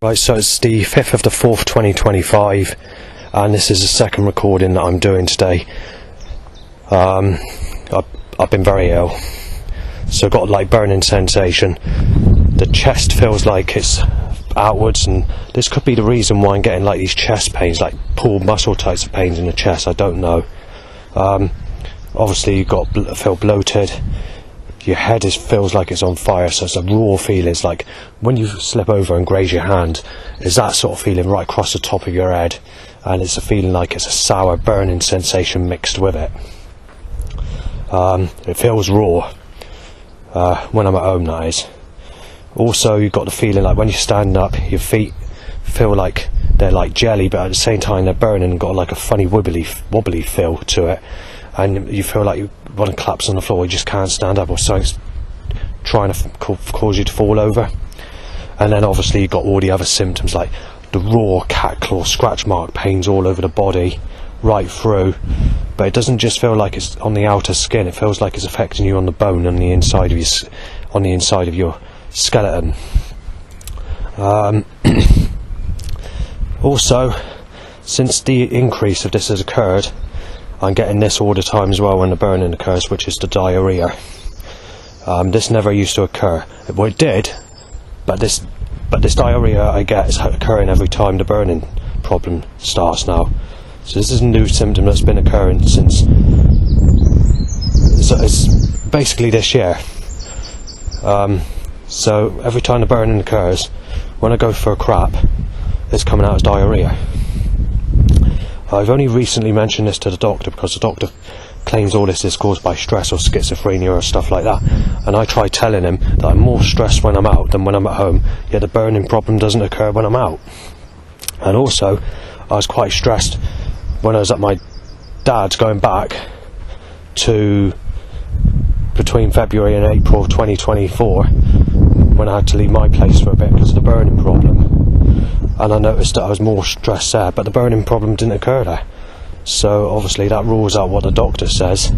Right, so it's the 5th of the 4th, 2025, and this is the second recording that I'm doing today. I've been very ill, so I've got like burning sensation. The chest feels like it's outwards, and this could be the reason why I'm getting like these chest pains, like pulled muscle types of pains in the chest. I don't know. Obviously you feel bloated. Your head feels like it's on fire, so it's a raw feeling. It's like when you slip over and graze your hand, it's that sort of feeling right across the top of your head, and it's a feeling like it's a sour burning sensation mixed with it. It feels raw when I'm at home, that is. Also, you've got the feeling like when you stand up, your feet feel like they're like jelly, but at the same time they're burning and got like a funny wobbly feel to it, and you feel like you want to collapse on the floor. You just can't stand up, or something's trying to cause you to fall over. And then obviously you've got all the other symptoms like the raw cat claw scratch mark pains all over the body, right through. But it doesn't just feel like it's on the outer skin. It feels like it's affecting you on the bone, on the inside of your skeleton. Also, since the increase of this has occurred, I'm getting this all the time as well when the burning occurs, which is the diarrhea. This never used to occur. Well, it did, but this diarrhea I get is occurring every time the burning problem starts now. So this is a new symptom that's been occurring since. So it's basically this year. So every time the burning occurs, when I go for a crap, it's coming out as diarrhea. I've only recently mentioned this to the doctor because the doctor claims all this is caused by stress or schizophrenia or stuff like that, and I try telling him that I'm more stressed when I'm out than when I'm at home, yet the burning problem doesn't occur when I'm out. And also, I was quite stressed when I was at my dad's, going back to between February and April 2024, when I had to leave my place for a bit because of the burning problem. And I noticed that I was more stressed there, but the burning problem didn't occur there. So obviously that rules out what the doctor says.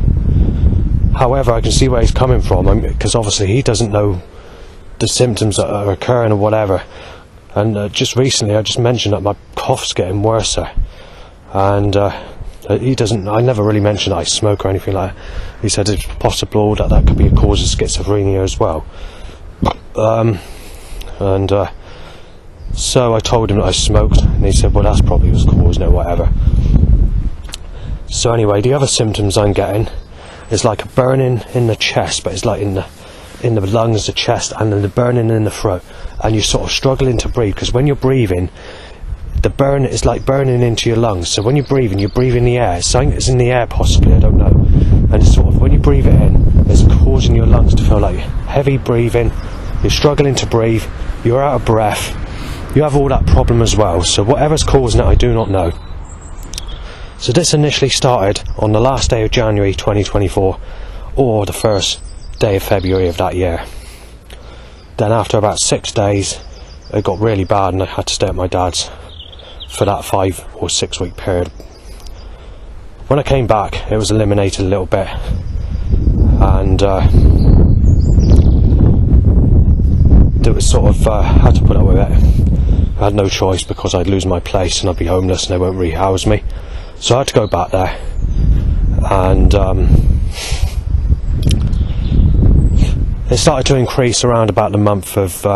However, I can see where he's coming from, because obviously he doesn't know the symptoms that are occurring or whatever. And just recently I just mentioned that my cough's getting worse, and he doesn't. I never really mentioned that I smoke or anything like that. He said it's possible that could be a cause of schizophrenia as well. So I told him that I smoked, and he said, well, that's probably what's causing it, whatever. So anyway, the other symptoms I'm getting is like a burning in the chest, but it's like in the lungs, the chest, and then the burning in the throat, and you're sort of struggling to breathe, because when you're breathing, the burn is like burning into your lungs. So when you're breathing the air. Something is in the air possibly, I don't know. And it's sort of, when you breathe it in, it's causing your lungs to feel like heavy breathing. You're struggling to breathe. You're out of breath. You have all that problem as well. So whatever's causing it, I do not know. So this initially started on the last day of January 2024, or the first day of February of that year. Then after about 6 days, it got really bad, and I had to stay at my dad's for that 5 or 6 week period. When I came back, it was eliminated a little bit, and it was sort of had to put up with it. I had no choice, because I'd lose my place and I'd be homeless and they won't rehouse me. So I had to go back there, and it started to increase around about the month of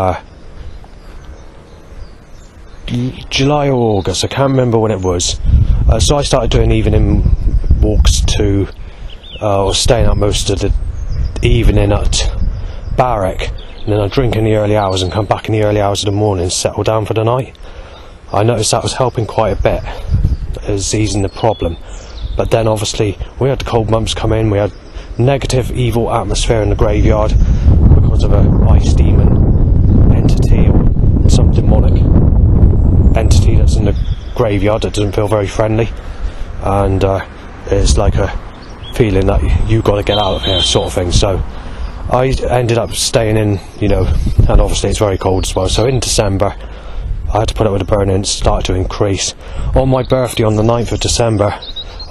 July or August. I can't remember when it was. So I started doing evening walks to, or staying up most of the evening at Barrack. And then I'd drink in the early hours and come back in the early hours of the morning and settle down for the night. I noticed that was helping quite a bit. It was easing the problem. But then obviously we had the cold months come in. We had negative, evil atmosphere in the graveyard because of a ice demon entity or some demonic entity that's in the graveyard that doesn't feel very friendly. And it's like a feeling that you got to get out of here sort of thing. So I ended up staying in, and obviously it's very cold as well. So in December, I had to put up with the burning, and it started to increase. On my birthday, on the 9th of December,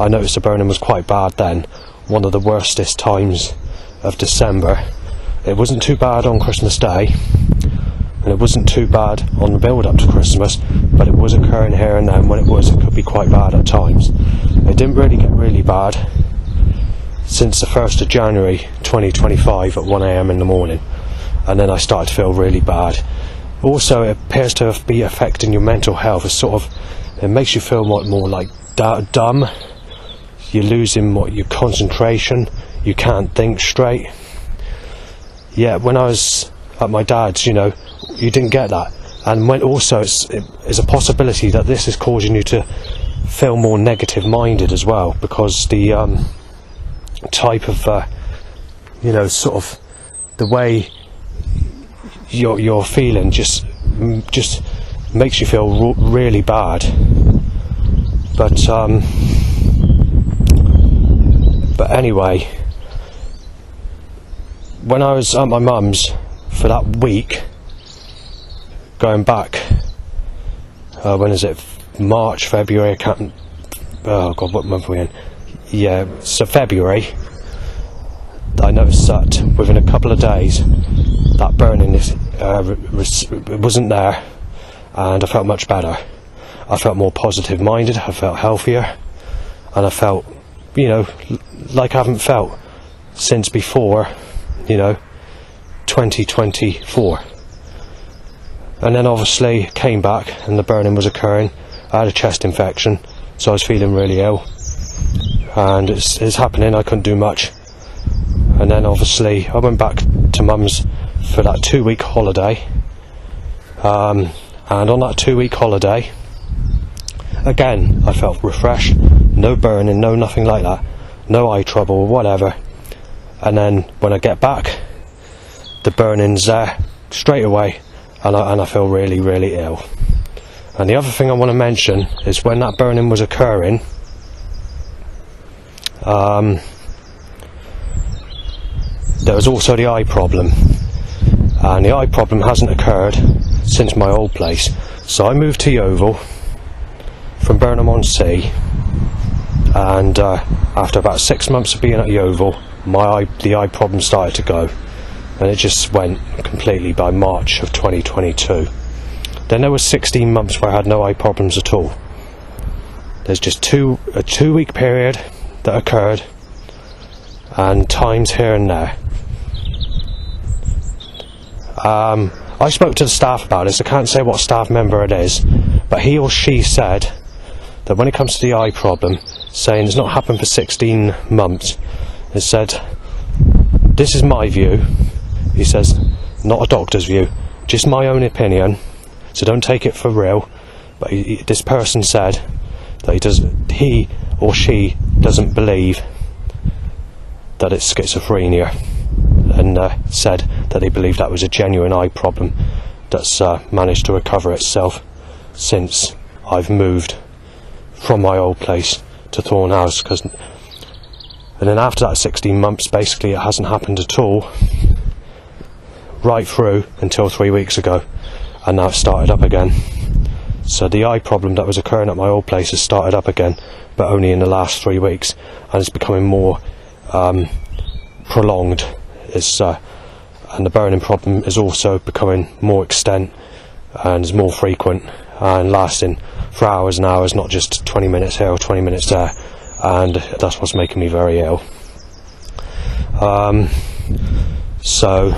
I noticed the burning was quite bad then. One of the worstest times of December. It wasn't too bad on Christmas Day, and it wasn't too bad on the build up to Christmas, but it was occurring here and then. When it was, it could be quite bad at times. It didn't really get really bad since the 1st of January 2025 at 1 AM in the morning, and then I started to feel really bad. Also, it appears to be affecting your mental health. It makes you feel more like dumb. You're losing your concentration. You can't think straight. Yeah, when I was at my dad's, you didn't get that. And when also it's a possibility that this is causing you to feel more negative minded as well, because the type of sort of the way you're feeling just makes you feel really bad. But anyway, when I was at my mum's for that week, going back, when is it? March, February, I can't. Oh God, what month are we in? Yeah, so February. I noticed that within a couple of days, that burning wasn't there, and I felt much better. I felt more positive minded. I felt healthier, and I felt, like I haven't felt since before, 2024. And then obviously came back, and the burning was occurring. I had a chest infection, so I was feeling really ill, and it's happening. I couldn't do much. And then obviously I went back to mum's for that 2-week holiday, and on that 2-week holiday, again I felt refreshed. No burning, no nothing like that, no eye trouble or whatever. And then when I get back, the burning's there straight away, and I feel really, really ill. And the other thing I want to mention is when that burning was occurring, there was also the eye problem, and the eye problem hasn't occurred since my old place. So I moved to Yeovil from Burnham-on-Sea, and after about 6 months of being at Yeovil, the eye problem started to go, and it just went completely by March of 2022. Then there was 16 months where I had no eye problems at all. There's just a 2-week period that occurred, and times here and there. I spoke to the staff about this. I can't say what staff member it is, but he or she said that when it comes to the eye problem, saying it's not happened for 16 months, it said, this is my view, he says, not a doctor's view, just my own opinion, so don't take it for real, but this person said that he or she doesn't believe that it's schizophrenia, and said that they believe that was a genuine eye problem that's managed to recover itself since I've moved from my old place to Thorn House. And then after that 16 months, basically it hasn't happened at all, right through until 3 weeks ago, and now it's started up again. So the eye problem that was occurring at my old place has started up again, but only in the last 3 weeks, and it's becoming more prolonged. And the burning problem is also becoming more extent and is more frequent and lasting for hours and hours, not just 20 minutes here or 20 minutes there, and that's what's making me very ill. So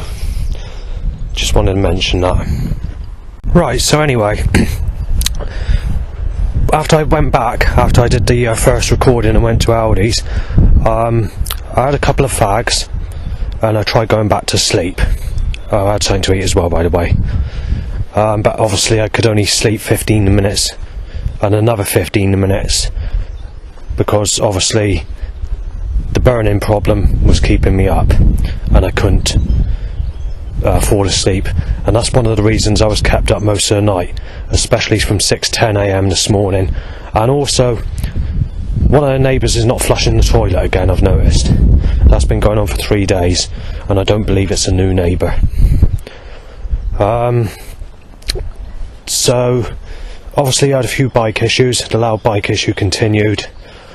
just wanted to mention that. Right, so anyway, after I went back, after I did the first recording and went to Aldi's, I had a couple of fags, and I tried going back to sleep. I had something to eat as well, by the way. But obviously I could only sleep 15 minutes and another 15 minutes, because obviously the burning problem was keeping me up and I couldn't fall asleep. And that's one of the reasons I was kept up most of the night, especially from 6:10 AM this morning. And also, one of the neighbours is not flushing the toilet again, I've noticed. That's been going on for 3 days, and I don't believe it's a new neighbour. So, obviously I had a few bike issues. The loud bike issue continued,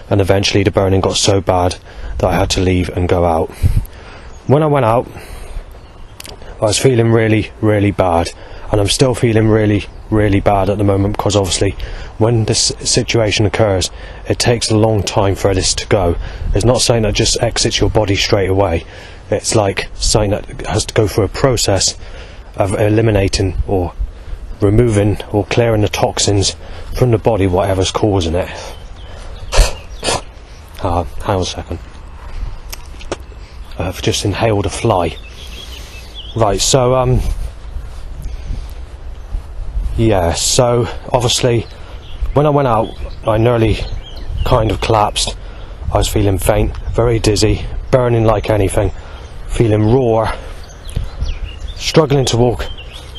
and eventually the burning got so bad that I had to leave and go out. When I went out, I was feeling really, really bad. and I'm still feeling really, really bad at the moment, because obviously when this situation occurs, it takes a long time for this to go. It's not something that just exits your body straight away. It's like something that has to go through a process of eliminating or removing or clearing the toxins from the body, whatever's causing it. Hang on a second. I've just inhaled a fly. Right, so yeah, so obviously when I went out, I nearly kind of collapsed. I was feeling faint, very dizzy, burning like anything, feeling raw, struggling to walk,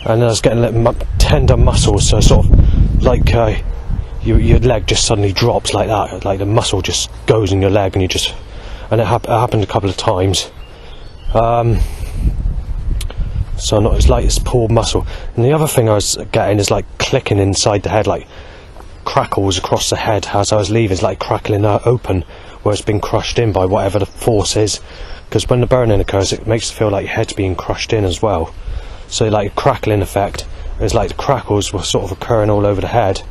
and I was getting little tender muscles, so sort of like your leg just suddenly drops like that, like the muscle just goes in your leg, and and it happened a couple of times. So it's like it's pulled muscle. And the other thing I was getting is like clicking inside the head, like crackles across the head as I was leaving. It's like crackling open where it's been crushed in by whatever the force is. Because when the burning occurs, it makes it feel like your head's being crushed in as well. So like a crackling effect. It's like the crackles were sort of occurring all over the head,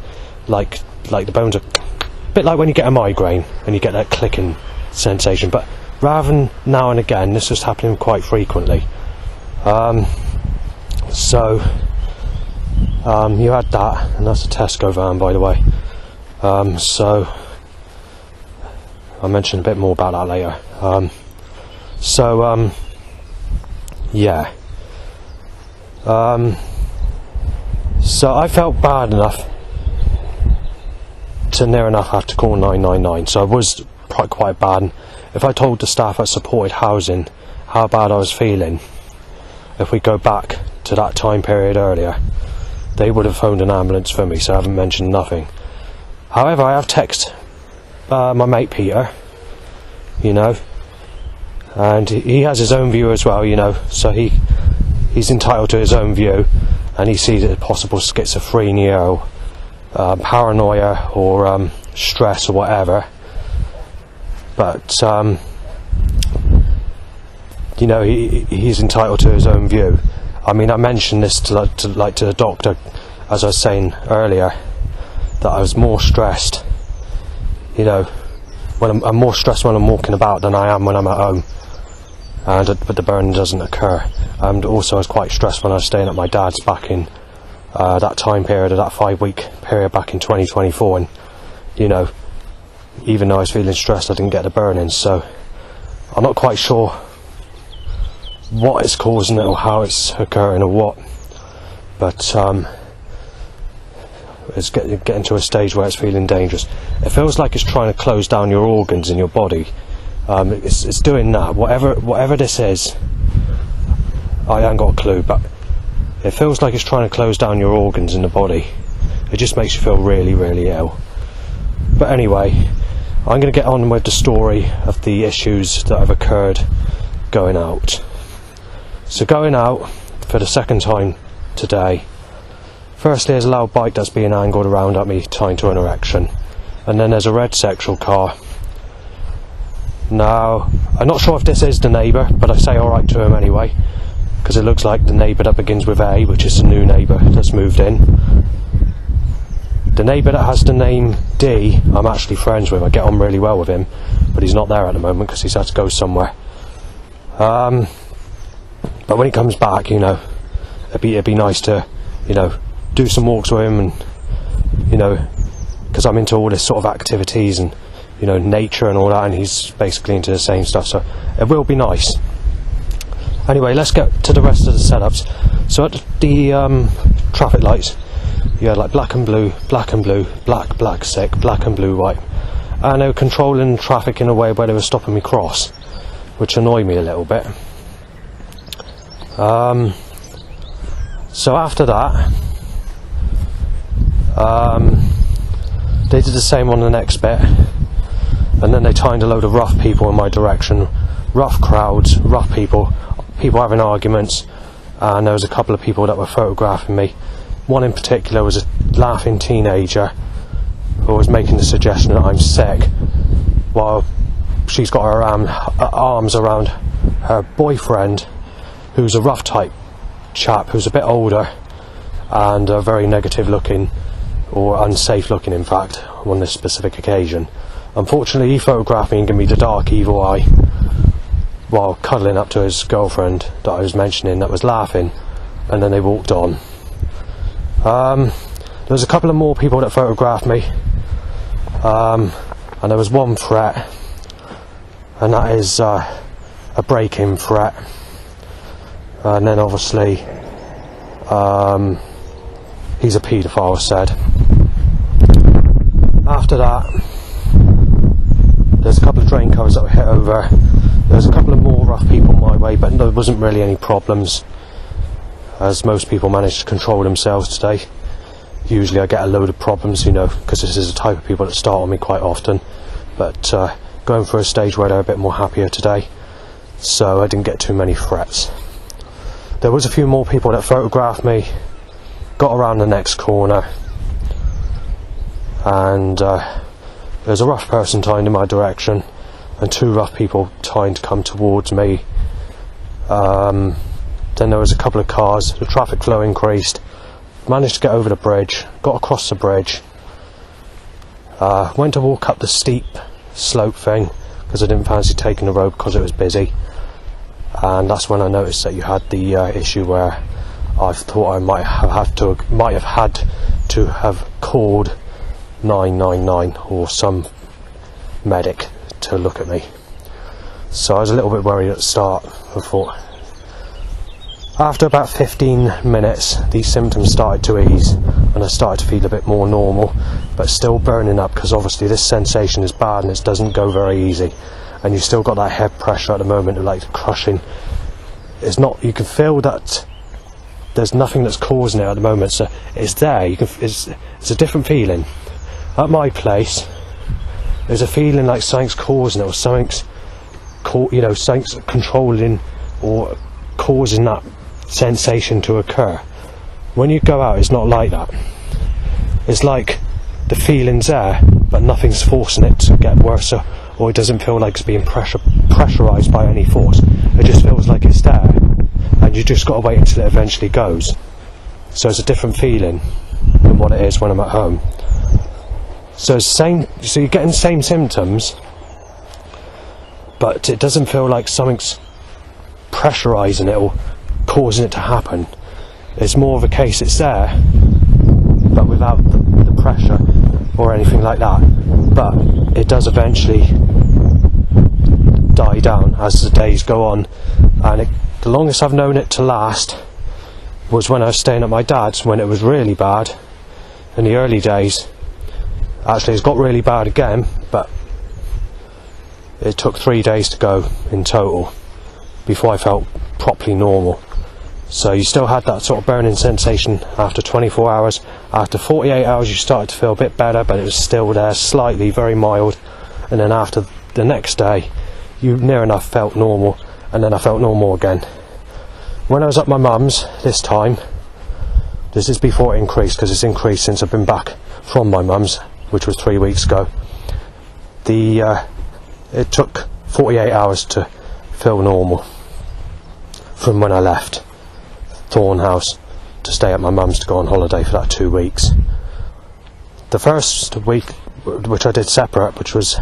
like the bones are a bit like when you get a migraine and you get that clicking sensation. But rather than now and again, this was happening quite frequently. So you had that, and that's a Tesco van, by the way. So I'll mention a bit more about that later. Yeah. So I felt bad enough to near enough have to call 999. So I was quite bad. If I told the staff at supported housing how bad I was feeling, if we go back to that time period earlier, they would have phoned an ambulance for me, so I haven't mentioned nothing. However, I have texted my mate Peter, you know, and he has his own view as well, you know, so he's entitled to his own view, and he sees it as possible schizophrenia or paranoia or stress or whatever. But you know, he's entitled to his own view. I mean, I mentioned this to the doctor, as I was saying earlier, that I was more stressed, you know, when I'm more stressed when I'm walking about than I am when I'm at home, but the burning doesn't occur. And also I was quite stressed when I was staying at my dad's back in that time period, of that 5-week period back in 2024, and you know, even though I was feeling stressed, I didn't get the burning. So I'm not quite sure what is causing it or how it's occurring or what, but it's getting to a stage where it's feeling dangerous. It feels like it's trying to close down your organs in your body. It's doing that. Whatever this is, I haven't got a clue, but it feels like it's trying to close down your organs in the body. It just makes you feel really, really ill. But anyway, I'm going to get on with the story of the issues that have occurred going out. So going out for the second time today, firstly there's a loud bike that's being angled around at me tying to an erection, and then there's a red sexual car. Now, I'm not sure if this is the neighbour, but I say alright to him anyway, because it looks like the neighbour that begins with A, which is the new neighbour that's moved in. The neighbour that has the name D, I'm actually friends with. I get on really well with him, but he's not there at the moment because he's had to go somewhere. But when he comes back, you know, it'd be nice to, you know, do some walks with him, and you know, because I'm into all this sort of activities and, you know, nature and all that, and he's basically into the same stuff, so it will be nice. Anyway, let's get to the rest of the setups. So at the traffic lights, you had like black and blue, black and blue, black, black, sick, black and blue, white, and they were controlling traffic in a way where they were stopping me cross, which annoyed me a little bit. So after that, they did the same on the next bit, and then they timed a load of rough people in my direction, rough crowds, rough people having arguments, and there was a couple of people that were photographing me. One in particular was a laughing teenager who was making the suggestion that I'm sick, while she's got her arms around her boyfriend, who's a rough type chap who's a bit older, and very negative looking, or unsafe looking in fact, on this specific occasion. Unfortunately, he photographed me and gave me the dark evil eye while cuddling up to his girlfriend that I was mentioning that was laughing, and then they walked on. There was a couple of more people that photographed me, and there was one threat, and that is a break-in threat. And then obviously he's a paedophile, said. After that, there's a couple of drain covers that were hit over. There's a couple of more rough people my way, but there wasn't really any problems, as most people managed to control themselves today. Usually I get a load of problems, you know, because this is the type of people that start on me quite often, but going for a stage where they're a bit more happier today, so I didn't get too many threats. There was a few more people that photographed me, got around the next corner, and there's a rough person trying in my direction and two rough people trying to come towards me. Then there was a couple of cars, the traffic flow increased, managed to get over the bridge, got across the bridge, went to walk up the steep slope thing because I didn't fancy taking the road because it was busy, and that's when I noticed that you had the issue where I thought I might have had to have called 999 or some medic to look at me. So I was a little bit worried at the start. I thought, after about 15 minutes these symptoms started to ease and I started to feel a bit more normal, but still burning up, because obviously this sensation is bad and it doesn't go very easy, and you've still got that head pressure at the moment of like crushing. It's not, you can feel that there's nothing that's causing it at the moment, so it's there. It's a different feeling. At my place there's a feeling like something's causing it, or something's controlling or causing that sensation to occur. When you go out, it's not like that. It's like the feeling's there, but nothing's forcing it to get worse, or it doesn't feel like it's being pressurised by any force. It just feels like it's there, and you just got to wait until it eventually goes. So it's a different feeling than what it is when I'm at home. So it's same. So you're getting the same symptoms, but it doesn't feel like something's pressurising it or causing it to happen. It's more of a case it's there, but without the pressure or anything like that. But it does eventually die down as the days go on, and the longest I've known it to last was when I was staying at my dad's, when it was really bad in the early days. Actually, it's got really bad again, but it took 3 days to go in total before I felt properly normal. So you still had that sort of burning sensation after 24 hours. After 48 hours you started to feel a bit better, but it was still there, slightly, very mild. And then after the next day you near enough felt normal, and then I felt normal again. When I was at my mum's this time, this is before it increased, because it's increased since I've been back from my mum's, which was 3 weeks ago. It took 48 hours to feel normal from when I left Thornhouse to stay at my mum's to go on holiday for that 2 weeks. The first week, which I did separate, which was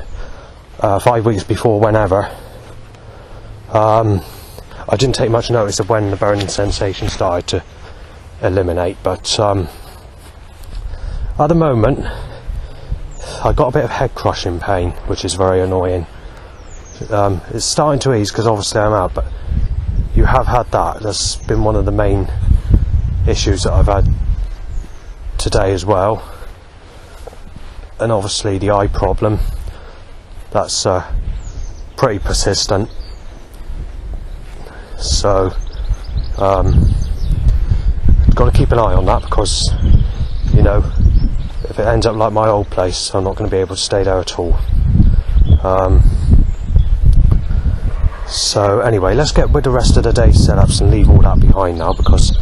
5 weeks before whenever, I didn't take much notice of when the burning sensation started to eliminate, but at the moment I got a bit of head crushing pain, which is very annoying. It's starting to ease because obviously I'm out, but you have had that. That's been one of the main issues that I've had today as well. And obviously the eye problem, that's pretty persistent. So got to keep an eye on that, because you know, if it ends up like my old place, I'm not going to be able to stay there at all. So anyway, let's get with the rest of the day's setups and leave all that behind now, because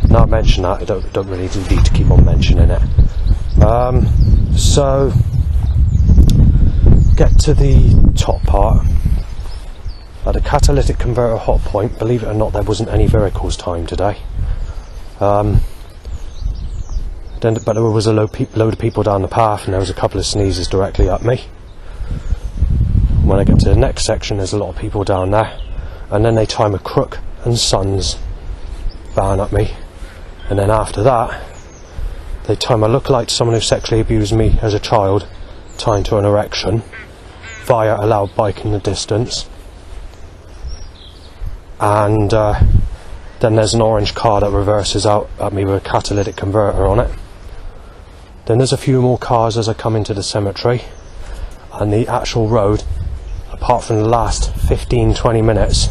now I mention that, I don't really need to keep on mentioning it. So get to the top part. At a catalytic converter hot point, believe it or not, there wasn't any vehicles timed today. But there was a load of people down the path, and there was a couple of sneezes directly up me. When I get to the next section, there's a lot of people down there, and then they time a Crook and Sons van up me, and then after that they time a lookalike to someone who sexually abused me as a child, tied to an erection via a loud bike in the distance, and then there's an orange car that reverses out at me with a catalytic converter on it. Then there's a few more cars as I come into the cemetery, and the actual road, apart from the last 15-20 minutes,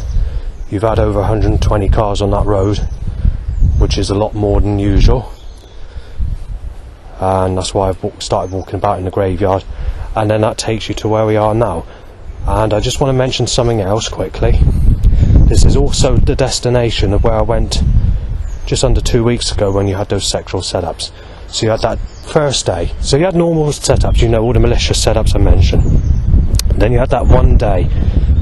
you've had over 120 cars on that road, which is a lot more than usual, and that's why I've started walking about in the graveyard. And then that takes you to where we are now. And I just want to mention something else quickly. This is also the destination of where I went just under 2 weeks ago when you had those sexual setups. So you had that first day, so you had normal setups, you know, all the malicious setups I mentioned. Then you had that one day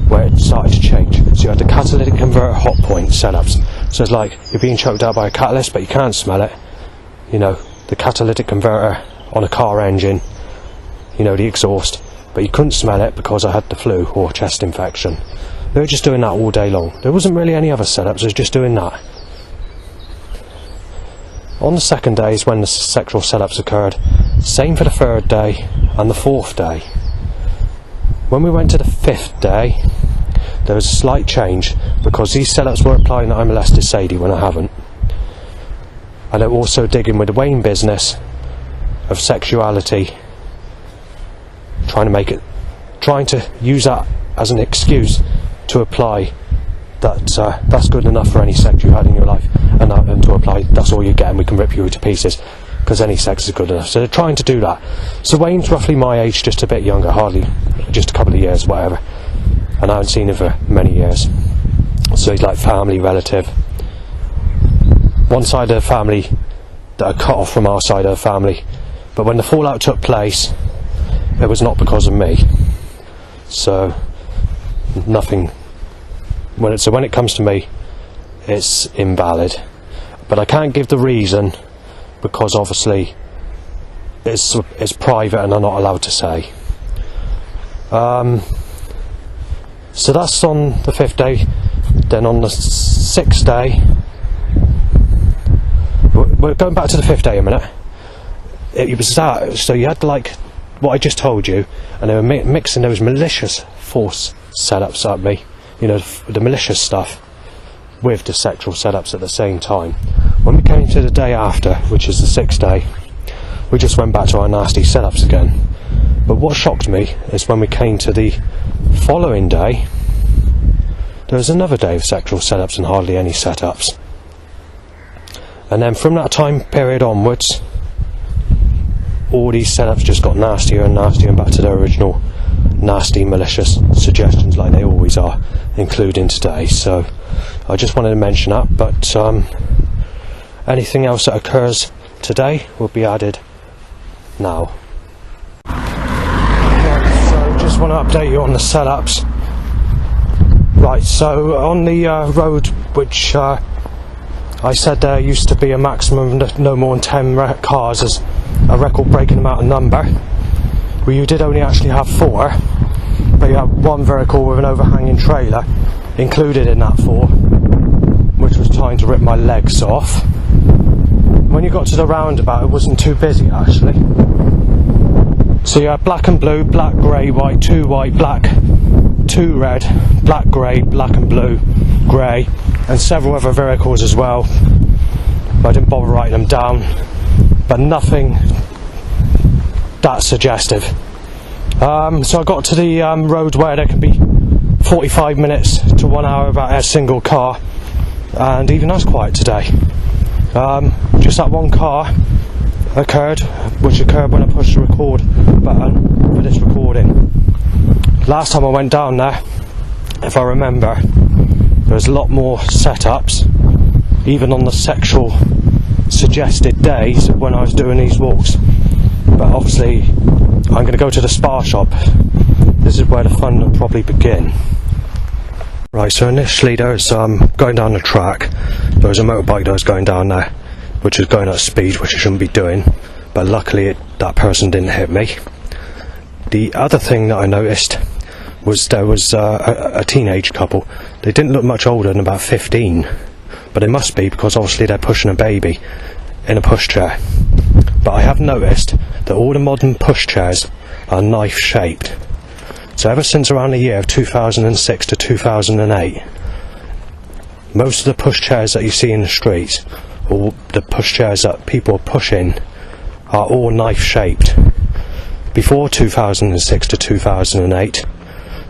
where it started to change. So you had the catalytic converter hot point setups. So it's like you're being choked out by a catalyst, but you can't smell it. You know, the catalytic converter on a car engine, you know, the exhaust, but you couldn't smell it because I had the flu or chest infection. They were just doing that all day long. There wasn't really any other setups, it was just doing that. On the second day is when the sexual setups occurred. Same for the third day and the fourth day. When we went to the fifth day, there was a slight change because these setups were implying that I molested Sadie when I haven't. And they're also digging with the Wayne business of sexuality, trying to use that as an excuse to apply that that's good enough for any sex you had in your life, and to apply that's all you get and we can rip you to pieces because any sex is good enough. So they're trying to do that. So Wayne's roughly my age, just a bit younger, hardly, just a couple of years, whatever, and I haven't seen him for many years. So he's like family relative. One side of the family that are cut off from our side of the family, but when the fallout took place, it was not because of me. So nothing. When it comes to me, it's invalid. But I can't give the reason because obviously it's private and I'm not allowed to say. So that's on the fifth day. Then on the sixth day, we're going back to the fifth day a minute. It was that. So you had like what I just told you, and they were mixing those malicious force setups at me, you know, the malicious stuff with the sexual setups at the same time. When we came to the day after, which is the sixth day, we just went back to our nasty setups again. But what shocked me is when we came to the following day, there was another day of sexual setups and hardly any setups. And then from that time period onwards, all these setups just got nastier and nastier and back to their original nasty, malicious suggestions like they always are, including today. So I just wanted to mention that, but anything else that occurs today will be added now. Right, so just want to update you on the setups. Right, so on the road which I said there used to be a maximum of no more than 10 cars as a record-breaking amount of number. Well, you did only actually have 4, but you had one vehicle with an overhanging trailer included in that 4, which was trying to rip my legs off. When you got to the roundabout, it wasn't too busy actually. So you had black and blue, black, grey, white, 2 white, black, 2 red, black, grey, black and blue, grey, and several other vehicles as well. I didn't bother writing them down, but nothing that suggestive. So I got to the road where there can be 45 minutes to 1 hour about a single car, and even that's quiet today. Just that one car which occurred when I pushed the record button for this recording. Last time I went down there, if I remember, there was a lot more setups, even on the sexual suggested days when I was doing these walks. But obviously I'm going to go to the spa shop. This is where the fun will probably begin. Right, so initially there was going down the track, there was a motorbike that was going down there, which was going at speed, which I shouldn't be doing, but luckily that person didn't hit me. The other thing that I noticed was there was a teenage couple. They didn't look much older than about 15, but they must be, because obviously they're pushing a baby in a pushchair. But I have noticed that all the modern pushchairs are knife shaped. So ever since around the year of 2006 to 2008, most of the pushchairs that you see in the streets, or the pushchairs that people are pushing, are all knife shaped. Before 2006 to 2008,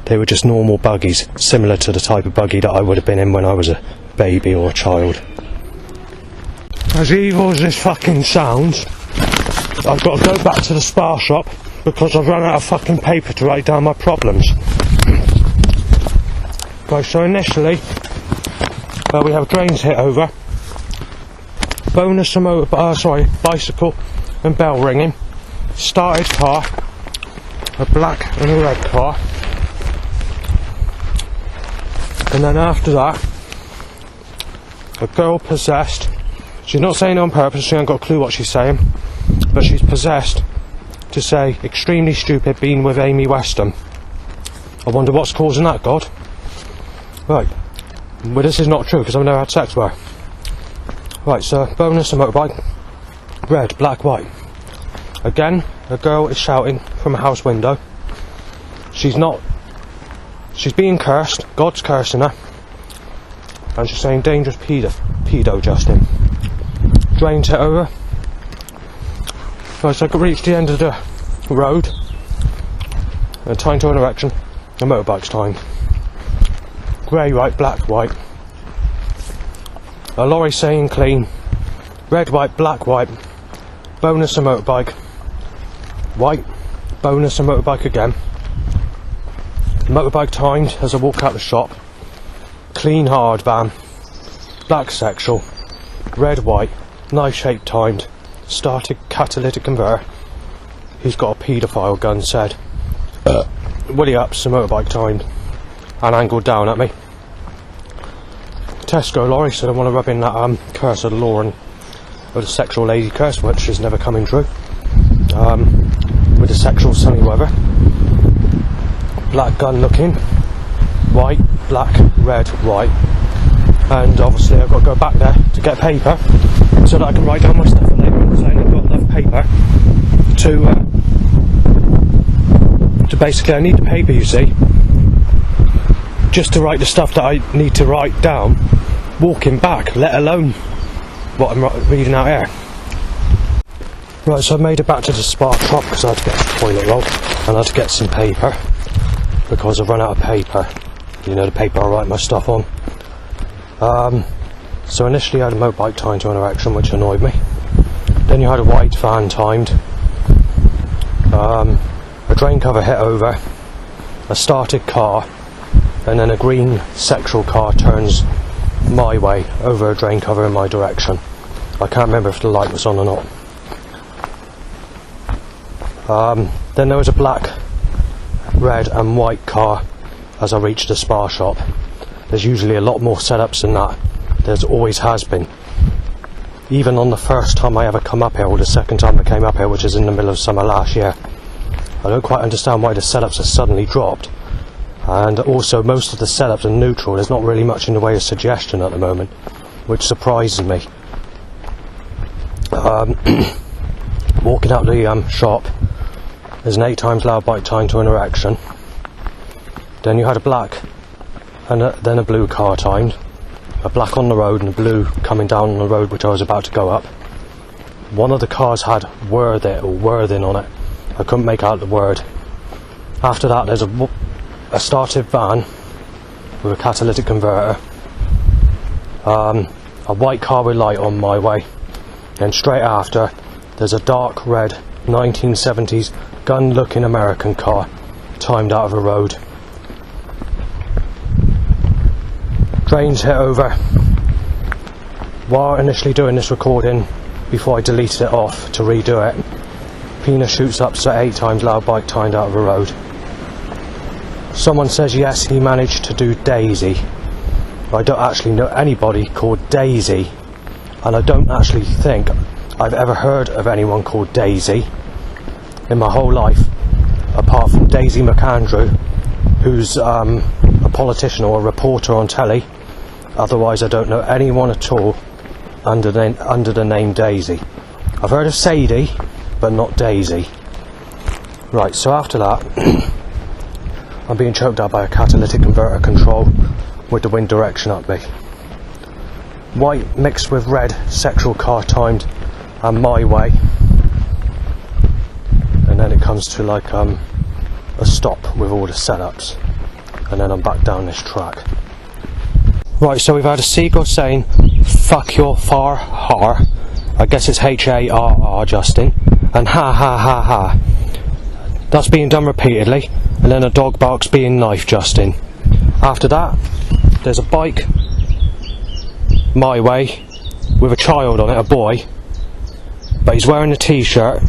they were just normal buggies, similar to the type of buggy that I would have been in when I was a baby or a child. As evil as this fucking sounds, I've got to go back to the spa shop because I've run out of fucking paper to write down my problems. Right, so initially, we have drains hit over, bonus and bicycle and bell ringing, started car, a black and a red car, and then after that, a girl possessed. She's not saying it on purpose, she ain't got a clue what she's saying, but she's possessed to say extremely stupid being with Amy Weston. I wonder what's causing that, God. Right, well this is not true because I've never had sex with her. Right, so bonus, a motorbike, red, black, white. Again, a girl is shouting from a house window. She's being cursed, God's cursing her, and she's saying dangerous pedo Justin. Drains hit over. Right, so I could reach the end of the road, and time to an erection, the motorbike's timed. Grey, white, black, white. A lorry saying clean, red, white, black, white, bonus a motorbike, white, bonus a motorbike again. Motorbike timed as I walk out the shop, clean hard van, black sexual, red, white, knife shape timed, started catalytic converter. He's got a paedophile gun, said. Willie ups, the motorbike timed, and angled down at me. Tesco lorry said I want to rub in that curse of the law and with a sexual lady curse, which is never coming true. With the sexual sunny weather. Black gun looking, white, black, red, white, and obviously I've got to go back there to get paper so that I can write down my stuff for later on. So I ain't got enough paper to basically, I need the paper, you see, just to write the stuff that I need to write down walking back, let alone what I'm reading out here. Right, so I made it back to the spa shop because I had to get a toilet roll and I had to get some paper because I've run out of paper, you know, the paper I write my stuff on. So initially I had a motorbike timed to an erection, which annoyed me. Then you had a white van timed, a drain cover hit over, a started car, and then a green sexual car turns my way over a drain cover in my direction. I can't remember if the light was on or not. Then there was a black, red and white car as I reached the spa shop. There's usually a lot more setups than that. There's always has been. Even on the first time I ever come up here, or the second time I came up here, which is in the middle of summer last year. I don't quite understand why the setups have suddenly dropped. And also most of the setups are neutral. There's not really much in the way of suggestion at the moment, which surprises me. Walking out the shop, there's an 8 times loud bike timed to an erection. Then you had a black and then a blue car timed. A black on the road and a blue coming down on the road which I was about to go up. One of the cars had Worthing or Worthing on it. I couldn't make out the word. After that there's a started van with a catalytic converter. A white car with light on my way. Then straight after there's a dark red 1970s gun looking American car timed out of a road. Drains hit over. While initially doing this recording, before I deleted it off to redo it, Pina shoots up to 8 times loud bike timed out of a road. Someone says yes, he managed to do Daisy. I don't actually know anybody called Daisy and I don't actually think I've ever heard of anyone called Daisy in my whole life, apart from Daisy McAndrew, who's a politician or a reporter on telly. Otherwise I don't know anyone at all under the name Daisy. I've heard of Sadie, but not Daisy. Right, so after that I'm being choked out by a catalytic converter control with the wind direction up me. White mixed with red, sexual car timed and my way. And then it comes to like a stop with all the setups. And then I'm back down this track. Right, so we've had a seagull saying, "Fuck your far har." I guess it's H-A-R-R, Justin. And ha ha ha ha. That's being done repeatedly. And then a dog barks being knife, Justin. After that, there's a bike my way with a child on it, a boy, but he's wearing a t-shirt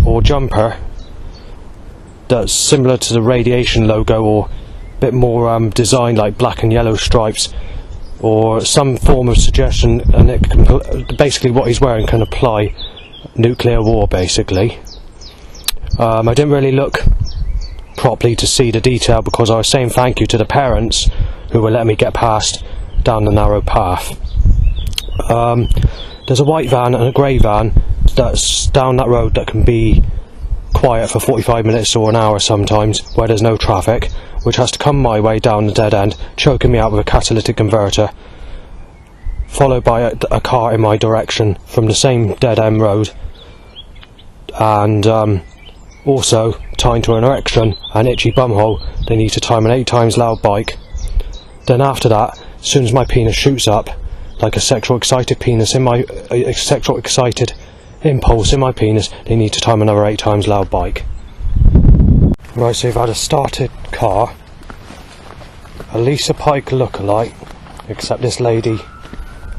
or jumper that's similar to the radiation logo, or a bit more designed like black and yellow stripes, or some form of suggestion, and it can, basically what he's wearing can apply nuclear war basically. I didn't really look properly to see the detail because I was saying thank you to the parents who were letting me get past down the narrow path. There's a white van and a grey van that's down that road that can be quiet for 45 minutes or an hour sometimes where there's no traffic, which has to come my way down the dead end, choking me out with a catalytic converter, followed by a car in my direction from the same dead end road, and also tying to an erection and itchy bumhole. They need to time an 8 times loud bike. Then after that, as soon as my penis shoots up, like a sexual excited penis in my sexual excited impulse in my penis, they need to time another 8 times loud bike. Right, so you've had a started car, a Lisa Pike lookalike, except this lady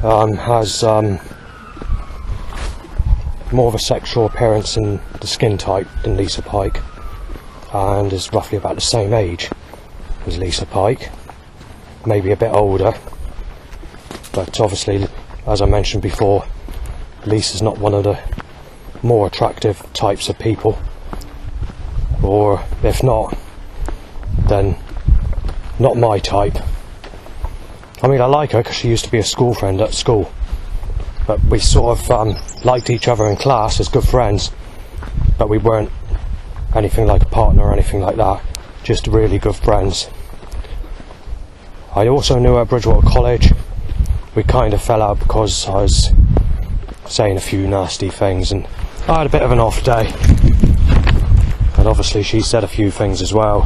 has more of a sexual appearance in the skin type than Lisa Pike, and is roughly about the same age as Lisa Pike, maybe a bit older, but obviously, as I mentioned before, Lisa's not one of the more attractive types of people, or if not, then not my type. I mean, I like her because she used to be a school friend at school, but we sort of liked each other in class as good friends, but we weren't anything like a partner or anything like that, just really good friends. I also knew her at Bridgewater College. We kind of fell out because I was saying a few nasty things, and I had a bit of an off day, and obviously she said a few things as well.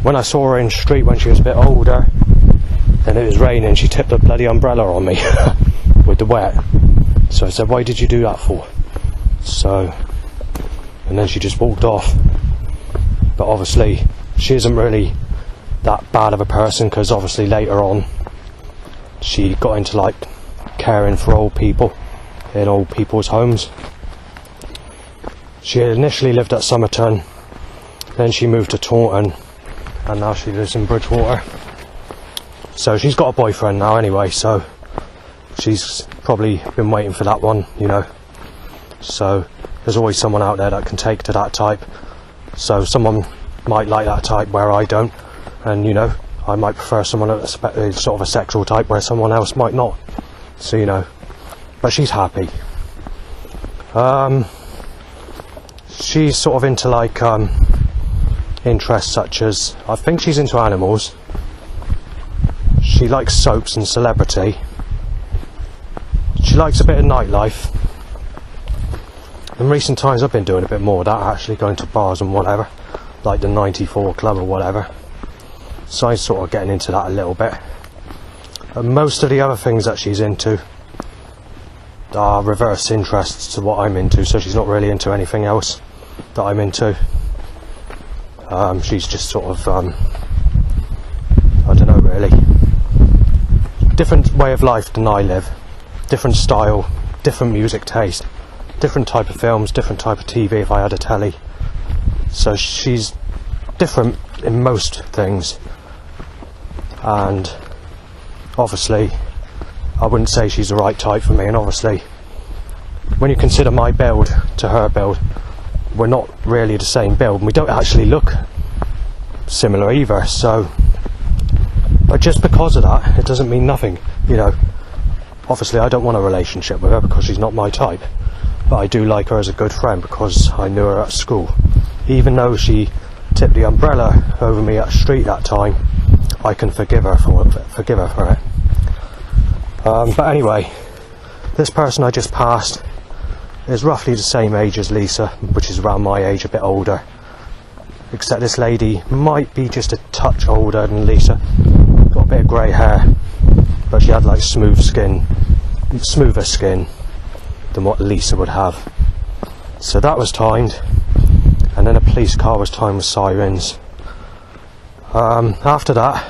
When I saw her in the street when she was a bit older and it was raining, she tipped a bloody umbrella on me with the wet, so I said, "Why did you do that for?" So, and then she just walked off. But obviously she isn't really that bad of a person, because obviously later on she got into like caring for old people in old people's homes. She initially lived at Somerton, then she moved to Taunton, and now she lives in Bridgewater. So she's got a boyfriend now anyway, so she's probably been waiting for that one, you know. So there's always someone out there that can take to that type. So someone might like that type where I don't, and you know, I might prefer someone that's sort of a sexual type where someone else might not. So you know, but she's happy. She's sort of into like interests such as, I think she's into animals. She likes soaps and celebrity. She likes a bit of nightlife. In recent times I've been doing a bit more of that, actually, going to bars and whatever, like the 94 Club or whatever. So I'm sort of getting into that a little bit. And most of the other things that she's into are reverse interests to what I'm into, so she's not really into anything else that I'm into. She's just sort of, I don't know really, different way of life than I live, different style, different music taste, different type of films, different type of TV if I had a telly. So she's different in most things, and obviously I wouldn't say she's the right type for me. And obviously, when you consider my build to her build, we're not really the same build, and we don't actually look similar either. So, but just because of that, it doesn't mean nothing, you know. Obviously, I don't want a relationship with her because she's not my type, but I do like her as a good friend because I knew her at school. Even though she tipped the umbrella over me at the street that time, I can forgive her for it. But anyway, this person I just passed is roughly the same age as Lisa, which is around my age, a bit older. Except this lady might be just a touch older than Lisa. Got a bit of grey hair, but she had like smoother skin than what Lisa would have. So that was timed, and then a police car was timed with sirens. After that,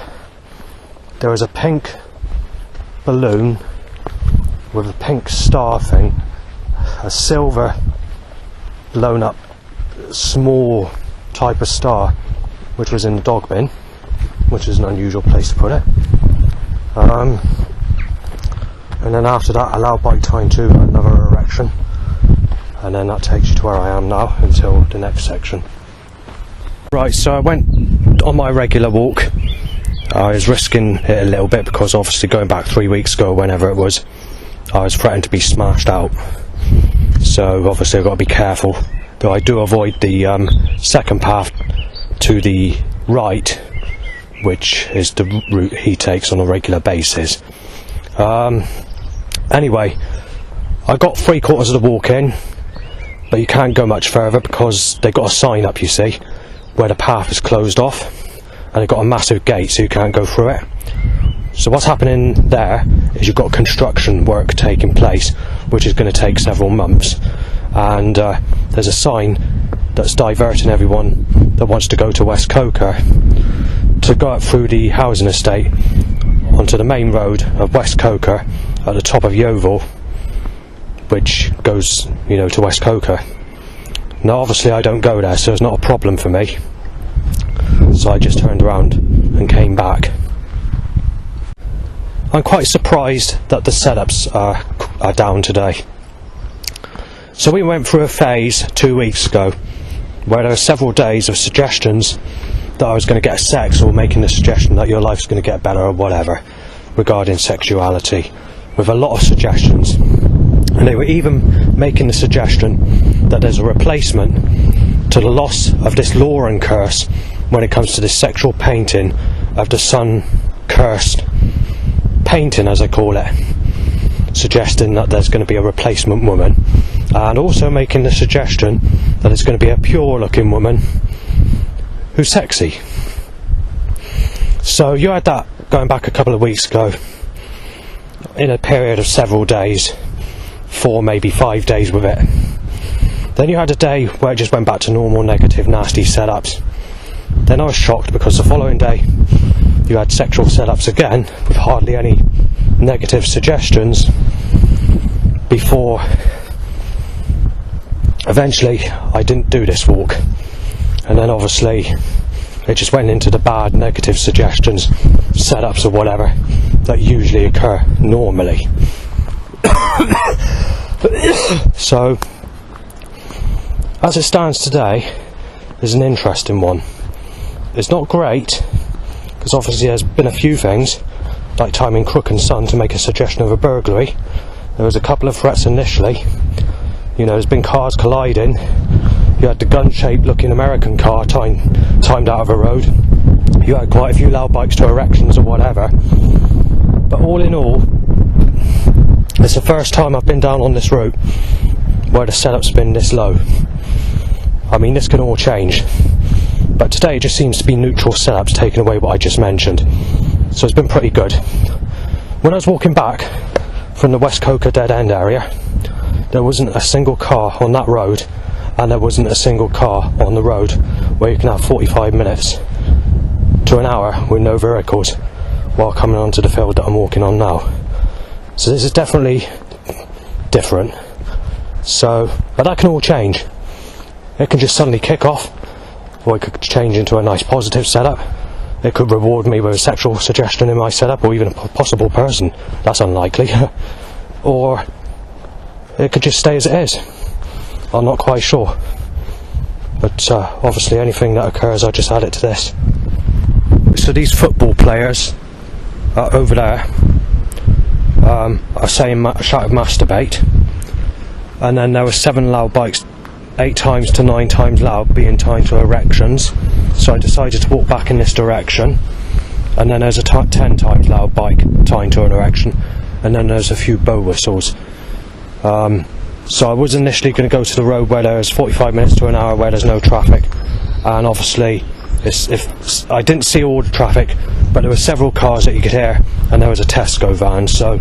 there was a pink balloon with a pink star thing, a silver blown up small type of star, which was in the dog bin, which is an unusual place to put it. And then after that, a loud bike time to another erection, and then that takes you to where I am now until the next section. Right, so I went on my regular walk. I was risking it a little bit because obviously going back 3 weeks ago, whenever it was, I was threatened to be smashed out. So obviously I've got to be careful. Though I do avoid the second path to the right, which is the route he takes on a regular basis. Anyway, I got 3/4 of the walk in, but you can't go much further because they got a sign up, you see, where the path is closed off, and they've got a massive gate so you can't go through it. So what's happening there is you've got construction work taking place, which is going to take several months, and there's a sign that's diverting everyone that wants to go to West Coker to go up through the housing estate onto the main road of West Coker at the top of Yeovil, which goes, you know, to West Coker. Now obviously I don't go there, so it's not a problem for me, so I just turned around and came back. I'm quite surprised that the setups are down today. So we went through a phase 2 weeks ago where there were several days of suggestions that I was going to get sex, or making the suggestion that your life's going to get better or whatever regarding sexuality, with a lot of suggestions. And they were even making the suggestion that there's a replacement to the loss of this law and curse when it comes to this sexual painting of the sun cursed painting, as I call it, suggesting that there's going to be a replacement woman, and also making the suggestion that it's going to be a pure looking woman who's sexy. So you had that going back a couple of weeks ago in a period of several days, 4 maybe 5 days with it. Then you had a day where it just went back to normal negative nasty setups. Then I was shocked because the following day you had sexual setups again with hardly any negative suggestions, before eventually I didn't do this walk, and then obviously it just went into the bad negative suggestions, setups or whatever that usually occur normally. So as it stands today is an interesting one. It's not great because obviously there's been a few things, like timing Crook and Son to make a suggestion of a burglary. There was a couple of threats initially. You know, there's been cars colliding. You had the gun-shaped looking American car timed out of a road. You had quite a few loud bikes to erections or whatever. But all in all, it's the first time I've been down on this route where the setup's been this low. I mean, this can all change, but today it just seems to be neutral setups taking away what I just mentioned. So it's been pretty good. When I was walking back from the West Coker dead end area, there wasn't a single car on that road, and there wasn't a single car on the road where you can have 45 minutes to an hour with no vehicles while coming onto the field that I'm walking on now. So this is definitely different. So, but that can all change. It can just suddenly kick off, or it could change into a nice positive setup. it could reward me with a sexual suggestion in my setup, or even a possible person. That's unlikely. Or it could just stay as it is. I'm not quite sure. But obviously anything that occurs, I just add it to this. So these football players over there are saying shouting masturbate, and then there were 7 loud bikes, 8 times to 9 times loud, being timed to erections. So I decided to walk back in this direction, and then there's a 10 times loud bike timed to an erection, and then there's a few bow whistles. So I was initially going to go to the road where there's 45 minutes to an hour where there's no traffic, and obviously if I didn't see all the traffic, but there were several cars that you could hear, and there was a Tesco van. So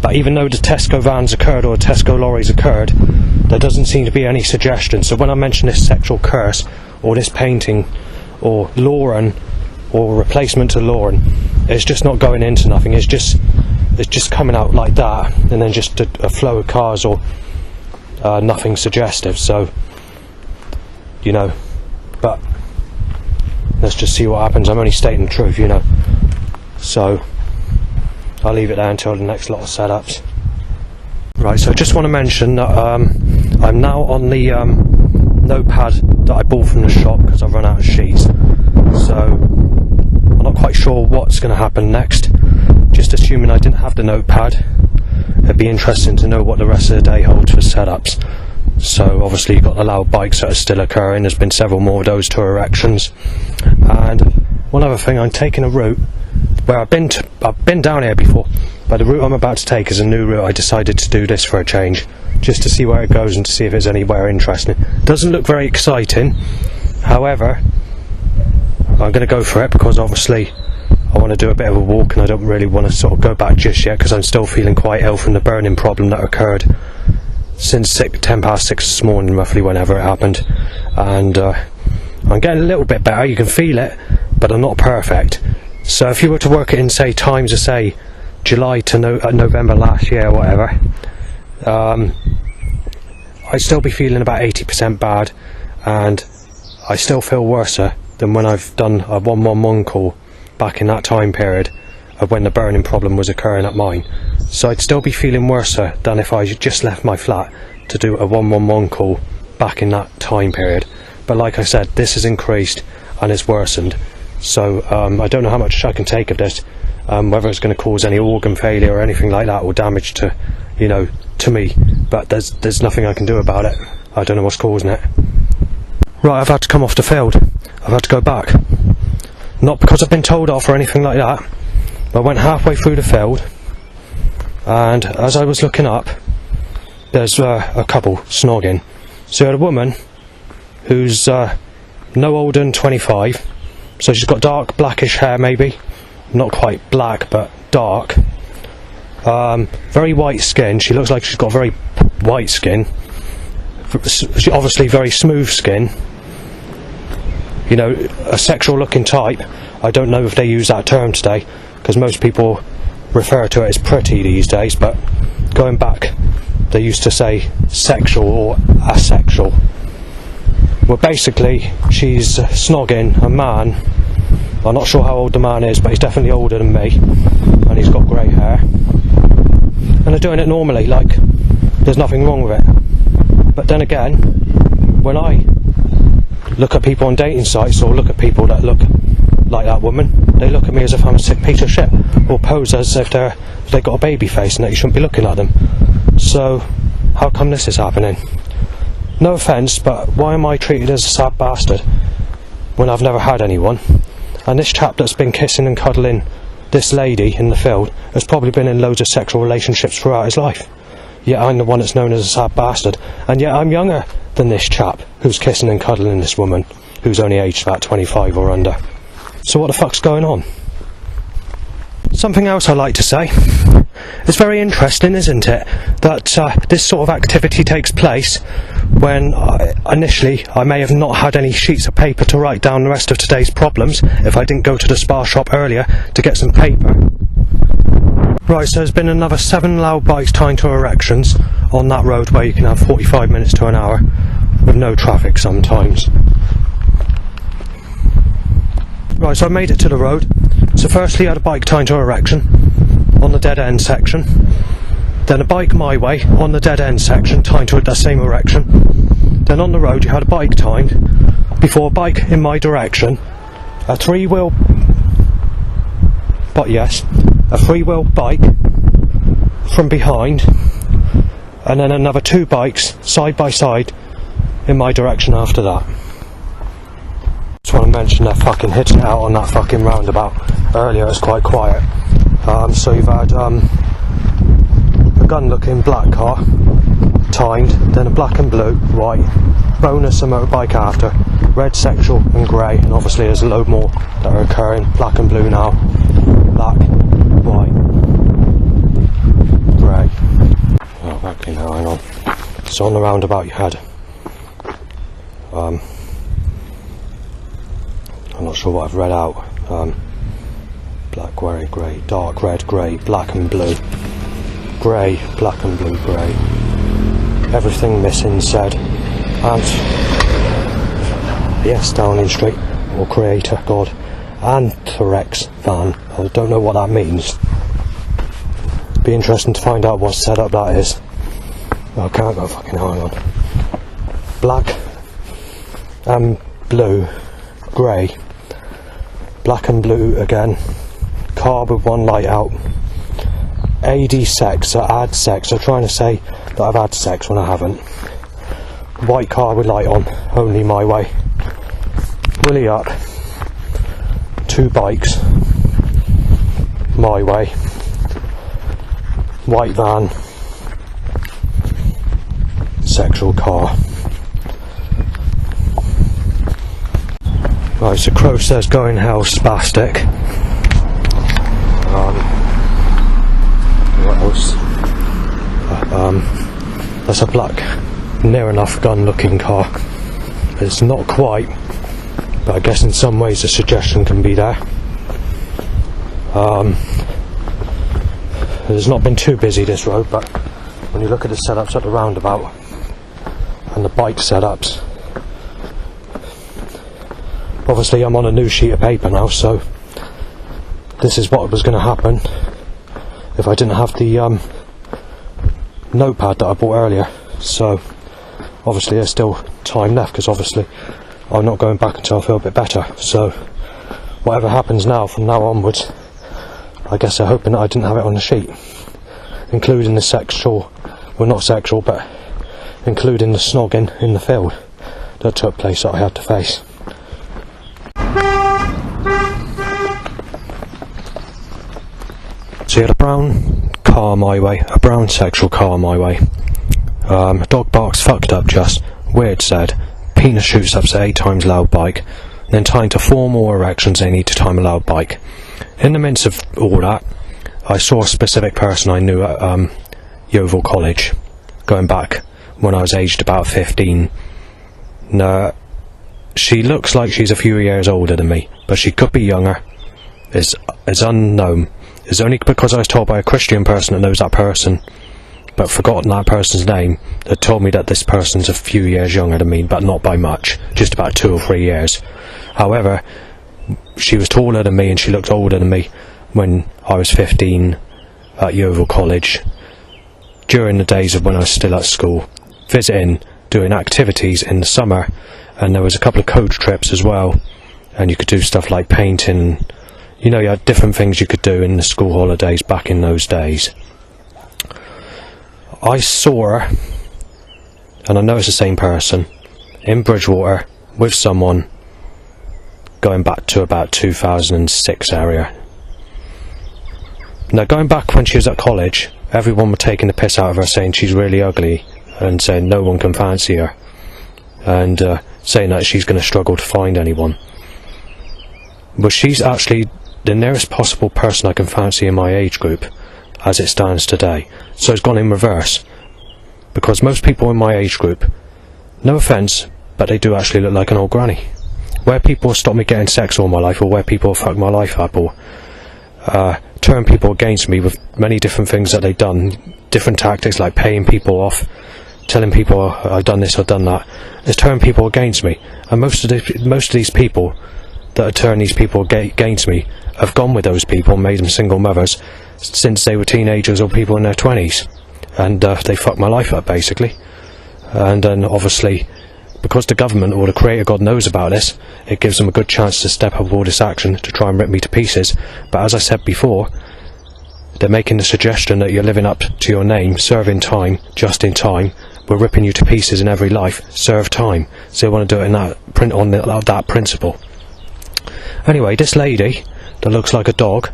but even though the Tesco vans occurred, or Tesco lorries occurred, there doesn't seem to be any suggestion. So when I mention this sexual curse, or this painting, or Lauren, or replacement to Lauren, it's just not going into nothing. It's just coming out like that, and then just a flow of cars, or nothing suggestive. So, you know, but let's just see what happens. I'm only stating the truth, you know. So I'll leave it there until the next lot of setups. Right, so I just want to mention that I'm now on the notepad that I bought from the shop because I've run out of sheets. So I'm not quite sure what's going to happen next. Just assuming I didn't have the notepad, it'd be interesting to know what the rest of the day holds for setups. So obviously you've got the loud bikes that are still occurring. There's been several more of those to erections. And one other thing, I'm taking a route where I've been down here before, but the route I'm about to take is a new route. I decided to do this for a change, just to see where it goes and to see if it's anywhere interesting. Doesn't look very exciting, however I'm going to go for it because obviously I want to do a bit of a walk, and I don't really want to sort of go back just yet because I'm still feeling quite ill from the burning problem that occurred since 10 past 6 this morning, roughly, whenever it happened. And I'm getting a little bit better, you can feel it, but I'm not perfect. So if you were to work it in, say, times of, say, July to November last year or whatever, I'd still be feeling about 80% bad, and I still feel worse than when I've done a 111 call back in that time period of when the burning problem was occurring at mine. So I'd still be feeling worse than if I just left my flat to do a 111 call back in that time period. But like I said, this has increased and it's worsened. So I don't know how much I can take of this, whether it's going to cause any organ failure or anything like that, or damage to, you know, to me. But there's nothing I can do about it. I don't know what's causing it. Right, I've had to come off the field. I've had to go back. Not because I've been told off or anything like that. I went halfway through the field, and as I was looking up, there's a couple snogging. So you had a woman who's no older than 25, so she's got dark blackish hair, maybe not quite black but dark, very white skin. She looks like she's got very white skin, obviously very smooth skin, you know, a sexual looking type. I don't know if they use that term today, because most people refer to it as pretty these days, but going back they used to say sexual or asexual. Well, basically she's snogging a man. I'm not sure how old the man is, but he's definitely older than me, and he's got grey hair, and they're doing it normally, like there's nothing wrong with it. But then again, when I look at people on dating sites, or look at people that look like that woman, they look at me as if I'm a sick piece of shit, or pose as if they've got a baby face and that you shouldn't be looking at them. So how come this is happening? No offence, but why am I treated as a sad bastard when I've never had anyone? And this chap that's been kissing and cuddling this lady in the field has probably been in loads of sexual relationships throughout his life. Yet I'm the one that's known as a sad bastard, and yet I'm younger than this chap who's kissing and cuddling this woman who's only aged about 25 or under. So what the fuck's going on? Something else I like to say. It's very interesting, isn't it, that this sort of activity takes place when initially I may have not had any sheets of paper to write down the rest of today's problems if I didn't go to the Spar shop earlier to get some paper. Right, so there's been another 7 loud bikes timed to erections on that road where you can have 45 minutes to an hour with no traffic sometimes. Right, so I made it to the road. So firstly I had a bike tied to erection on the dead end section. Then a bike my way on the dead end section tied to the same erection. Then on the road you had a bike tied before a bike in my direction. A three-wheel bike from behind, and then another two bikes side by side in my direction after that. Just want to mention they're fucking hitting it out on that fucking roundabout. Earlier it was quite quiet. So you've had a gun-looking black car timed, then a black and blue, white, bonus a motorbike after, red, sexual and grey, and obviously there's a load more that are occurring. Black and blue now, black, white, grey. Oh, actually no, hang on. So on the roundabout you had I'm not sure what I've read out. Black, grey, dark red, grey, black and blue, grey, black and blue, grey. Everything missing said yes, Downing Street, or Creator, God, Anthrax van. I don't know what that means. Be interesting to find out what setup that is. I can't go fucking hang on. Black and blue, grey, black and blue again, car with one light out. AD sex, or add sex, I'm trying to say that I've had sex when I haven't. White car with light on, only my way. Willy up, two bikes, my way. White van, sexual car. Right, so Crow says going hell spastic. What else? That's a black, near enough gun looking car. It's not quite, but I guess in some ways a suggestion can be there. It's not been too busy this road, but when you look at the setups at the roundabout and the bike setups, obviously I'm on a new sheet of paper now, so this is what was going to happen if I didn't have the notepad that I bought earlier. So obviously there's still time left, because obviously I'm not going back until I feel a bit better. So whatever happens now, from now onwards, I guess they're hoping that I didn't have it on the sheet, including the sexual, well not sexual, but including the snogging in the field that took place that I had to face. So you had a brown car my way, a brown sexual car my way. Dog barks fucked up just, weird said, penis shoots up to 8 times loud bike, then tying to 4 more erections they need to time a loud bike. In the midst of all that, I saw a specific person I knew at Yeovil College, going back when I was aged about 15. Now, she looks like she's a few years older than me, but she could be younger. It's unknown. It's only because I was told by a Christian person that knows that person, but forgotten that person's name, that told me that this person's a few years younger than me, but not by much, just about 2 or 3 years. However, she was taller than me and she looked older than me when I was 15 at Yeovil College, during the days of when I was still at school, visiting, doing activities in the summer, and there was a couple of coach trips as well, and you could do stuff like painting. You know, you had different things you could do in the school holidays back in those days. I saw her, and I know it's the same person, in Bridgewater with someone, going back to about 2006 area. Now, going back when she was at college, everyone was taking the piss out of her, saying she's really ugly, and saying no one can fancy her, and saying that she's going to struggle to find anyone. But she's actually the nearest possible person I can fancy in my age group, as it stands today. So it's gone in reverse, because most people in my age group, no offence, but they do actually look like an old granny. Where people stop me getting sex all my life, or where people fuck my life up, or turn people against me with many different things that they've done, different tactics like paying people off, telling people I've done this or done that, it's turned people against me. And most of these people that have turned these people against me have gone with those people and made them single mothers since they were teenagers or people in their 20s, and they fucked my life up basically. And then obviously, because the government or the creator god knows about this, it gives them a good chance to step up all this action to try and rip me to pieces. But as I said before, they're making the suggestion that you're living up to your name, serving time, just in time. We're ripping you to pieces in every life, serve time. So they want to do it in that principle. Anyway, this lady that looks like a dog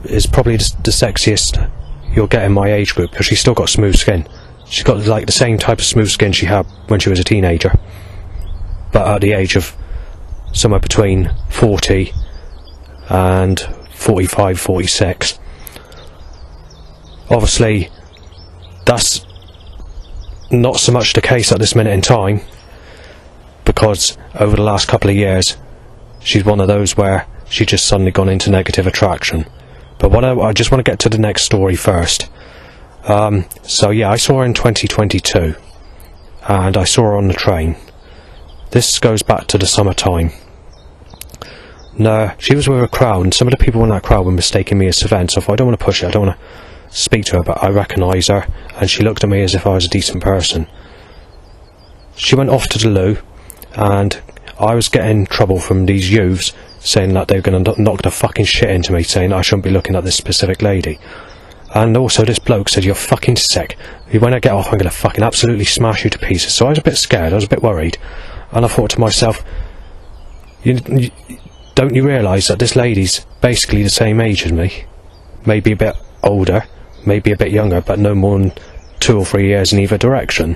is probably the sexiest you'll get in my age group, because she's still got smooth skin. She's got like the same type of smooth skin she had when she was a teenager, but at the age of somewhere between 40 and 45, 46. Obviously, that's not so much the case at this minute in time, because over the last couple of years, she's one of those where she's just suddenly gone into negative attraction. But I just want to get to the next story first. So yeah, I saw her in 2022, and I saw her on the train. This goes back to the summertime. No, she was with a crowd, and some of the people in that crowd were mistaking me as Savant, so I don't want to push her, I don't want to speak to her, but I recognise her, and she looked at me as if I was a decent person. She went off to the loo, and I was getting trouble from these youths saying that they were going to knock the fucking shit into me, saying I shouldn't be looking at this specific lady. And also this bloke said, "You're fucking sick. When I get off, I'm going to fucking absolutely smash you to pieces." So I was a bit scared, I was a bit worried, and I thought to myself, don't you realise that this lady's basically the same age as me? Maybe a bit older, maybe a bit younger, but no more than 2 or 3 years in either direction.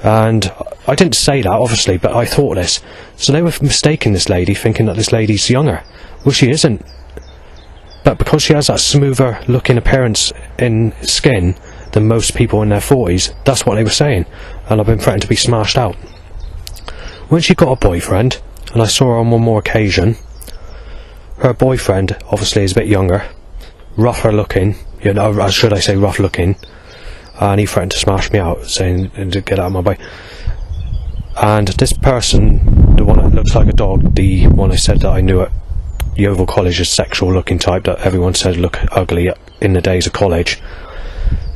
And I didn't say that, obviously, but I thought this. So they were mistaking this lady, thinking that this lady's younger. Well, she isn't. But because she has that smoother looking appearance in skin than most people in their 40s, that's what they were saying. And I've been threatened to be smashed out. When she got a boyfriend, and I saw her on one more occasion, her boyfriend obviously is a bit younger, rougher looking, should I say rough looking, and he threatened to smash me out, saying to get out of my way. And this person, the one that looks like a dog, the one I said that I knew at Yeovil College, a sexual looking type that everyone said looked ugly in the days of college,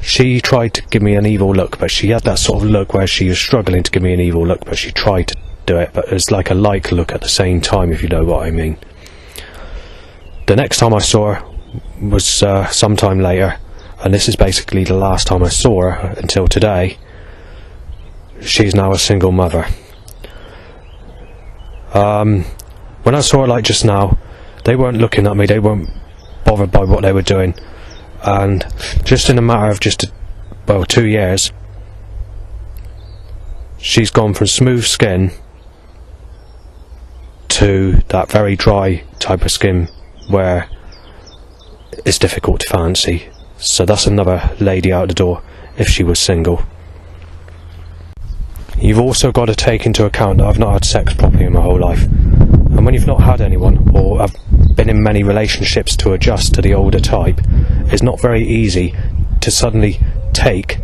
she tried to give me an evil look, but she had that sort of look where she was struggling to give me an evil look, but she tried to do it, but it's like a like look at the same time, if you know what I mean. The next time I saw her was sometime later, and this is basically the last time I saw her until today. She's now a single mother. When I saw her like just now, they weren't looking at me, they weren't bothered by what they were doing, and just in a matter of 2 years, she's gone from smooth skin to that very dry type of skin where it's difficult to fancy. So that's another lady out the door if she was single. You've also got to take into account that I've not had sex properly in my whole life, and when you've not had anyone or have been in many relationships to adjust to the older type, it's not very easy to suddenly take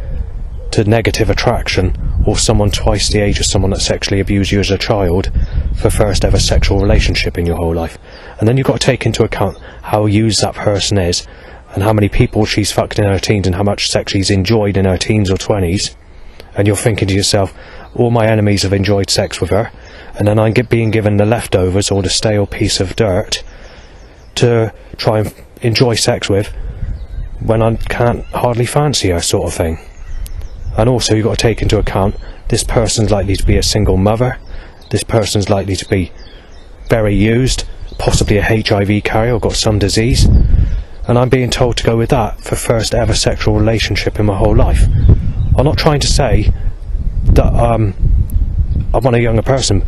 to negative attraction or someone twice the age of someone that sexually abused you as a child for first ever sexual relationship in your whole life. And then you've got to take into account how used that person is, and how many people she's fucked in her teens, and how much sex she's enjoyed in her teens or 20s, and you're thinking to yourself, all my enemies have enjoyed sex with her, and then I'm being given the leftovers or the stale piece of dirt to try and enjoy sex with when I can't hardly fancy her, sort of thing. And also you've got to take into account this person's likely to be a single mother, this person's likely to be very used, possibly a HIV carrier or got some disease, and I'm being told to go with that for first ever sexual relationship in my whole life. I'm not trying to say that I want a younger person,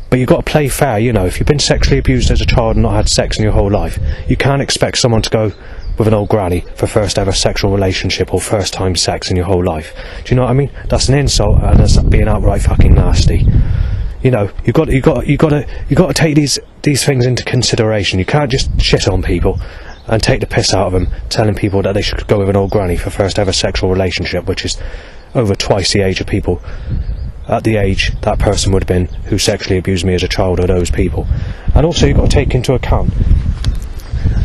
but you've got to play fair, you know. If you've been sexually abused as a child and not had sex in your whole life, you can't expect someone to go with an old granny for first ever sexual relationship or first time sex in your whole life. Do you know what I mean? That's an insult, and that's being outright fucking nasty. You know, you've got to take these things into consideration. You can't just shit on people and take the piss out of them, telling people that they should go with an old granny for first ever sexual relationship, which is over twice the age of people at the age that person would have been who sexually abused me as a child, or those people. And also you've got to take into account,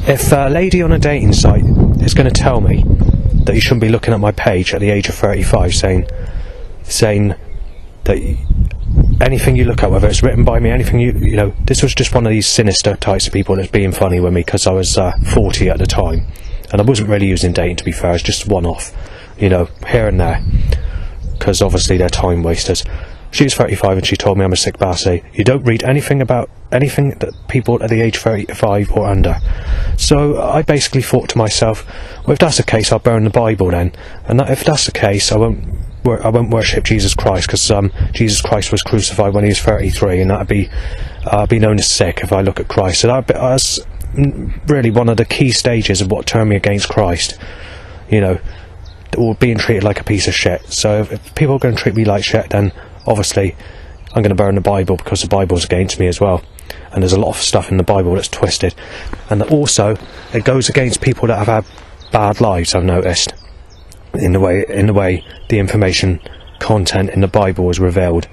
if a lady on a dating site is going to tell me that you shouldn't be looking at my page at the age of 35, saying that anything you look at, whether it's written by me, anything you know, this was just one of these sinister types of people that's being funny with me because I was 40 at the time, and I wasn't really using dating, to be fair. It's just one-off, you know, here and there, because obviously they're time wasters. She was 35 and she told me I'm a sick bastard. You don't read anything about anything that people at the age 35 or under. So I basically thought to myself, well, if that's the case, I'll burn the Bible then. And if that's the case, I won't worship Jesus Christ, because Jesus Christ was crucified when he was 33, and that'd be known as sick if I look at Christ. So that's really one of the key stages of what turned me against Christ, you know, or being treated like a piece of shit. So if people are going to treat me like shit, then obviously I'm going to burn the Bible, because the Bible's against me as well. And there's a lot of stuff in the Bible that's twisted, and that also it goes against people that have had bad lives, I've noticed, in the way the information content in the Bible is revealed.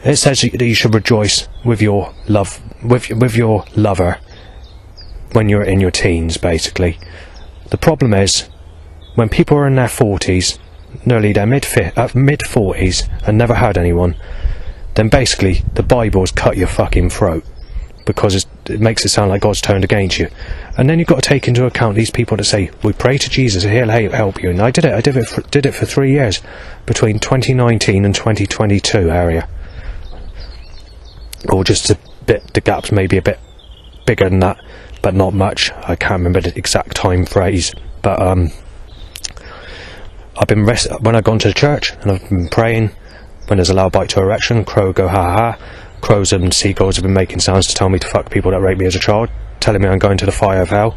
It says that you should rejoice with your lover when you're in your teens, basically. The problem is, when people are in their 40s, nearly their mid-40s, and never had anyone, then basically the Bible's cut your fucking throat, because it makes it sound like God's turned against you. And then you've got to take into account these people that say, we pray to Jesus, he'll help you. And I did it for 3 years, between 2019 and 2022 area. Or just a bit, the gap's maybe a bit bigger than that, but not much. I can't remember the exact time phrase, but I've been when I've gone to the church and I've been praying, when there's a loud bite to erection, crow go ha ha. Crows and seagulls have been making sounds to tell me to fuck people that raped me as a child, telling me I'm going to the fire of hell,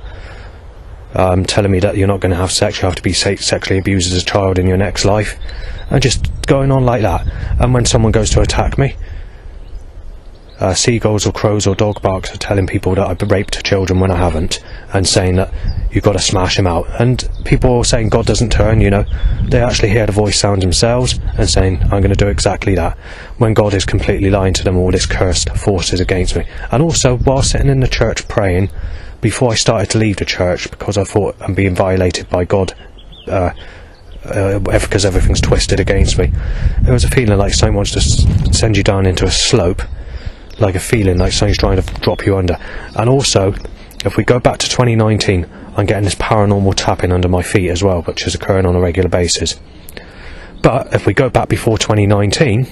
telling me that you're not going to have sex, you have to be sexually abused as a child in your next life, and just going on like that. And when someone goes to attack me, seagulls or crows or dog barks are telling people that I've raped children when I haven't, and saying that you've got to smash them out. And people are saying God doesn't turn, you know. They actually hear the voice sound themselves and saying, I'm going to do exactly that, when God is completely lying to them, all this cursed forces against me. And also, while sitting in the church praying, before I started to leave the church, because I thought I'm being violated by God, because everything's twisted against me, it was a feeling like someone wants to send you down into a slope, like a feeling like someone's trying to drop you under. And also, if we go back to 2019, I'm getting this paranormal tapping under my feet as well, which is occurring on a regular basis. But if we go back before 2019,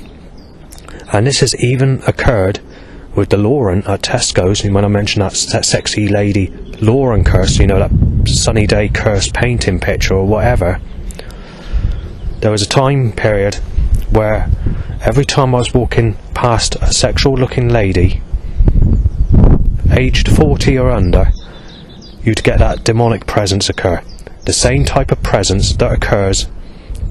and this has even occurred with the Lauren at Tesco's, and when I mentioned that sexy lady Lauren curse, you know, that sunny day curse painting picture or whatever, there was a time period where every time I was walking past a sexual looking lady aged 40 or under, you'd get that demonic presence occur. The same type of presence that occurs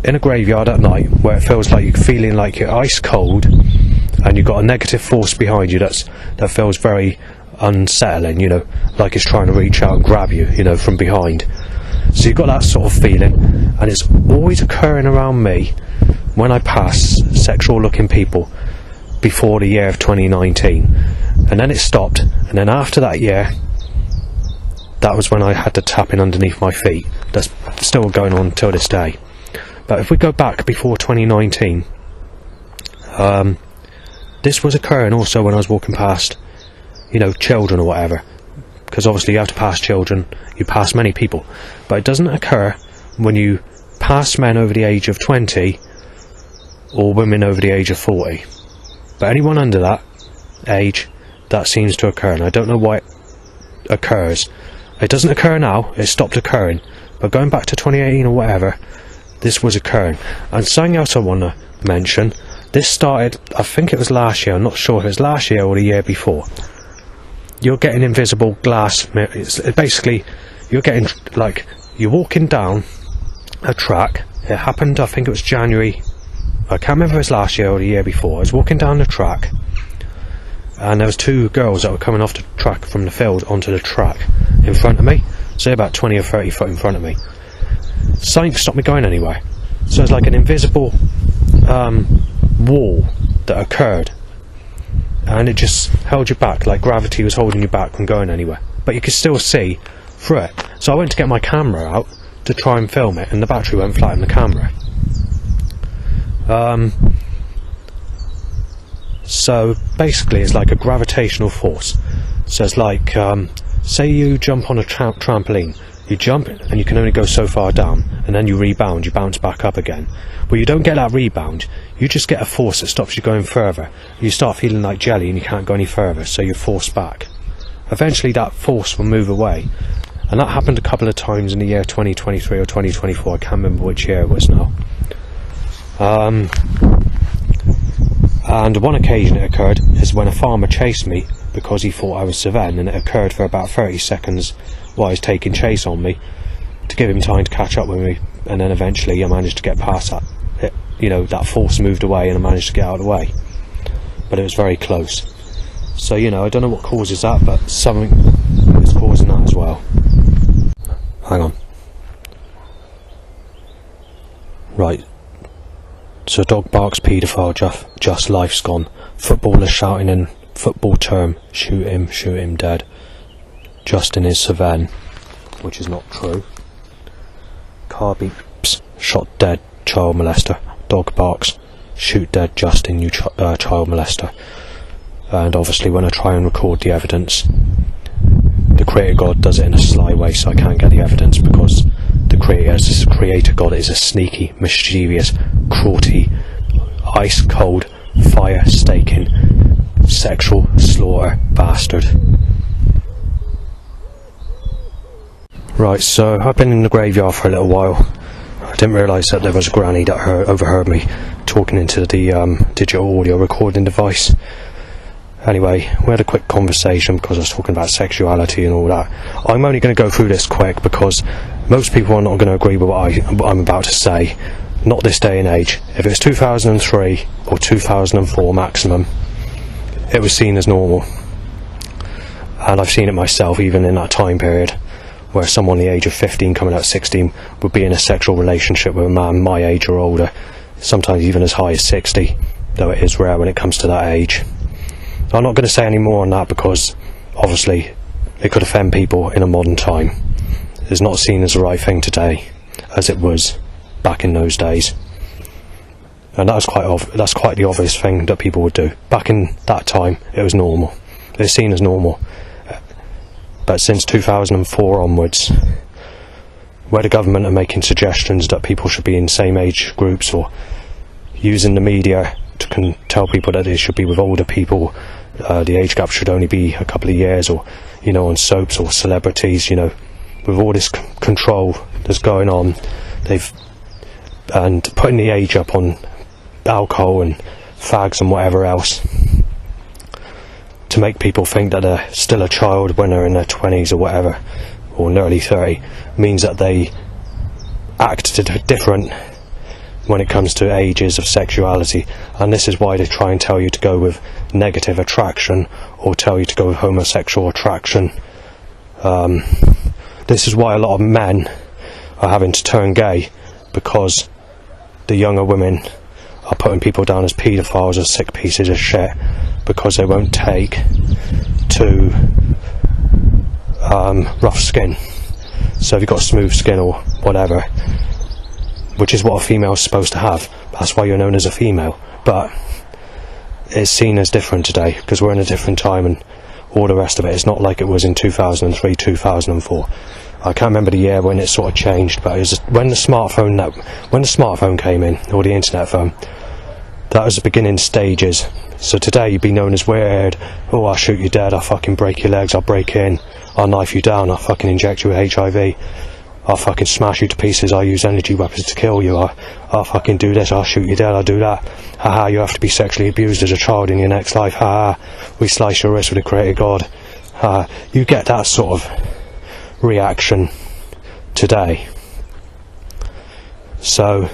in a graveyard at night, where it feels like you're feeling like you're ice cold and you've got a negative force behind you that feels very unsettling, you know, like it's trying to reach out and grab you, you know, from behind. So you've got that sort of feeling, and it's always occurring around me when I pass sexual looking people before the year of 2019. And then it stopped, and then after that year, that was when I had the tapping underneath my feet. That's still going on till this day. But if we go back before 2019, this was occurring also when I was walking past, you know, children or whatever, because obviously you have to pass children, you pass many people, but it doesn't occur when you pass men over the age of 20 or women over the age of 40. But anyone under that age, that seems to occur, and I don't know why it occurs. It doesn't occur now, it stopped occurring, but going back to 2018 or whatever, this was occurring. And something else I want to mention, this started, I think it was last year, I'm not sure if it was last year or the year before. You're getting invisible glass, basically, you're getting, like, you're walking down a track. It happened, I think it was January, I can't remember if it was last year or the year before. I was walking down the track, and there was two girls that were coming off the track from the field onto the track in front of me, say about 20 or 30 foot in front of me. Something stopped me going anywhere. So it's like an invisible wall that occurred, and it just held you back, like gravity was holding you back from going anywhere, but you could still see through it. So I went to get my camera out to try and film it, and the battery went flat in the camera. So basically it's like a gravitational force. So it's like, say you jump on a trampoline, you jump and you can only go so far down, and then you rebound, you bounce back up again. Well, you don't get that rebound, you just get a force that stops you going further. You start feeling like jelly and you can't go any further, so you're forced back. Eventually that force will move away, and that happened a couple of times in the year 2023 or 2024, I can't remember which year it was now. And one occasion it occurred is when a farmer chased me because he thought I was Sven, and it occurred for about 30 seconds while he was taking chase on me to give him time to catch up with me, and then eventually I managed to get past that. That force moved away and I managed to get out of the way, but it was very close. So I don't know what causes that, but something is causing that as well. Hang on. Right. So dog barks paedophile, just life's gone. Footballer shouting in football term, shoot him dead. Justin is Sven, which is not true. Car beeps, shot dead, child molester. Dog barks, shoot dead Justin, you child molester. And obviously when I try and record the evidence, the Creator God does it in a sly way, so I can't get the evidence, because the Creator God is a sneaky, mischievous, cruelty, ice cold, fire staking, sexual slaughter bastard. Right, so I've been in the graveyard for a little while. I didn't realise that there was a granny that overheard me talking into the digital audio recording device. Anyway, we had a quick conversation because I was talking about sexuality and all that. I'm only going to go through this quick because most people are not going to agree with what I'm about to say. Not this day and age. If it's 2003 or 2004 maximum, it was seen as normal. And I've seen it myself, even in that time period, where someone the age of 15 coming out 16 would be in a sexual relationship with a man my age or older, sometimes even as high as 60, though it is rare when it comes to that age. I'm not going to say any more on that because obviously it could offend people in a modern time. It's not seen as the right thing today as it was back in those days, and that's quite the obvious thing that people would do. Back in that time it was normal, it's seen as normal. But since 2004 onwards, where the government are making suggestions that people should be in same age groups, or using the media to tell people that they should be with older people, the age gap should only be a couple of years, or on soaps or celebrities, with all this control that's going on, and putting the age up on alcohol and fags and whatever else, to make people think that they're still a child when they're in their 20s or whatever, or nearly 30, means that they act different when it comes to ages of sexuality. And this is why they try and tell you to go with negative attraction, or tell you to go with homosexual attraction. This is why a lot of men are having to turn gay, because the younger women are putting people down as paedophiles, as sick pieces of shit, because they won't take to rough skin. So if you've got smooth skin or whatever, which is what a female is supposed to have, that's why you're known as a female, but it's seen as different today because we're in a different time and all the rest of it. It's not like it was in 2003, 2004. I can't remember the year when it sort of changed, but it was when the smartphone came in, or the internet phone. That was the beginning stages. So today you'd be known as weird. Oh, I'll shoot you dead, I'll fucking break your legs, I'll break in, I'll knife you down, I'll fucking inject you with HIV, I'll fucking smash you to pieces, I'll use energy weapons to kill you, I'll fucking do this, I'll shoot you dead, I'll do that. Haha, you have to be sexually abused as a child in your next life. Haha, we slice your wrist with a Creator God. Haha, you get that sort of reaction today. So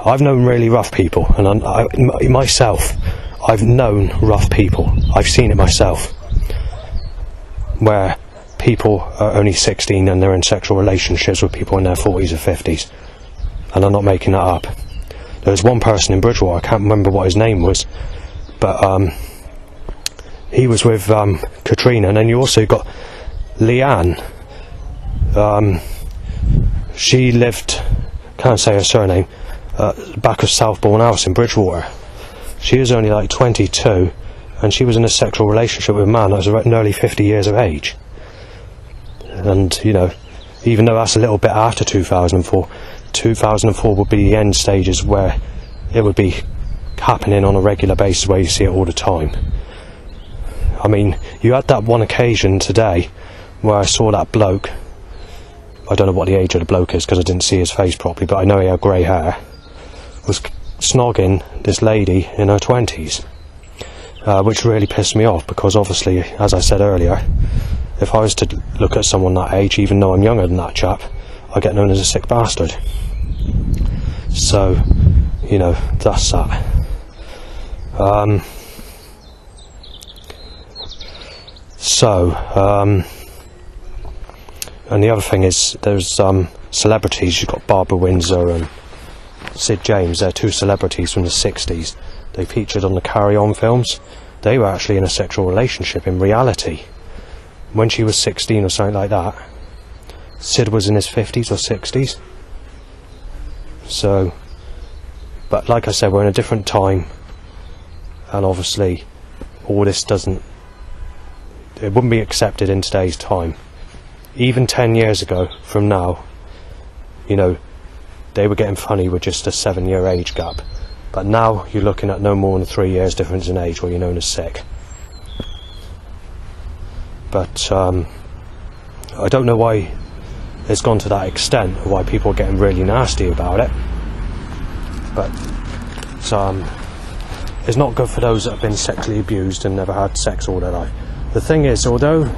I've known really rough people, and I've known rough people. I've seen it myself, where people are only 16 and they're in sexual relationships with people in their 40s or 50s, and I'm not making that up. There was one person in Bridgewater, I can't remember what his name was, but he was with Katrina. And then you also got Leanne. She lived, can't say her surname, back of Southbourne House in Bridgewater. She was only like 22, and she was in a sexual relationship with a man that was nearly 50 years of age. And, you know, even though that's a little bit after 2004, 2004 would be the end stages where it would be happening on a regular basis, where you see it all the time. I mean, you had that one occasion today where I saw that bloke. I don't know what the age of the bloke is because I didn't see his face properly, but I know he had grey hair, was snogging this lady in her 20s, which really pissed me off, because obviously, as I said earlier, if I was to look at someone that age, even though I'm younger than that chap, I get known as a sick bastard. So, you know, that's that. And the other thing is, there's celebrities. You've got Barbara Windsor and Sid James. They're two celebrities from the 60s. They featured on the Carry On films. They were actually in a sexual relationship in reality. When she was 16 or something like that, Sid was in his 50s or 60s. So, but like I said, we're in a different time, and obviously all this it wouldn't be accepted in today's time. Even 10 years ago from now, you know, they were getting funny with just a 7-year age gap. But now you're looking at no more than 3 years difference in age, where you're known as sick. But I don't know why it's gone to that extent, or why people are getting really nasty about it. But it's not good for those that have been sexually abused and never had sex all their life. The thing is, although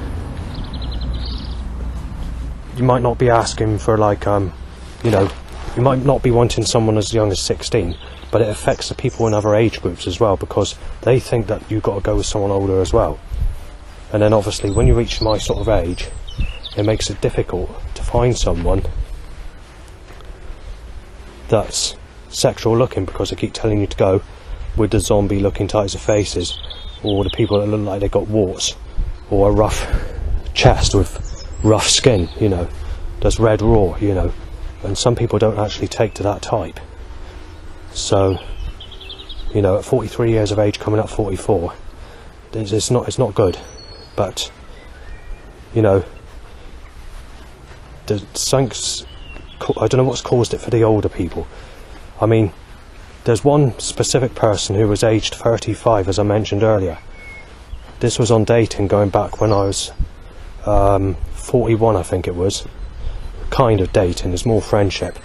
you might not be asking for, like, you know, you might not be wanting someone as young as 16, but it affects the people in other age groups as well, because they think that you've got to go with someone older as well. And then obviously when you reach my sort of age, it makes it difficult to find someone that's sexual looking, because they keep telling you to go with the zombie looking types of faces, or the people that look like they got warts, or a rough chest with rough skin, you know, that's red raw, you know. And some people don't actually take to that type. So, you know, at 43 years of age, coming up 44, it's not good. But, you know, I don't know what's caused it for the older people. I mean, there's one specific person who was aged 35, as I mentioned earlier. This was on dating going back when I was 41, I think it was. Kind of dating, there's more friendship.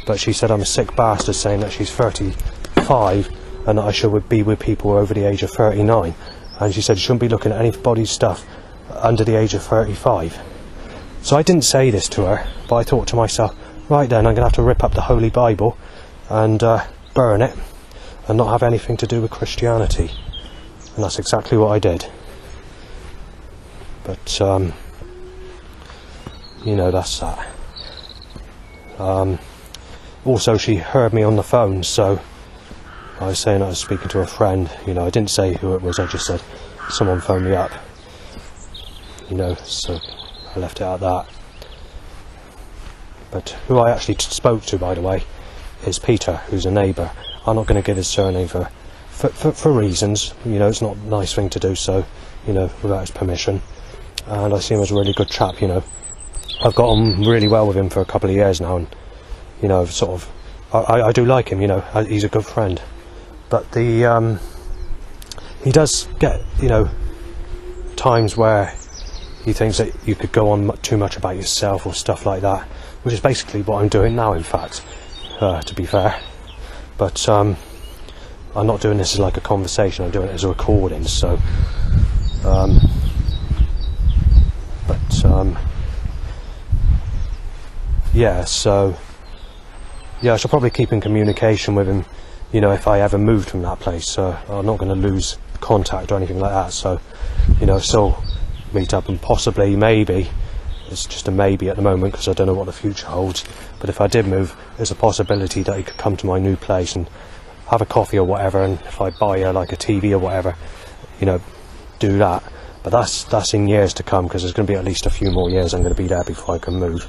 But she said I'm a sick bastard, saying that she's 35 and that I should be with people over the age of 39. And she said you shouldn't be looking at anybody's stuff under the age of 35. So I didn't say this to her, but I thought to myself, right then, I'm going to have to rip up the Holy Bible and burn it and not have anything to do with Christianity. And that's exactly what I did. But, you know, that's that. Also, she heard me on the phone, so I was saying I was speaking to a friend. You know, I didn't say who it was, I just said someone phoned me up. You know, so I left it at that. But who I actually spoke to, by the way, is Peter, who's a neighbour. I'm not going to give his surname for reasons. You know, it's not a nice thing to do so, you know, without his permission. And I see him as a really good chap, you know. I've got on really well with him for a couple of years now, and, you know, sort of, I do like him, you know, he's a good friend. But he does get, you know, times where he thinks that you could go on too much about yourself or stuff like that, which is basically what I'm doing now, in fact, to be fair. But I'm not doing this as like a conversation, I'm doing it as a recording, so yeah, so yeah, I shall probably keep in communication with him, you know, if I ever moved from that place. So I'm not going to lose contact or anything like that, so, you know, still meet up, and possibly, maybe, it's just a maybe at the moment because I don't know what the future holds, but if I did move, there's a possibility that he could come to my new place and have a coffee or whatever, and if I buy her like a TV or whatever, you know, do that. But that's in years to come, because there's going to be at least a few more years I'm going to be there before I can move.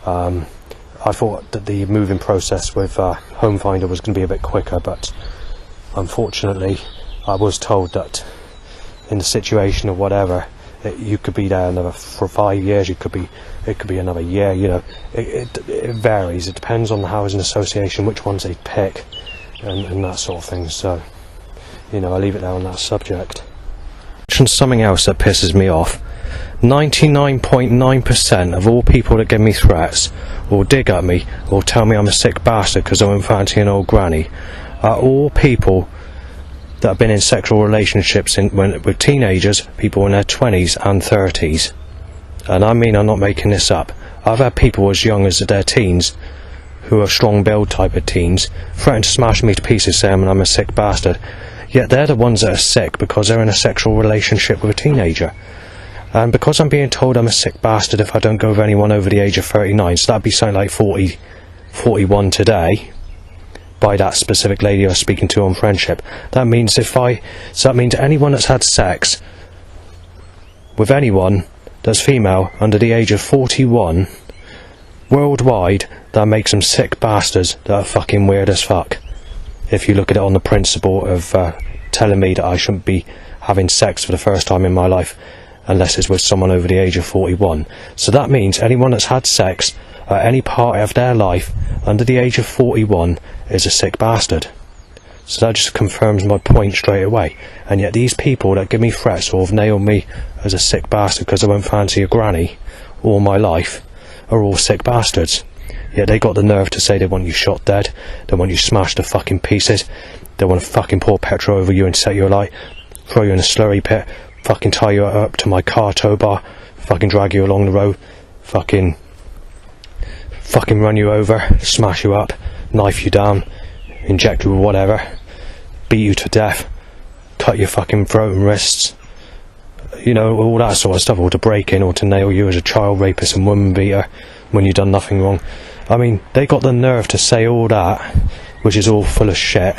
I thought that the moving process with Home Finder was going to be a bit quicker, but unfortunately I was told that in the situation or whatever, you could be there for 5 years, it could be another year, you know. It varies. It depends on the housing association, which ones they pick, and that sort of thing. So, you know, I leave it there on that subject. And something else that pisses me off: 99.9% of all people that give me threats or dig at me or tell me I'm a sick bastard because I won't fancy an old granny are all people that have been in sexual relationships with teenagers, people in their 20s and 30s. And I mean, I'm not making this up. I've had people as young as their teens, who are strong-willed type of teens, threaten to smash me to pieces saying I'm a sick bastard. Yet they're the ones that are sick because they're in a sexual relationship with a teenager. And because I'm being told I'm a sick bastard if I don't go with anyone over the age of 39, so that'd be something like 40, 41 today, by that specific lady I was speaking to on Friendship. That means that means anyone that's had sex with anyone that's female under the age of 41 worldwide, that makes them sick bastards that are fucking weird as fuck. If you look at it on the principle of telling me that I shouldn't be having sex for the first time in my life unless it's with someone over the age of 41. So that means anyone that's had sex at any part of their life under the age of 41 is a sick bastard. So that just confirms my point straight away. And yet these people that give me threats or have nailed me as a sick bastard because I won't fancy a granny all my life are all sick bastards. Yet they got the nerve to say they want you shot dead, they want you smashed to fucking pieces, they want to fucking pour petrol over you and set you alight, throw you in a slurry pit, fucking tie you up to my car tow bar, fucking drag you along the road, fucking run you over, smash you up, knife you down, inject you with whatever, beat you to death, cut your fucking throat and wrists, you know, all that sort of stuff, or to break in, or to nail you as a child rapist and woman beater when you've done nothing wrong. I mean, they got the nerve to say all that, which is all full of shit,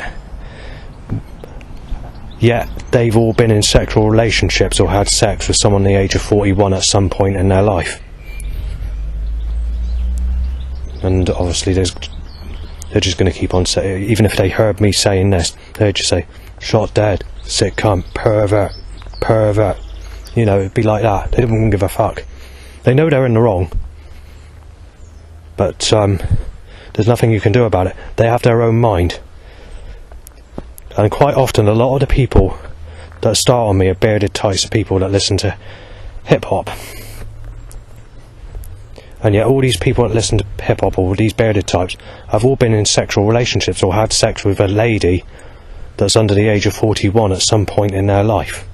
yet they've all been in sexual relationships or had sex with someone the age of 41 at some point in their life. And obviously they're just going to keep on saying, even if they heard me saying this, they'd just say, shot dead, sick cunt, pervert. You know, it'd be like that. They don't even give a fuck. They know they're in the wrong, but there's nothing you can do about it. They have their own mind. And quite often, a lot of the people that start on me are bearded types of people that listen to hip-hop. And yet all these people that listen to hip-hop, or these bearded types, have all been in sexual relationships or had sex with a lady that's under the age of 41 at some point in their life.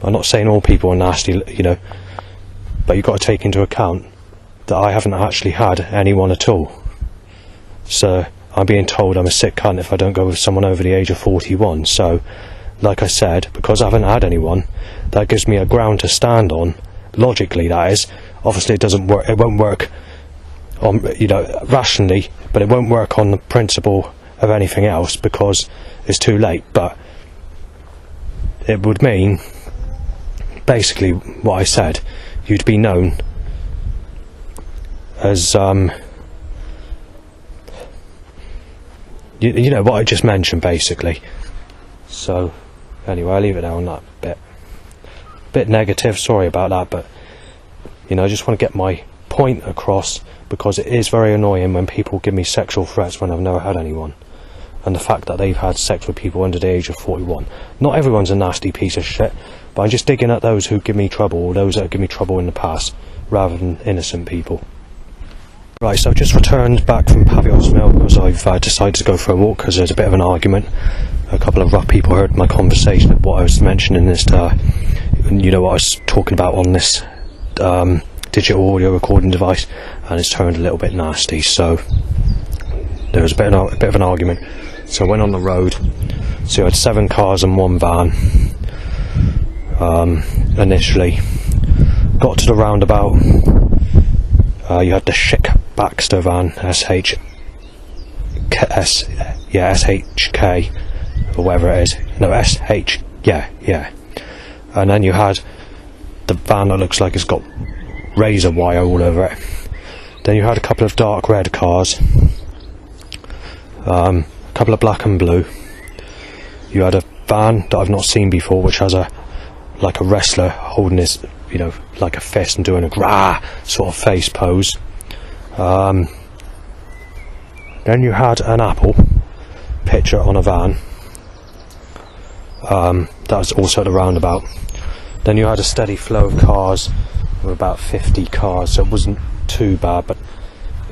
I'm not saying all people are nasty, you know, but you've got to take into account that I haven't actually had anyone at all. So I'm being told I'm a sick cunt if I don't go with someone over the age of 41. So, like I said, because I haven't had anyone, that gives me a ground to stand on. Logically, that is. Obviously, it doesn't work. It won't work on, you know, rationally, but it won't work on the principle of anything else because it's too late. But it would mean, basically, what I said. You'd be known as you know what I just mentioned, basically. So anyway, I'll leave it there on that bit negative, sorry about that, but you know, I just want to get my point across, because it is very annoying when people give me sexual threats when I've never had anyone, and the fact that they've had sex with people under the age of 41. Not everyone's a nasty piece of shit, but I'm just digging at those who give me trouble, or those that have given me trouble in the past, rather than innocent people. Right, so I've just returned back from Pavios Mill because I've decided to go for a walk because there's a bit of an argument. A couple of rough people heard my conversation of what I was mentioning, this, you know, what I was talking about on this digital audio recording device, and it's turned a little bit nasty, so there was a bit of an argument. So I went on the road, so I had 7 cars and 1 van initially. Got to the roundabout, you had the Schick Baxter van, SH SHK, or whatever it is. No, SH, yeah. And then you had the van that looks like it's got razor wire all over it. Then you had a couple of dark red cars, a couple of black and blue. You had a van that I've not seen before, which has like a wrestler holding his, like a fist and doing a grah sort of face pose. Then you had an Apple picture on a van. That was also at the roundabout. Then you had a steady flow of cars, with about 50 cars, so it wasn't too bad, but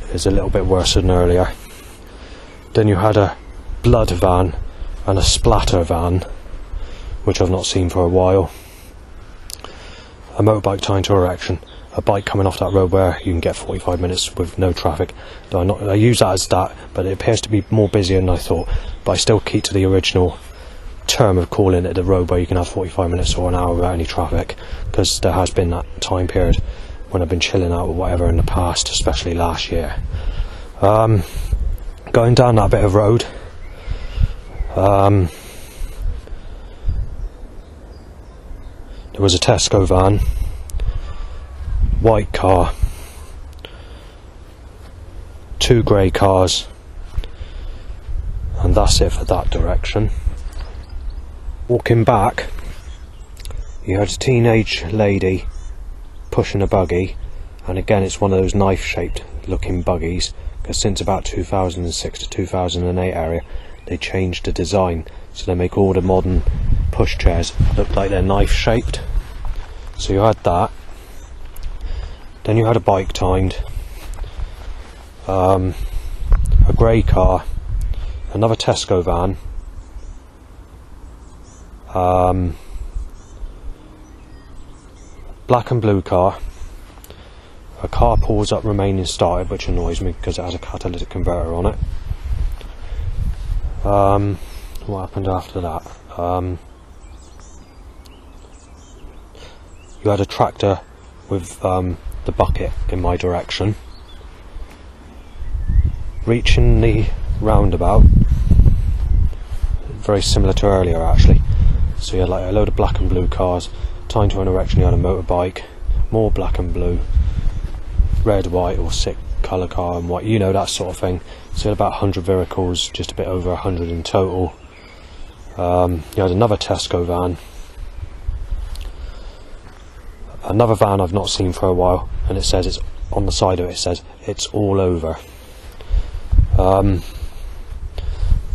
it was a little bit worse than earlier. Then you had a blood van and a splatter van, which I've not seen for a while. A motorbike tying to erection, a bike coming off that road where you can get 45 minutes with no traffic. I use that as that, but it appears to be more busier than I thought. But I still keep to the original term of calling it the road where you can have 45 minutes or an hour without any traffic, because there has been that time period when I've been chilling out or whatever in the past, especially last year. Going down that bit of road, there was a Tesco van, white car, 2 grey cars, and that's it for that direction. Walking back, you had a teenage lady pushing a buggy, and again it's one of those knife-shaped looking buggies, because since about 2006 to 2008 area they changed the design, so they make all the modern pushchairs look like they're knife-shaped. So you had that. Then you had a bike timed, a grey car, another Tesco van, black and blue car, a car pulls up remaining started, which annoys me because it has a catalytic converter on it. What happened after that? You had a tractor with the bucket in my direction. Reaching the roundabout, very similar to earlier actually. So you had like a load of black and blue cars, tying to an erection. You had a motorbike, more black and blue, red, white or sick colour car and white, that sort of thing. So you had about 100 vehicles, just a bit over 100 in total. You had another Tesco van, another van I've not seen for a while, and it says it's on the side of it, it says it's all over.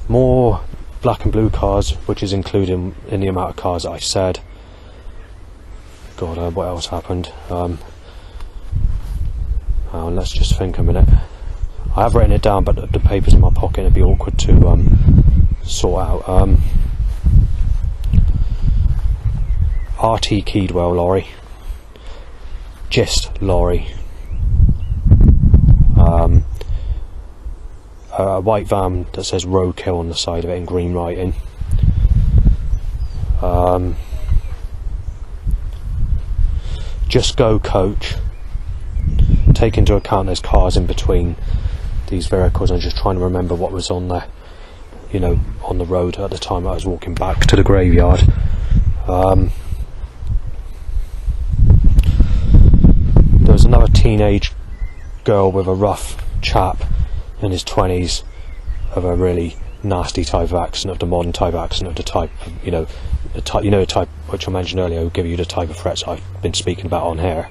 More black and blue cars, which is included in the amount of cars that I said. God, what else happened? Let's just think a minute. I have written it down, but the paper's in my pocket, it'd be awkward to sort out. RT Keedwell lorry, Gist lorry, a white van that says roadkill on the side of it in green writing. Just Go coach. Take into account there's cars in between these vehicles. I'm just trying to remember what was on there, on the road at the time I was walking back to the graveyard. There was another teenage girl with a rough chap in his 20s of a really nasty type of accent, of the modern type of accent, of the type, the type which I mentioned earlier, will give you the type of threats I've been speaking about on here.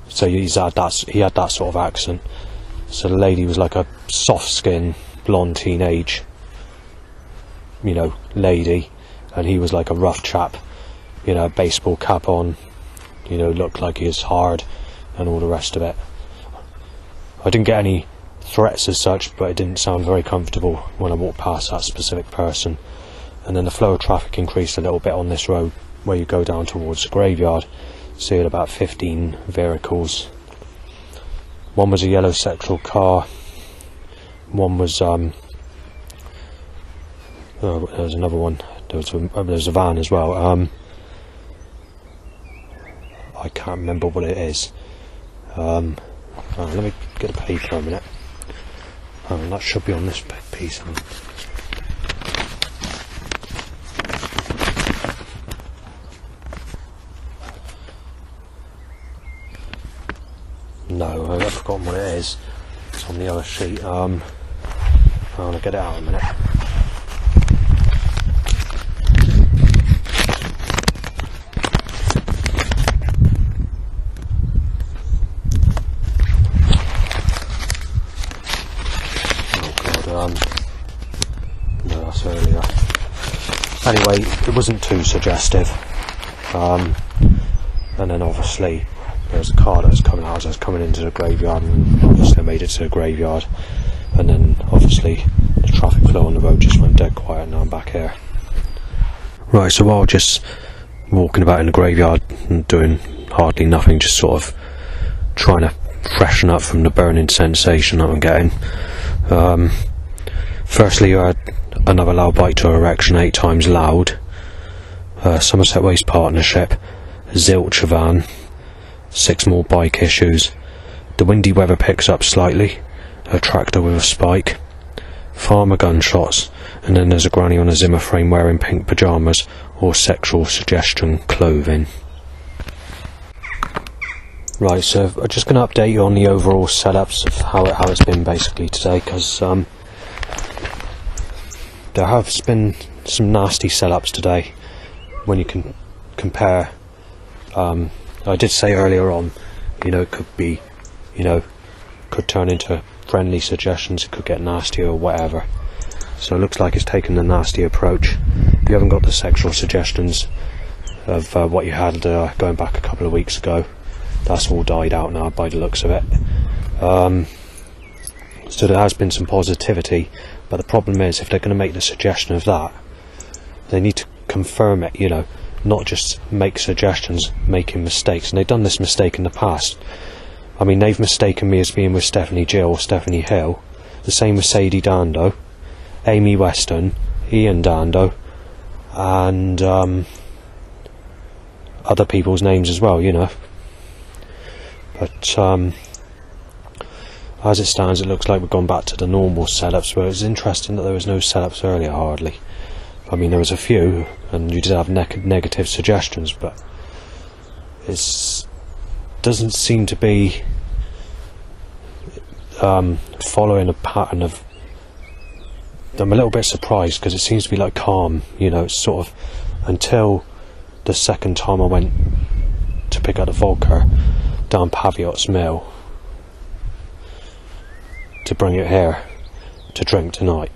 So he had that sort of accent. So the lady was like a soft-skinned, blonde teenage, lady, and he was like a rough chap, a baseball cap on, looked like he was hard, and all the rest of it. I didn't get any threats as such, but it didn't sound very comfortable when I walked past that specific person. And then the flow of traffic increased a little bit on this road where you go down towards the graveyard. So you had about 15 vehicles. One was a yellow sectoral car, one was there was another one, there was a van as well. I can't remember what it is. Let me get a paper a minute. Oh, that should be on this piece. No, I've forgotten what it is. It's on the other sheet. I'm gonna get it out in a minute. No, that's earlier. Anyway, it wasn't too suggestive. And then obviously there was a car that was coming out as I was coming into the graveyard, and obviously I made it to the graveyard, and then obviously the traffic flow on the road just went dead quiet, and now I'm back here. Right, so while just walking about in the graveyard and doing hardly nothing, just sort of trying to freshen up from the burning sensation that I'm getting. Firstly, I had another loud bite to erection 8 times loud. Somerset Waste Partnership, zilch van, 6 more bike issues. The windy weather picks up slightly. A tractor with a spike. Farmer gunshots, and then there's a granny on a Zimmer frame wearing pink pyjamas or sexual suggestion clothing. Right, so I'm just going to update you on the overall setups of how it's been basically today, because there have been some nasty setups today when you can compare. I did say earlier on, it could be, could turn into friendly suggestions, it could get nasty or whatever. So it looks like it's taken the nasty approach. You haven't got the sexual suggestions of what you had going back a couple of weeks ago. That's all died out now by the looks of it. So there has been some positivity, but the problem is, if they're going to make the suggestion of that, they need to confirm it, not just make suggestions making mistakes. And they've done this mistake in the past. I mean, they've mistaken me as being with Stephanie Gill or Stephanie Hill, the same with Sadie Dando, Amy Weston, Ian Dando, and other people's names as well, But as it stands, it looks like we've gone back to the normal setups, but it was interesting that there was no setups earlier, hardly. I mean, there was a few, and you did have negative suggestions, but it doesn't seem to be following a pattern of... I'm a little bit surprised, because it seems to be like calm, it's sort of until the second time I went to pick up the vodka down Paviot's Mill to bring it here to drink tonight.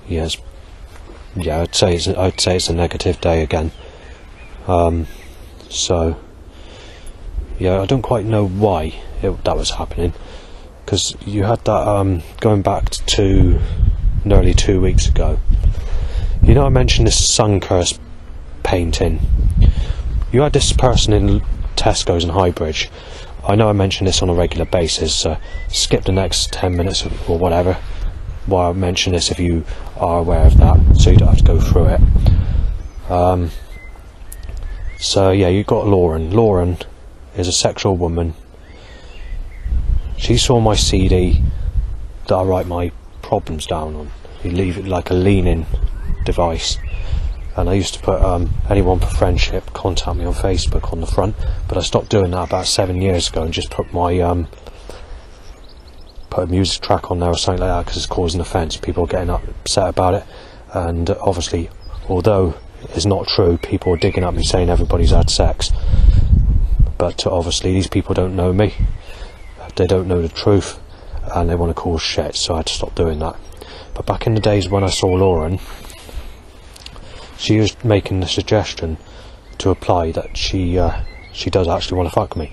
Yes, I'd say it's a negative day again. I don't quite know why that was happening, because you had that going back to nearly 2 weeks ago. I mentioned this Suncurse painting. You had this person in Tesco's in Highbridge. I know I mention this on a regular basis, so skip the next 10 minutes or whatever while I mention this if you are aware of that, so you don't have to go through it. You've got Lauren. Lauren is a sexual woman. She saw my CD that I write my problems down on. You leave it like a leaning device. And I used to put anyone for friendship, contact me on Facebook on the front, but I stopped doing that about 7 years ago and just put my put a music track on there or something like that, because it's causing offence. People are getting upset about it, and obviously, although it's not true, people are digging up me saying everybody's had sex, but obviously these people don't know me, they don't know the truth, and they want to cause shit, so I had to stop doing that. But back in the days when I saw Lauren, she was making the suggestion to apply that she does actually want to fuck me.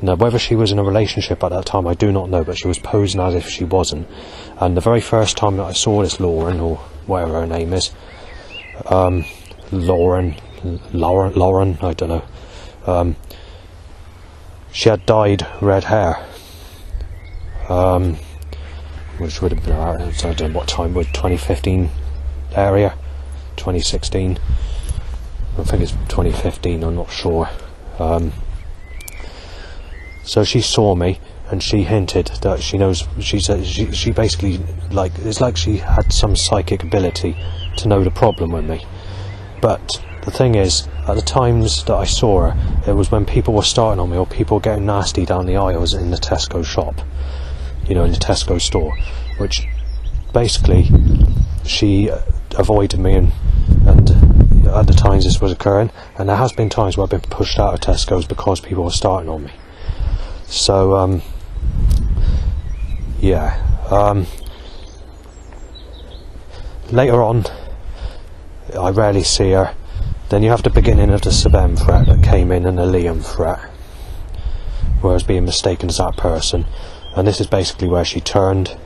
Now, whether she was in a relationship at that time, I do not know, but she was posing as if she wasn't. And the very first time that I saw this Lauren, or whatever her name is, Lauren, I don't know, she had dyed red hair, which would have been, I don't know what time, would 2015 area, 2016. I think it's 2015, I'm not sure. So she saw me, and she hinted that she knows. She said she basically, like, it's like she had some psychic ability to know the problem with me. But the thing is, at the times that I saw her, it was when people were starting on me, or people were getting nasty down the aisles in the Tesco shop, in the Tesco store, which basically she avoided me, and at the times this was occurring, and there has been times where I've been pushed out of Tesco's because people were starting on me. So later on I rarely see her. Then you have the beginning of the Sabem threat that came in, and the Liam threat, where I was being mistaken as that person, and this is basically where she turned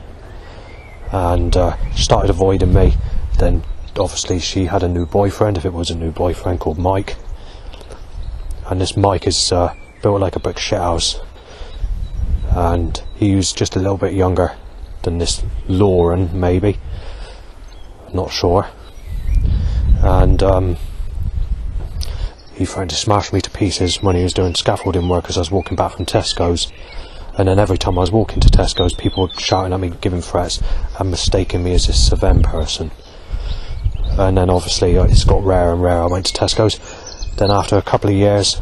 and started avoiding me. Then obviously she had a new boyfriend, if it was a new boyfriend, called Mike, and this Mike is built like a brick shithouse, and he was just a little bit younger than this Lauren, maybe, not sure, and he threatened to smash me to pieces when he was doing scaffolding work as I was walking back from Tesco's. And then every time I was walking to Tesco's, people were shouting at me, giving threats, and mistaking me as this Savem person. And then obviously it's got rarer and rarer. I went to Tesco's. Then after a couple of years,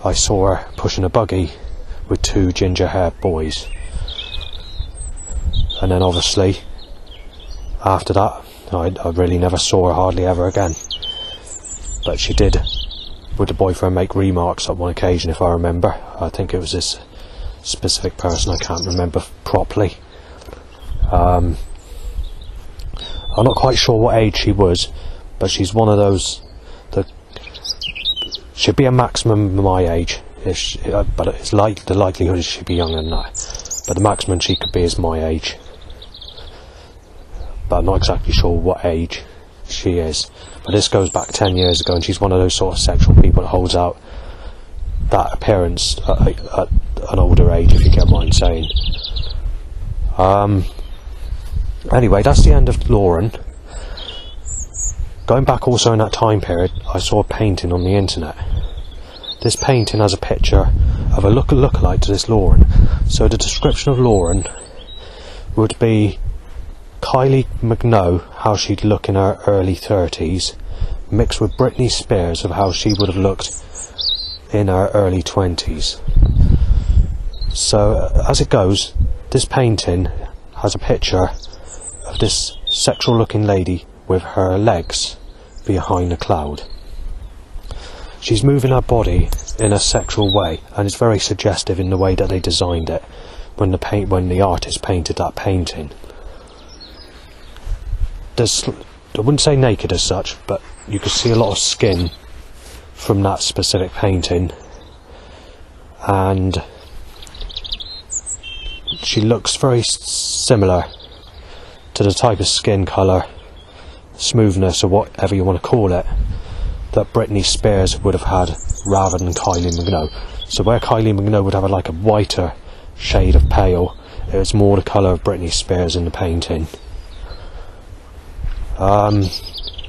I saw her pushing a buggy with 2 ginger-haired boys. And then obviously, after that, I really never saw her hardly ever again. But she did, with the boyfriend, make remarks at one occasion, if I remember. I think it was this specific person, I can't remember properly. I'm not quite sure what age she was, but she's one of those that should be a maximum of my age, but it's like the likelihood is she'd be younger than that, but the maximum she could be is my age, but I'm not exactly sure what age she is. But this goes back 10 years ago, and she's one of those sort of sexual people that holds out that appearance at an older age, if you get what I'm saying. Anyway, that's the end of Lauren. Going back also in that time period, I saw a painting on the internet. This painting has a picture of a lookalike to this Lauren. So the description of Lauren would be Kylie Minogue, how she'd look in her early 30s, mixed with Britney Spears of how she would have looked in her early 20s. So as it goes, this painting has a picture of this sexual looking lady with her legs behind a cloud. She's moving her body in a sexual way, and it's very suggestive in the way that they designed it when the artist painted that painting. I wouldn't say naked as such, but you could see a lot of skin from that specific painting, and she looks very similar to the type of skin colour, smoothness, or whatever you want to call it, that Britney Spears would have had rather than Kylie Minogue. So where Kylie Minogue would have like a whiter shade of pale, it was more the colour of Britney Spears in the painting.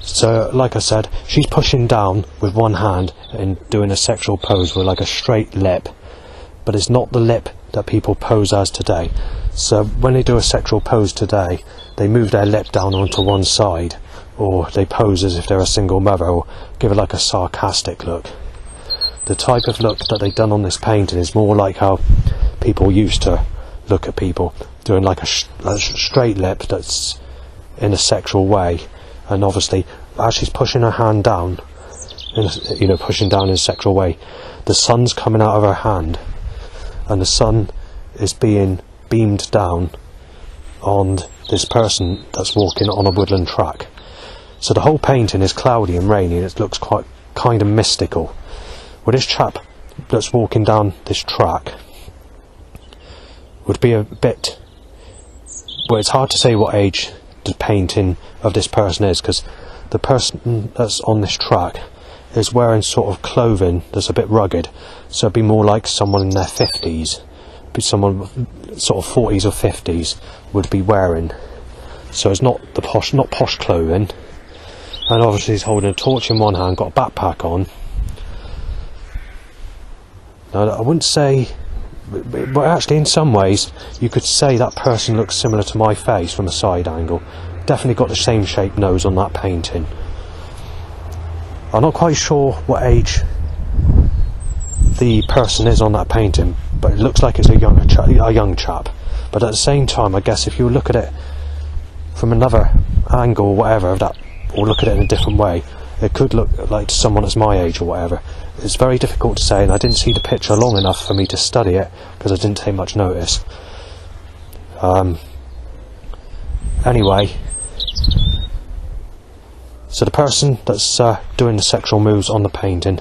So like I said, she's pushing down with one hand and doing a sexual pose with like a straight lip, but it's not the lip that people pose as today. So when they do a sexual pose today, they move their lip down onto one side, or they pose as if they're a single mother, or give it like a sarcastic look. The type of look that they've done on this painting is more like how people used to look at people, doing like a straight lip that's in a sexual way. And obviously, as she's pushing her hand down, pushing down in a sexual way, the sun's coming out of her hand, and the sun is being beamed down on this person that's walking on a woodland track. So the whole painting is cloudy and rainy, and it looks quite kind of mystical. Well, this chap that's walking down this track would be a bit... Well, it's hard to say what age the painting of this person is, because the person that's on this track is wearing sort of clothing that's a bit rugged, so it'd be more like someone in their 50s, be someone sort of 40s or 50s would be wearing. So it's not posh clothing, and obviously he's holding a torch in one hand, got a backpack on. Now, I wouldn't say, but actually in some ways you could say that person looks similar to my face from a side angle. Definitely got the same shaped nose on that painting. I'm not quite sure what age the person is on that painting, but it looks like it's a young chap. But at the same time, I guess if you look at it from another angle or whatever, or look at it in a different way, it could look like someone that's my age or whatever. It's very difficult to say, and I didn't see the picture long enough for me to study it because I didn't take much notice. Anyway, so the person that's doing the sexual moves on the painting,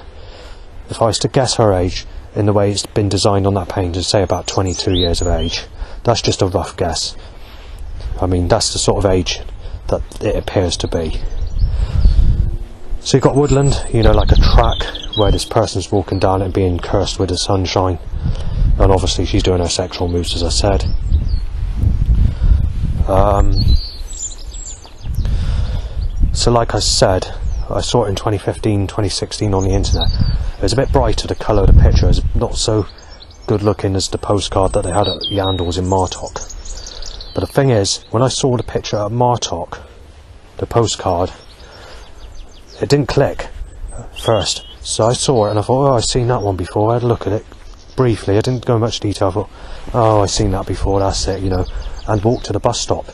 if I was to guess her age in the way it's been designed on that painting, say about 22 years of age. That's just a rough guess. I mean, that's the sort of age that it appears to be. So you've got woodland, you know, like a track where this person's walking down it and being cursed with the sunshine. And obviously she's doing her sexual moves, as I said. So like I said, I saw it in 2015, 2016 on the internet. It was a bit brighter, the colour of the picture. It was not so good looking as the postcard that they had at Yandles in Martock. But the thing is, when I saw the picture at Martock, the postcard, it didn't click first. So I saw it and I thought, oh, I've seen that one before. I had a look at it briefly. I didn't go in much detail. I thought, oh, I've seen that before, that's it, you know. And walked to the bus stop.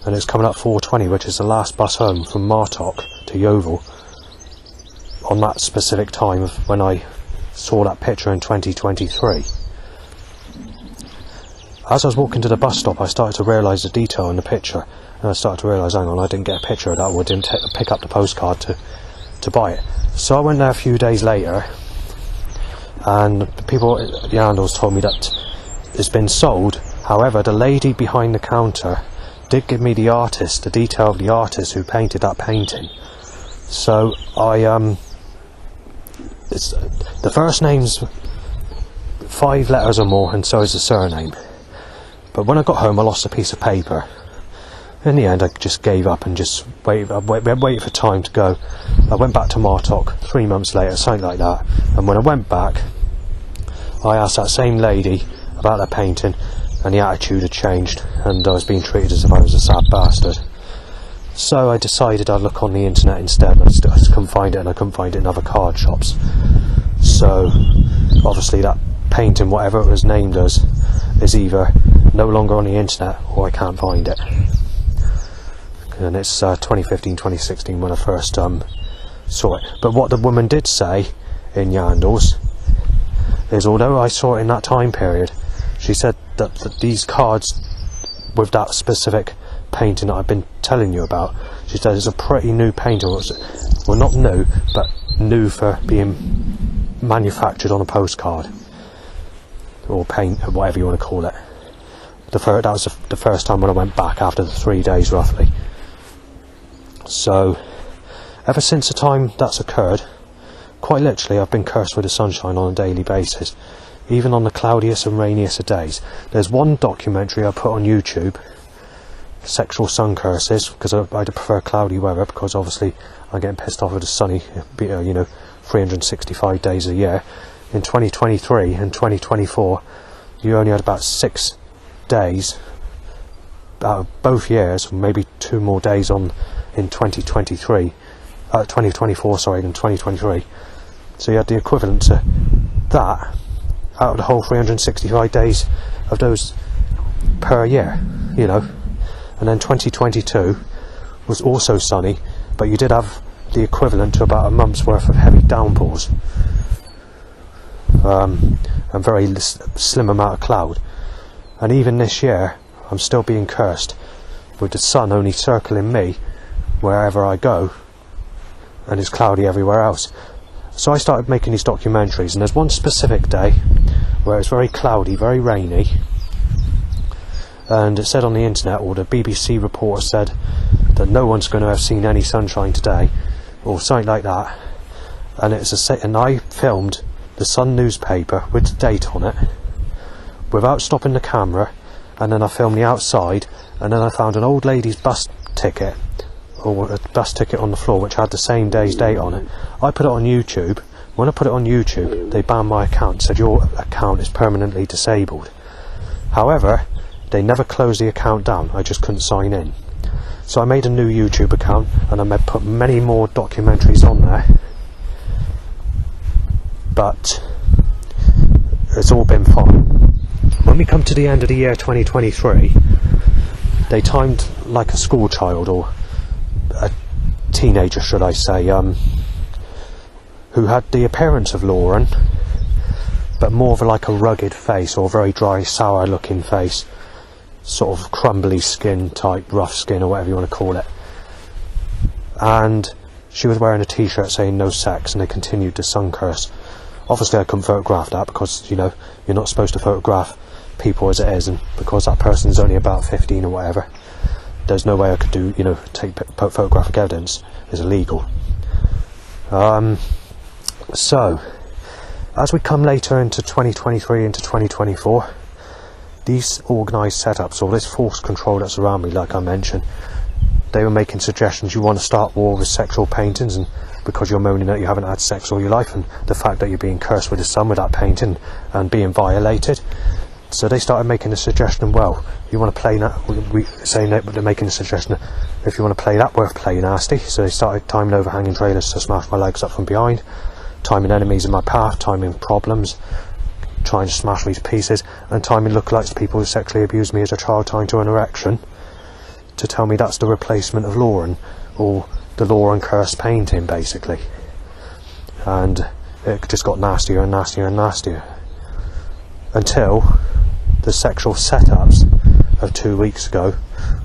And it's coming up 4:20, which is the last bus home from Martock to Yeovil on that specific time of when I saw that picture in 2023. As I was walking to the bus stop, I started to realise the detail in the picture, and I started to realise, hang on, I didn't get a picture of that, or didn't pick up the postcard to buy it. So I went there a few days later, and the people at the Yandles told me that it's been sold. However, the lady behind the counter did give me the artist, the detail of the artist who painted that painting. So it's the first name's 5 letters or more, and so is the surname. But when I got home, I lost a piece of paper. In the end, I just gave up and just waited for time to go. I went back to Martock 3 months later, something like that. And when I went back, I asked that same lady about that painting, and the attitude had changed, and I was being treated as if I was a sad bastard. So I decided I'd look on the internet instead. I just couldn't find it, and I couldn't find it in other card shops. So obviously that painting, whatever it was named as, is either no longer on the internet or I can't find it. And it's 2015, 2016 when I first saw it. But what the woman did say in Yandles is, although I saw it in that time period, she said that these cards with that specific painting that I've been telling you about, she said it's a pretty new painting. Well, not new, but new for being manufactured on a postcard or paint, or whatever you want to call it. That was the first time when I went back after the 3 days roughly. So ever since the time that's occurred, quite literally I've been cursed with the sunshine on a daily basis, even on the cloudiest and rainiest of days. There's one documentary I put on YouTube, Sexual Sun Curses, because I prefer cloudy weather, because obviously I'm getting pissed off with the sunny, 365 days a year. In 2023 and 2024, you only had about 6 days out of both years, maybe 2 more days on in 2024 than 2023. So you had the equivalent to that out of the whole 365 days of those per year, you know. And then 2022 was also sunny, but you did have the equivalent to about a month's worth of heavy downpours, and very slim amount of cloud. And even this year I'm still being cursed with the sun only circling me wherever I go, and it's cloudy everywhere else. So I started making these documentaries, and there's one specific day where it's very cloudy, very rainy, and it said on the internet, or the BBC reporter said, that no one's going to have seen any sunshine today, or something like that. And and I filmed the Sun newspaper with the date on it without stopping the camera, and then I filmed the outside, and then I found an old lady's bus ticket or a bus ticket on the floor which had the same day's date on it. I put it on YouTube. When I put it on YouTube, they banned my account, said your account is permanently disabled. However, they never closed the account down, I just couldn't sign in. So I made a new YouTube account, and I put many more documentaries on there. But it's all been fine. When we come to the end of the year 2023, they timed like a school child, or a teenager should I say, who had the appearance of Lauren, but more of like a rugged face, or very dry, sour looking face, sort of crumbly skin type, rough skin, or whatever you want to call it. And she was wearing a t-shirt saying no sex, and they continued to sun curse. Obviously I couldn't photograph that, because you know, you're not supposed to photograph people as it is, and because that person's only about 15 or whatever, there's no way I could do, you know, take photographic evidence. It's illegal. So as we come later into 2023 into 2024, these organised setups, or this force control that's around me, like I mentioned, they were making suggestions. You want to start war with sexual paintings, and because you're moaning that you haven't had sex all your life, and the fact that you're being cursed with the sun with that painting and being violated. So they started making a suggestion, well, you want to play that, saying that they're making a suggestion, if you want to play that, worth play nasty. So they started timing overhanging trailers to smash my legs up from behind, timing enemies in my path, timing problems, trying to smash me to pieces, and timing lookalikes to people who sexually abused me as a child, tying to an erection, to tell me that's the replacement of Lauren, or the Lauren curse painting, basically. And it just got nastier and nastier and nastier, until the sexual setups of 2 weeks ago,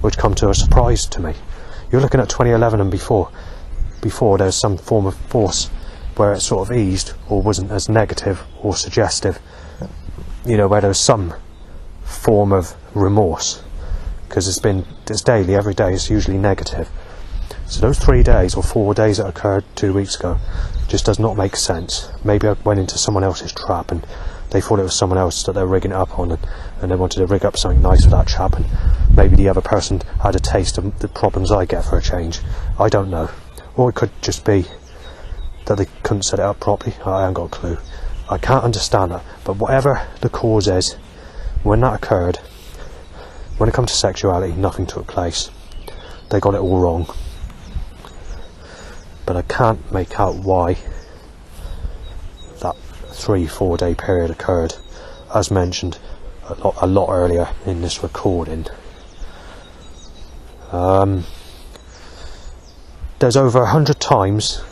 which come to a surprise to me. You're looking at 2011 and before there's some form of force where it sort of eased, or wasn't as negative or suggestive, you know, where there's some form of remorse, because it's daily, every day it's usually negative. So those 3 days or 4 days that occurred 2 weeks ago just does not make sense. Maybe I went into someone else's trap, and they thought it was someone else that they were rigging it up on, and they wanted to rig up something nice for that chap, and maybe the other person had a taste of the problems I get for a change. I don't know. Or it could just be that they couldn't set it up properly. I haven't got a clue. I can't understand that. But whatever the cause is, when that occurred, when it comes to sexuality, nothing took place. They got it all wrong. But I can't make out why that 3-4 day period occurred, as mentioned a lot earlier in this recording. There's over 100 times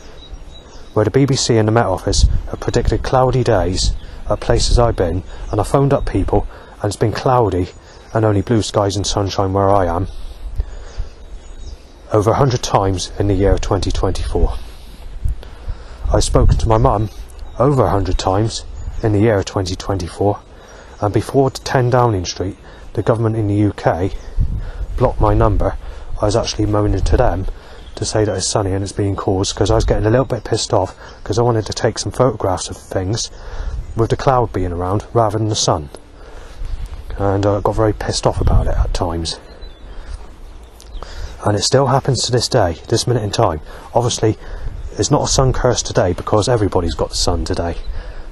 where the BBC and the Met Office have predicted cloudy days at places I've been, and I phoned up people and it's been cloudy and only blue skies and sunshine where I am, over 100 times in the year of 2024. I've spoken to my mum over 100 times in the year of 2024, and before 10 Downing Street, the government in the UK blocked my number. I was actually moaning to them to say that it's sunny and it's being caused, because I was getting a little bit pissed off, because I wanted to take some photographs of things with the cloud being around rather than the sun, and I got very pissed off about it at times. And it still happens to this day, this minute in time. Obviously it's not a sun curse today because everybody's got the sun today,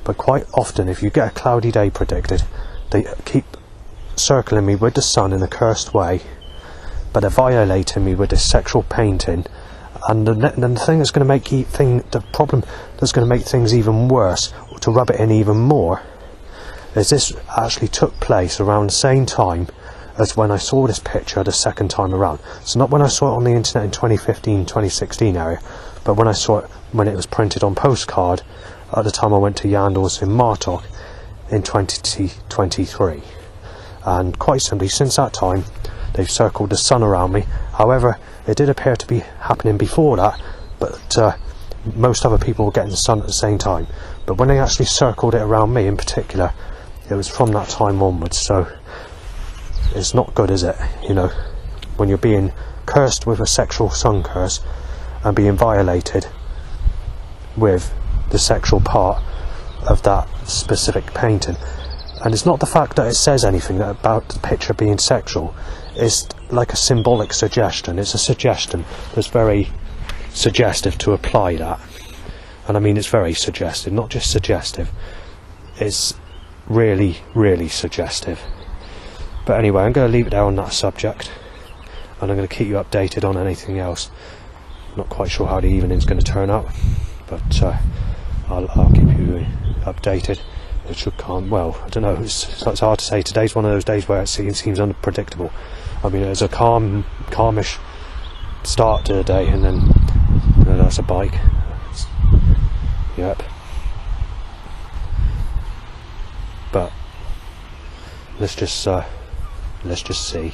but quite often if you get a cloudy day predicted, they keep circling me with the sun in a cursed way, but they're violating me with this sexual painting. And the thing that's going to make the problem that's going to make things even worse, or to rub it in even more, is this actually took place around the same time as when I saw this picture the second time around. So not when I saw it on the internet in 2015, 2016 area, but when I saw it when it was printed on postcard at the time I went to Yandles in Martok in 2023. And quite simply, since that time, they've circled the sun around me. However, it did appear to be happening before that, but most other people were getting the sun at the same time. But when they actually circled it around me in particular, it was from that time onwards. So it's not good, is it? You know, when you're being cursed with a sexual sun curse and being violated with the sexual part of that specific painting. And it's not the fact that it says anything about the picture being sexual, it's like a symbolic suggestion. It's a suggestion that's very suggestive to apply that. And I mean, it's very suggestive, not just suggestive. It's really, really suggestive. But anyway, I'm going to leave it there on that subject, and I'm going to keep you updated on anything else. Not quite sure how the evening's going to turn out, but I'll keep you updated. It should calm. Well, I don't know. It's hard to say. Today's one of those days where it seems unpredictable. I mean, there's a calmish start to the day, and then that's a bike. Yep. But let's just see.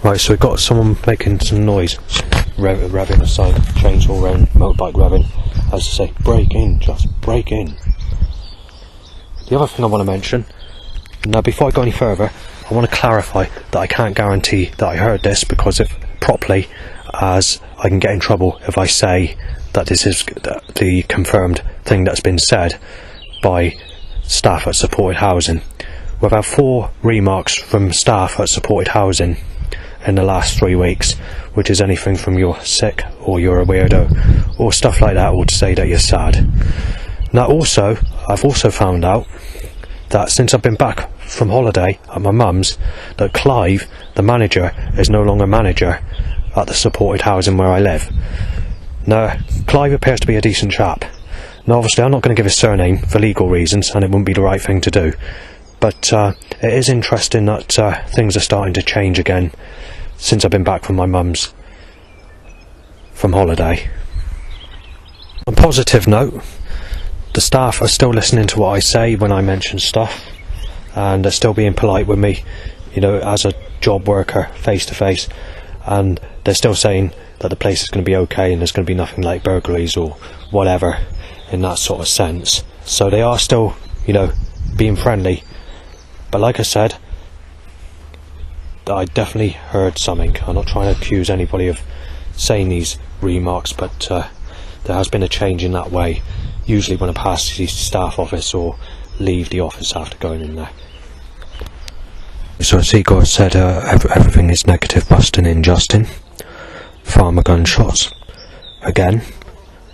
Right, so we've got someone making some noise, revving aside, chainsaw revving, motorbike revving. As I say, break in, just break in. The other thing I want to mention, now before I go any further, I want to clarify that I can't guarantee that I heard this because if properly, as I can get in trouble if I say that this is the confirmed thing that's been said by staff at supported housing. We've had 4 remarks from staff at supported housing in the last 3 weeks, which is anything from you're sick or you're a weirdo or stuff like that, or to say that you're sad. Now also, I've also found out that since I've been back from holiday at my mum's, that Clive, the manager, is no longer manager at the supported housing where I live. Now, Clive appears to be a decent chap. Now obviously I'm not going to give his surname for legal reasons, and it wouldn't be the right thing to do, but it is interesting that things are starting to change again since I've been back from my mum's from holiday. On a positive note, the staff are still listening to what I say when I mention stuff, and they're still being polite with me, you know, as a job worker, face to face, and they're still saying that the place is going to be okay and there's going to be nothing like burglaries or whatever in that sort of sense. So they are still, you know, being friendly. But like I said, I definitely heard something. I'm not trying to accuse anybody of saying these remarks, but there has been a change in that way, usually when I pass the staff office or leave the office after going in there. So as Igor said, everything is negative busting in Justin. Farmer gunshots. Again,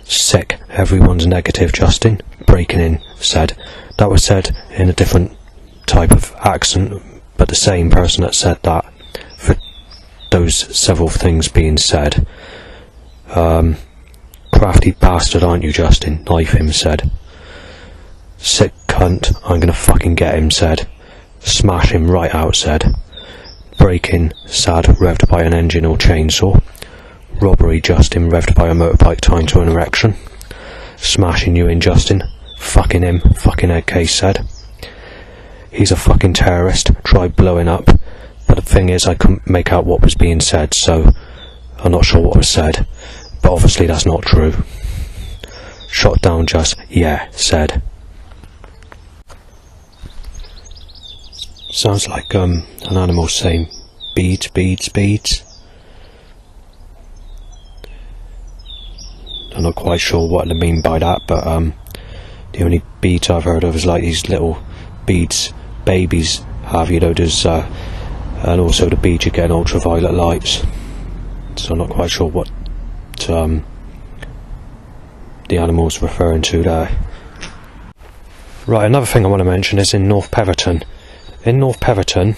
sick. Everyone's negative, Justin. Breaking in, said. That was said in a different type of accent, but the same person that said that, for those several things being said. Crafty bastard, aren't you, Justin? Knife him, said. Sick cunt, I'm gonna fucking get him, said. Smash him right out, said. Break in, sad, revved by an engine or chainsaw. Robbery, Justin, revved by a motorbike timed to an erection. Smashing you in, Justin. Fucking him, fucking head case, said. He's a fucking terrorist, tried blowing up, but the thing is I couldn't make out what was being said, so I'm not sure what was said, but obviously that's not true. Shot down, just, yeah, said. Sounds like an animal saying beads, beads, beads. I'm not quite sure what they mean by that, but the only beads I've heard of is like these little beads babies have, you know, there's and also the beads you get in ultraviolet lights. So I'm not quite sure what the animal's referring to there. Right, another thing I want to mention is in North Peverton. In North Peverton,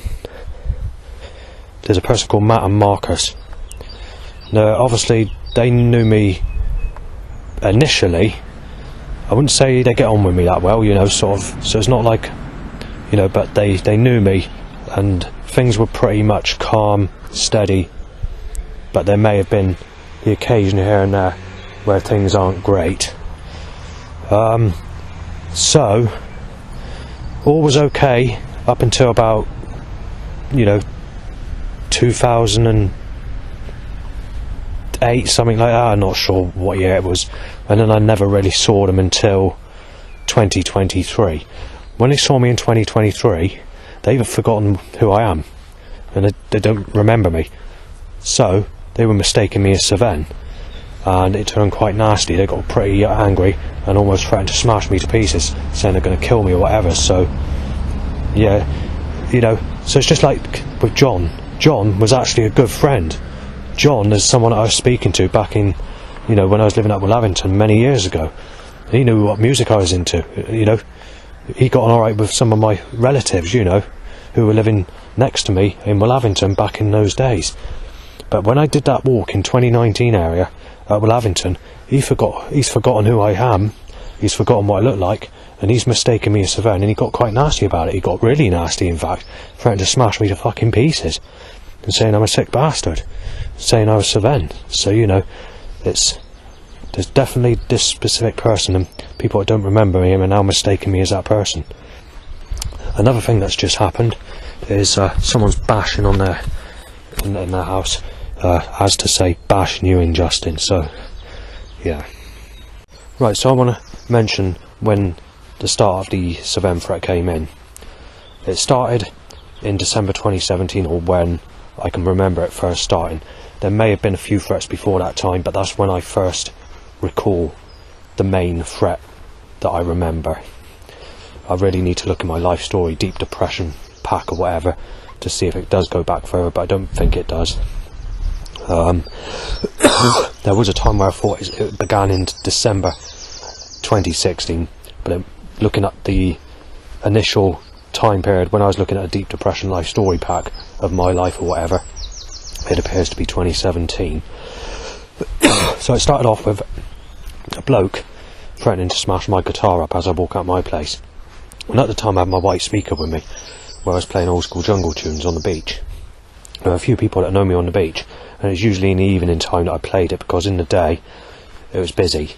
there's a person called Matt and Marcus. Now, obviously, they knew me initially. I wouldn't say they get on with me that well, you know, sort of. So it's not like, you know, but they knew me, and things were pretty much calm, steady. But there may have been the occasion here and there where things aren't great. So all was okay up until about, you know, 2008, something like that. I'm not sure what year it was, and then I never really saw them until 2023. When they saw me in 2023, they've forgotten who I am, and they don't remember me. So they were mistaking me as Sven, and it turned quite nasty. They got pretty angry and almost threatened to smash me to pieces, saying they're going to kill me or whatever. So yeah, you know, So it's just like with John. John was actually a good friend. John is someone I was speaking to back in, when I was living up in Lavington many years ago. He knew what music I was into, He got on alright with some of my relatives, who were living next to me in Lavington back in those days. But when I did that walk in 2019 area at Lavington, he's forgotten who I am, he's forgotten what I look like, and he's mistaken me as Sven, and he got quite nasty about it. He got really nasty, in fact, threatening to smash me to fucking pieces, and saying I'm a sick bastard, saying I was Sven. So, there's definitely this specific person, and people that don't remember me are now mistaking me as that person. Another thing that's just happened is someone's bashing on in their house, as to say, bash Newing Justin. So, yeah. Right, so I want to mention when the start of the Sven threat came in. It started in December 2017, or when I can remember it first starting. There may have been a few threats before that time, but that's when I first recall the main threat that I remember. I really need to look at my life story, Deep Depression pack or whatever, to see if it does go back further, but I don't think it does. There was a time where I thought it began in December 2016, but looking at the initial time period when I was looking at a Deep Depression life story pack of my life or whatever, it appears to be 2017. So it started off with a bloke threatening to smash my guitar up as I walk out my place. And at the time I had my white speaker with me, where I was playing old school jungle tunes on the beach. There are a few people that know me on the beach, and it's usually in the evening time that I played it, because in the day it was busy.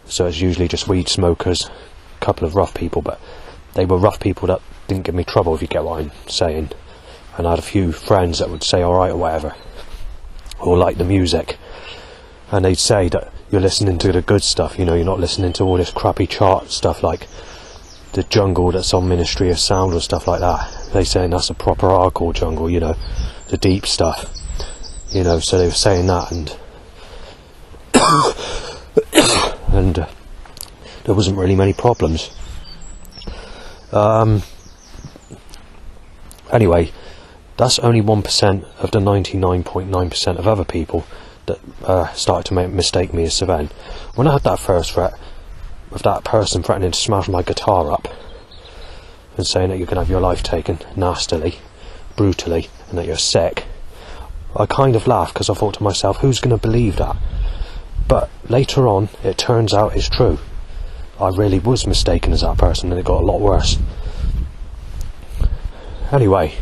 So it's usually just weed smokers, a couple of rough people, but they were rough people that didn't give me trouble, if you get what I'm saying. And I had a few friends that would say alright or whatever, or like the music, and they'd say that you're listening to the good stuff, you're not listening to all this crappy chart stuff like the jungle that's on Ministry of Sound or stuff like that. They saying that's a proper hardcore jungle, the deep stuff, so they were saying that, and there wasn't really many problems. Anyway, that's only 1% of the 99.9% of other people that started to mistake me as Sven. When I had that first threat of that person threatening to smash my guitar up and saying that you're going to have your life taken nastily, brutally, and that you're sick, I kind of laughed, because I thought to myself, who's going to believe that? But later on, it turns out it's true. I really was mistaken as that person, and it got a lot worse. Anyway,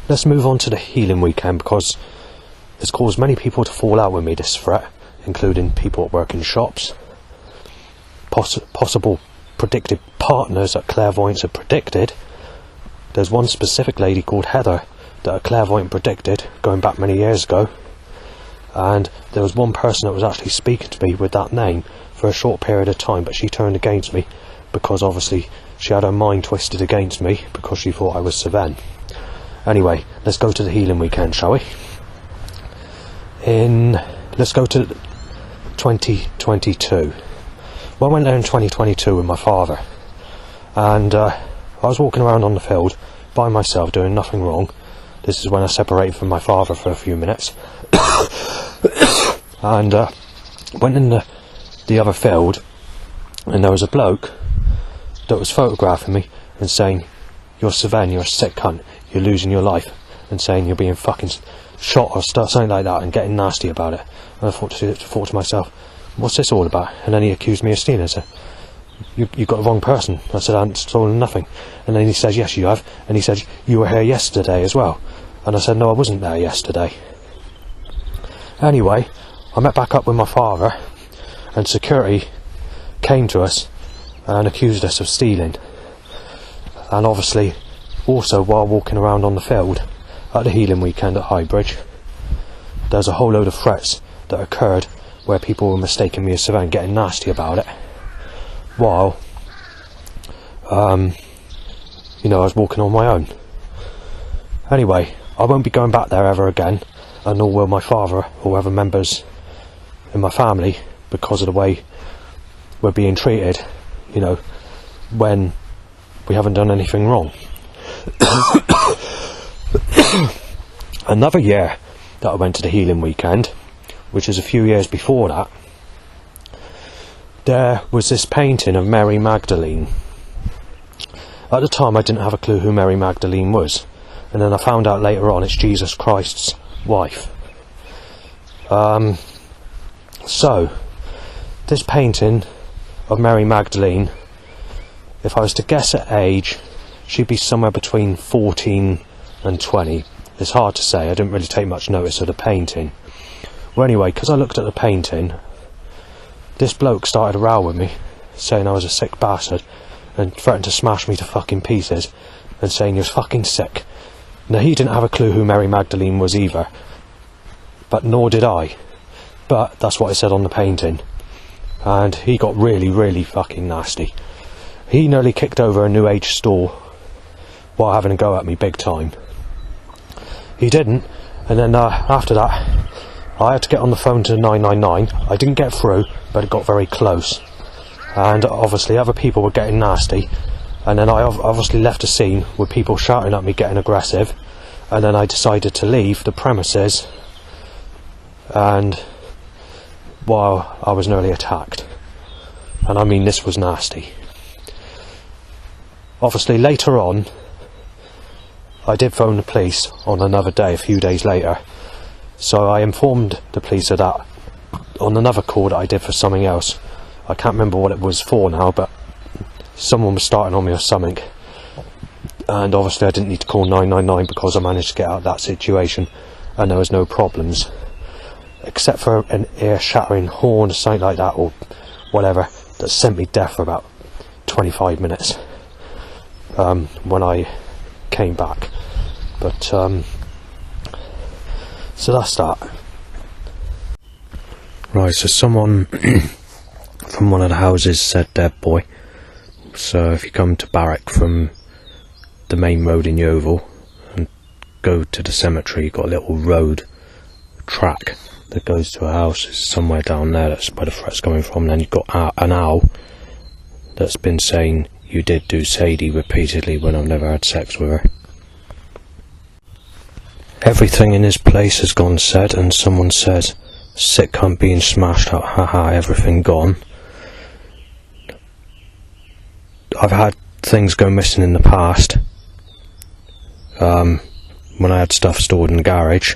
let's move on to the healing weekend, because it's caused many people to fall out with me, this threat, including people that work in shops, possible predicted partners that clairvoyants had predicted. There's one specific lady called Heather that a clairvoyant predicted going back many years ago, and there was one person that was actually speaking to me with that name for a short period of time, but she turned against me because obviously she had her mind twisted against me because she thought I was Sven. Anyway, let's go to the healing weekend, shall we? Let's go to 2022. Well, I went there in 2022 with my father, and I was walking around on the field by myself doing nothing wrong. This is when I separated from my father for a few minutes and went in the other field, and there was a bloke that was photographing me and saying, "You're Sven, you're a sick cunt, you're losing your life," and saying you're being fucking shot or stuff, something like that, and getting nasty about it. And I thought to myself, what's this all about? And then he accused me of stealing. I said, you got the wrong person. I said, I hadn't stolen nothing. And then he says, yes you have. And he said, you were here yesterday as well. And I said, no, I wasn't there yesterday. Anyway, I met back up with my father, and security came to us and accused us of stealing. And obviously, also while walking around on the field at the healing weekend at Highbridge, there's a whole load of threats that occurred where people were mistaking me as Sven, getting nasty about it, while I was walking on my own. Anyway, I won't be going back there ever again, and nor will my father or other members in my family, because of the way we're being treated, when we haven't done anything wrong. Another year that I went to the healing weekend, which is a few years before that, there was this painting of Mary Magdalene. At the time I didn't have a clue who Mary Magdalene was, and then I found out later on it's Jesus Christ's wife. So this painting of Mary Magdalene, if I was to guess at age, she'd be somewhere between 14 and 20. It's hard to say, I didn't really take much notice of the painting. Well, anyway, because I looked at the painting, this bloke started a row with me, saying I was a sick bastard, and threatened to smash me to fucking pieces, and saying he was fucking sick. Now, he didn't have a clue who Mary Magdalene was either, but nor did I. But that's what it said on the painting. And he got really, really fucking nasty. He nearly kicked over a New Age store while having a go at me big time. He didn't, and then after that I had to get on the phone to 999. I didn't get through, but it got very close, and obviously other people were getting nasty, and then I obviously left a scene with people shouting at me, getting aggressive, and then I decided to leave the premises, and while I was nearly attacked, and I mean this was nasty. Obviously later on I did phone the police on another day, a few days later, so I informed the police of that on another call that I did for something else. I can't remember what it was for now, but someone was starting on me or something, and obviously I didn't need to call 999 because I managed to get out of that situation and there was no problems, except for an ear-shattering horn or something like that, or whatever, that sent me deaf for about 25 minutes when I came back. But so that's that. Right, so someone from one of the houses said dead boy. So if you come to Barrack from the main road in Yeovil and go to the cemetery, you've got a little road track that goes to a house. It's somewhere down there, that's where the threat's coming from. Then you've got an owl that's been saying you did do Sadie repeatedly when I've never had sex with her. Everything in this place has gone said, and someone says sick cunt being smashed up, haha, everything gone. I've had things go missing in the past, when I had stuff stored in the garage,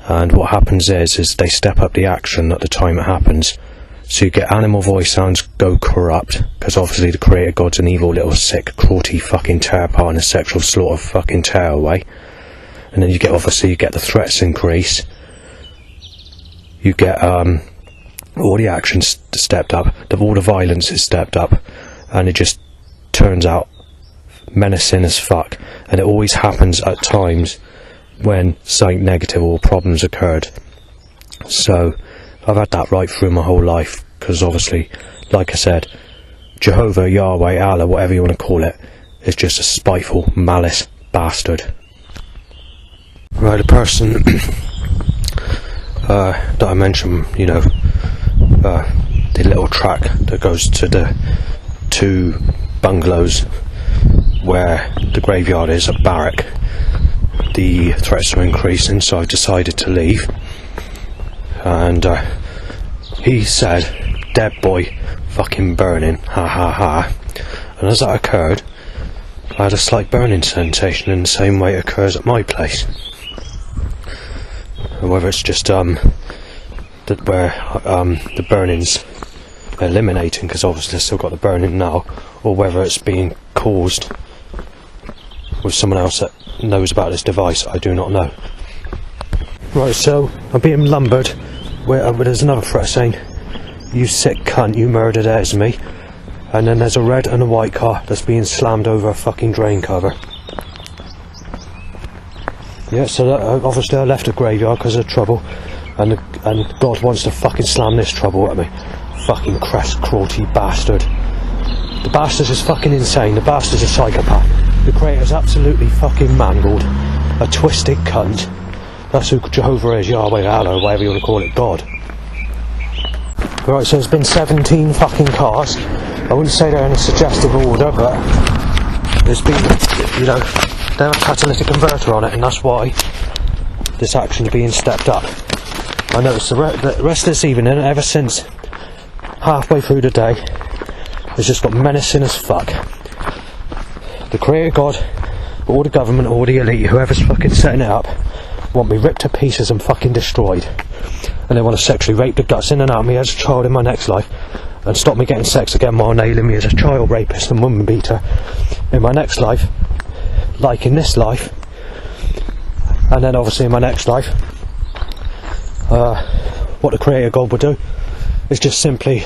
and what happens is they step up the action at the time it happens. So you get animal voice sounds go corrupt, because obviously the creator god's an evil little sick, cruelty fucking tear-apart and a sexual slaughter fucking tear-away. And then you get the threats increase. You get all the actions stepped up, all the violence is stepped up, and it just turns out menacing as fuck. And it always happens at times when something negative or problems occurred. So I've had that right through my whole life, because obviously, like I said, Jehovah, Yahweh, Allah, whatever you want to call it, is just a spiteful, malice bastard. Right, the person that I mentioned, you know, the little track that goes to the two bungalows where the graveyard is at Barrack, the threats are increasing, so I've decided to leave. And he said, dead boy, fucking burning, ha ha ha. And as that occurred, I had a slight burning sensation in the same way it occurs at my place. Whether it's just where the burning's eliminating, because obviously I've still got the burning now, or whether it's being caused with someone else that knows about this device, I do not know. Right, so I'm being lumbered where there's another threat saying, you sick cunt, you murdered Esme, and then there's a red and a white car that's being slammed over a fucking drain cover. Yeah, so that, obviously I left the graveyard because of trouble, and God wants to fucking slam this trouble at me. Fucking crest cruelty bastard. The bastard's is fucking insane, the bastard's a psychopath. The creator's absolutely fucking mangled. A twisted cunt. That's who Jehovah is, Yahweh, Allah, whatever you want to call it, God. Right, so there's been 17 fucking cars. I wouldn't say they're in a suggestive order, but there's been, you know, They have a catalytic converter on it, and that's why this action's being stepped up. I noticed the rest of this evening, ever since halfway through the day, it's just got menacing as fuck. The Creator God, or the government, or the elite, whoever's fucking setting it up, want me ripped to pieces and fucking destroyed. And they want to sexually rape the guts in and out of me as a child in my next life, and stop me getting sex again while nailing me as a child rapist and woman beater in my next life, like in this life, and then obviously in my next life. What the Creator God would do is just simply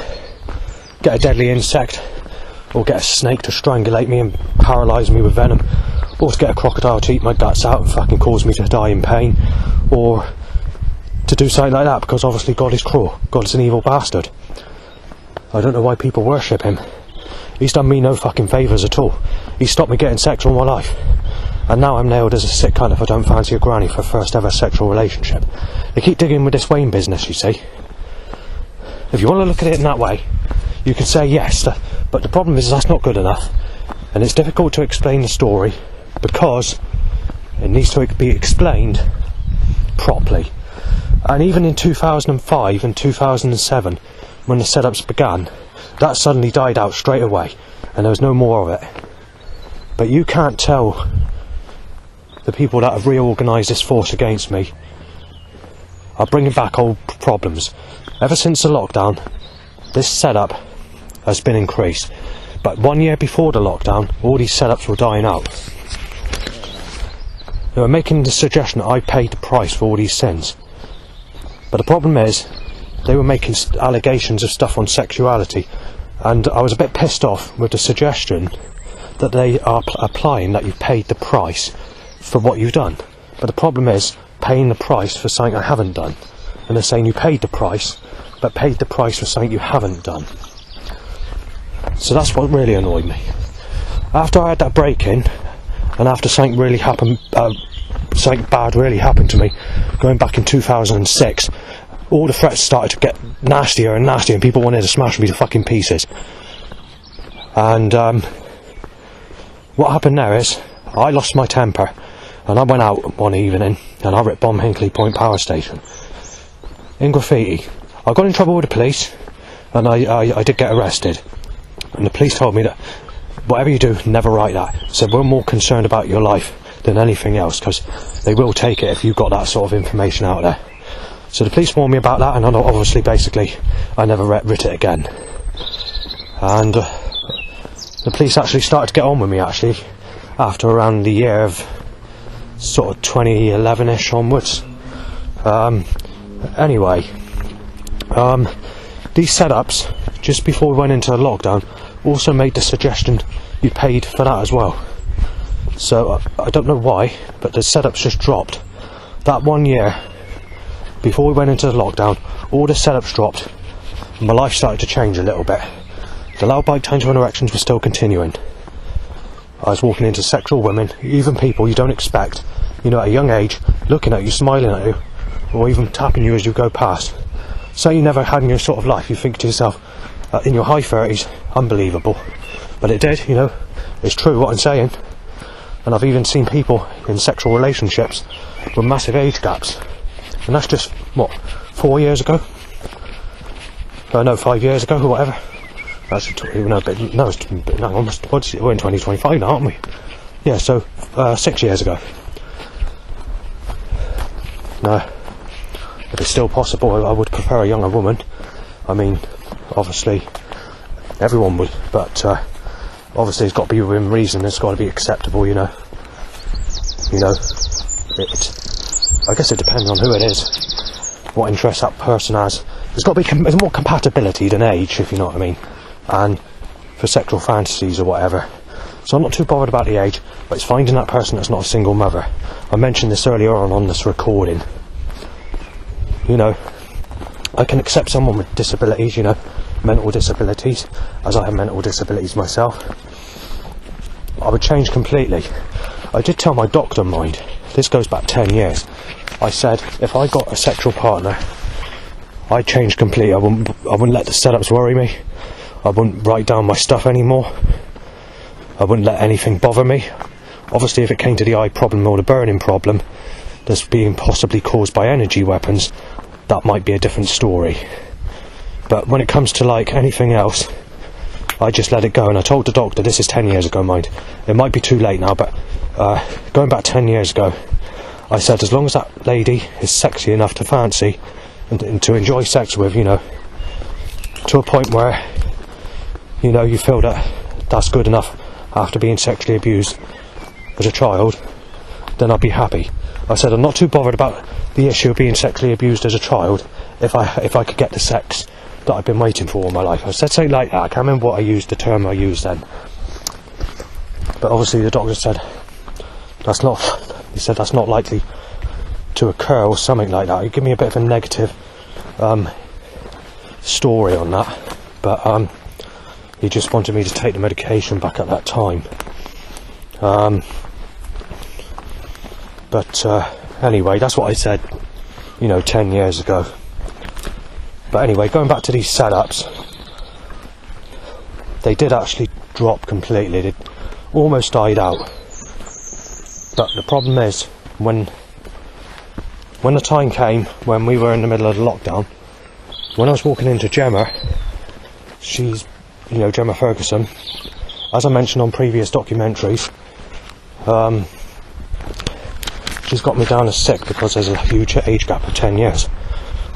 get a deadly insect, or get a snake to strangulate me and paralyse me with venom, or to get a crocodile to eat my guts out and fucking cause me to die in pain, or to do something like that, because obviously God is cruel. God is an evil bastard. I don't know why people worship him. He's done me no fucking favours at all. He's stopped me getting sex all my life, and now I'm nailed as a sick cunt if I don't fancy a granny for a first ever sexual relationship. They keep digging with this Wayne business, you see. If you want to look at it in that way, you can say yes, but the problem is that's not good enough, and it's difficult to explain the story because it needs to be explained properly. And even in 2005 and 2007, when the setups began, that suddenly died out straight away, and there was no more of it. But you can't tell the people that have reorganised this force against me are bringing back old problems. Ever since the lockdown, this setup has been increased. But 1 year before the lockdown, all these setups were dying out. They were making the suggestion that I paid the price for all these sins. But the problem is, they were making allegations of stuff on sexuality, and I was a bit pissed off with the suggestion that they are applying that you've paid the price for what you've done. But the problem is paying the price for something I haven't done, and they're saying you paid the price, but paid the price for something you haven't done. So that's what really annoyed me. After I had that break-in, and after something really happened, something bad really happened to me, going back in 2006, all the threats started to get nastier and nastier, and people wanted to smash me to fucking pieces. And what happened there is, I lost my temper, and I went out one evening, and I ripped bomb Hinkley Point Power Station in graffiti. I got in trouble with the police, and I did get arrested. And the police told me that whatever you do, never write that. Said we're more concerned about your life than anything else, because they will take it if you've got that sort of information out there. So the police warned me about that, and obviously, basically, I never writ it again. And the police actually started to get on with me, actually, after around the year of sort of 2011-ish onwards. Anyway, these setups, just before we went into the lockdown, also made the suggestion you paid for that as well. So I don't know why, but the setups just dropped. That 1 year, before we went into the lockdown, all the setups dropped, and my life started to change a little bit. The loud bike times and erections were still continuing. I was walking into sexual women, even people you don't expect, you know, at a young age, looking at you, smiling at you, or even tapping you as you go past. So you never had in your sort of life, you think to yourself, in your high 30s, unbelievable. But it did, you know, it's true what I'm saying. And I've even seen people in sexual relationships with massive age gaps. And that's just, what, 4 years ago? No, 5 years ago, or whatever. That's, we're in 2025 now, aren't we? Yeah, so, 6 years ago. No, if it's still possible, I would prefer a younger woman. I mean, obviously, everyone would, but obviously it's got to be within reason, it's got to be acceptable, you know. You know, I guess it depends on who it is, what interest that person has. There's got to be there's more compatibility than age, if you know what I mean, and for sexual fantasies or whatever. So I'm not too bothered about the age, but it's finding that person that's not a single mother. I mentioned this earlier on this recording. You know, I can accept someone with disabilities, you know, mental disabilities, as I have mental disabilities myself. I would change completely. I did tell my doctor, mind, this goes back 10 years. I said, if I got a sexual partner, I'd change completely. I wouldn't let the setups worry me. I wouldn't write down my stuff anymore. I wouldn't let anything bother me. Obviously, if it came to the eye problem or the burning problem that's being possibly caused by energy weapons, that might be a different story. But when it comes to like anything else, I just let it go. And I told the doctor, this is 10 years ago, mind. It might be too late now, but going back 10 years ago, I said, as long as that lady is sexy enough to fancy and to enjoy sex with, you know, to a point where, you know, you feel that that's good enough after being sexually abused as a child, then I'd be happy. I said, I'm not too bothered about the issue of being sexually abused as a child if I could get the sex that I've been waiting for all my life. I said something like that. I can't remember what I used, the term I used then. But obviously the doctor said that's not likely to occur or something like that. He gave me a bit of a negative story on that, but he just wanted me to take the medication back at that time. But anyway, that's what I said, you know, 10 years ago. But anyway, going back to these setups, they did actually drop completely. They almost died out. But the problem is, when the time came, when we were in the middle of the lockdown, when I was walking into Gemma, she's, you know, Gemma Ferguson, as I mentioned on previous documentaries, she's got me down as sick because there's a huge age gap of 10 years,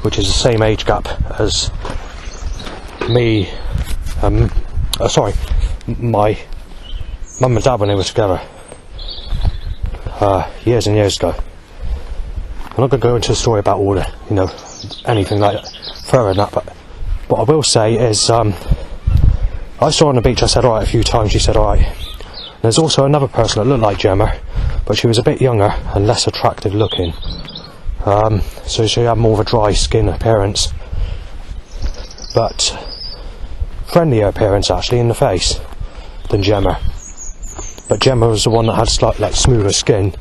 which is the same age gap as me, my mum and dad when they were together, years and years ago. I'm not going to go into a story about all the, you know, anything like that, further than that, but what I will say is, I saw her on the beach, I said alright a few times, she said alright. There's also another person that looked like Gemma, but she was a bit younger and less attractive looking. So she had more of a dry skin appearance, but friendlier appearance actually in the face than Gemma. But Gemma was the one that had slightly like smoother skin,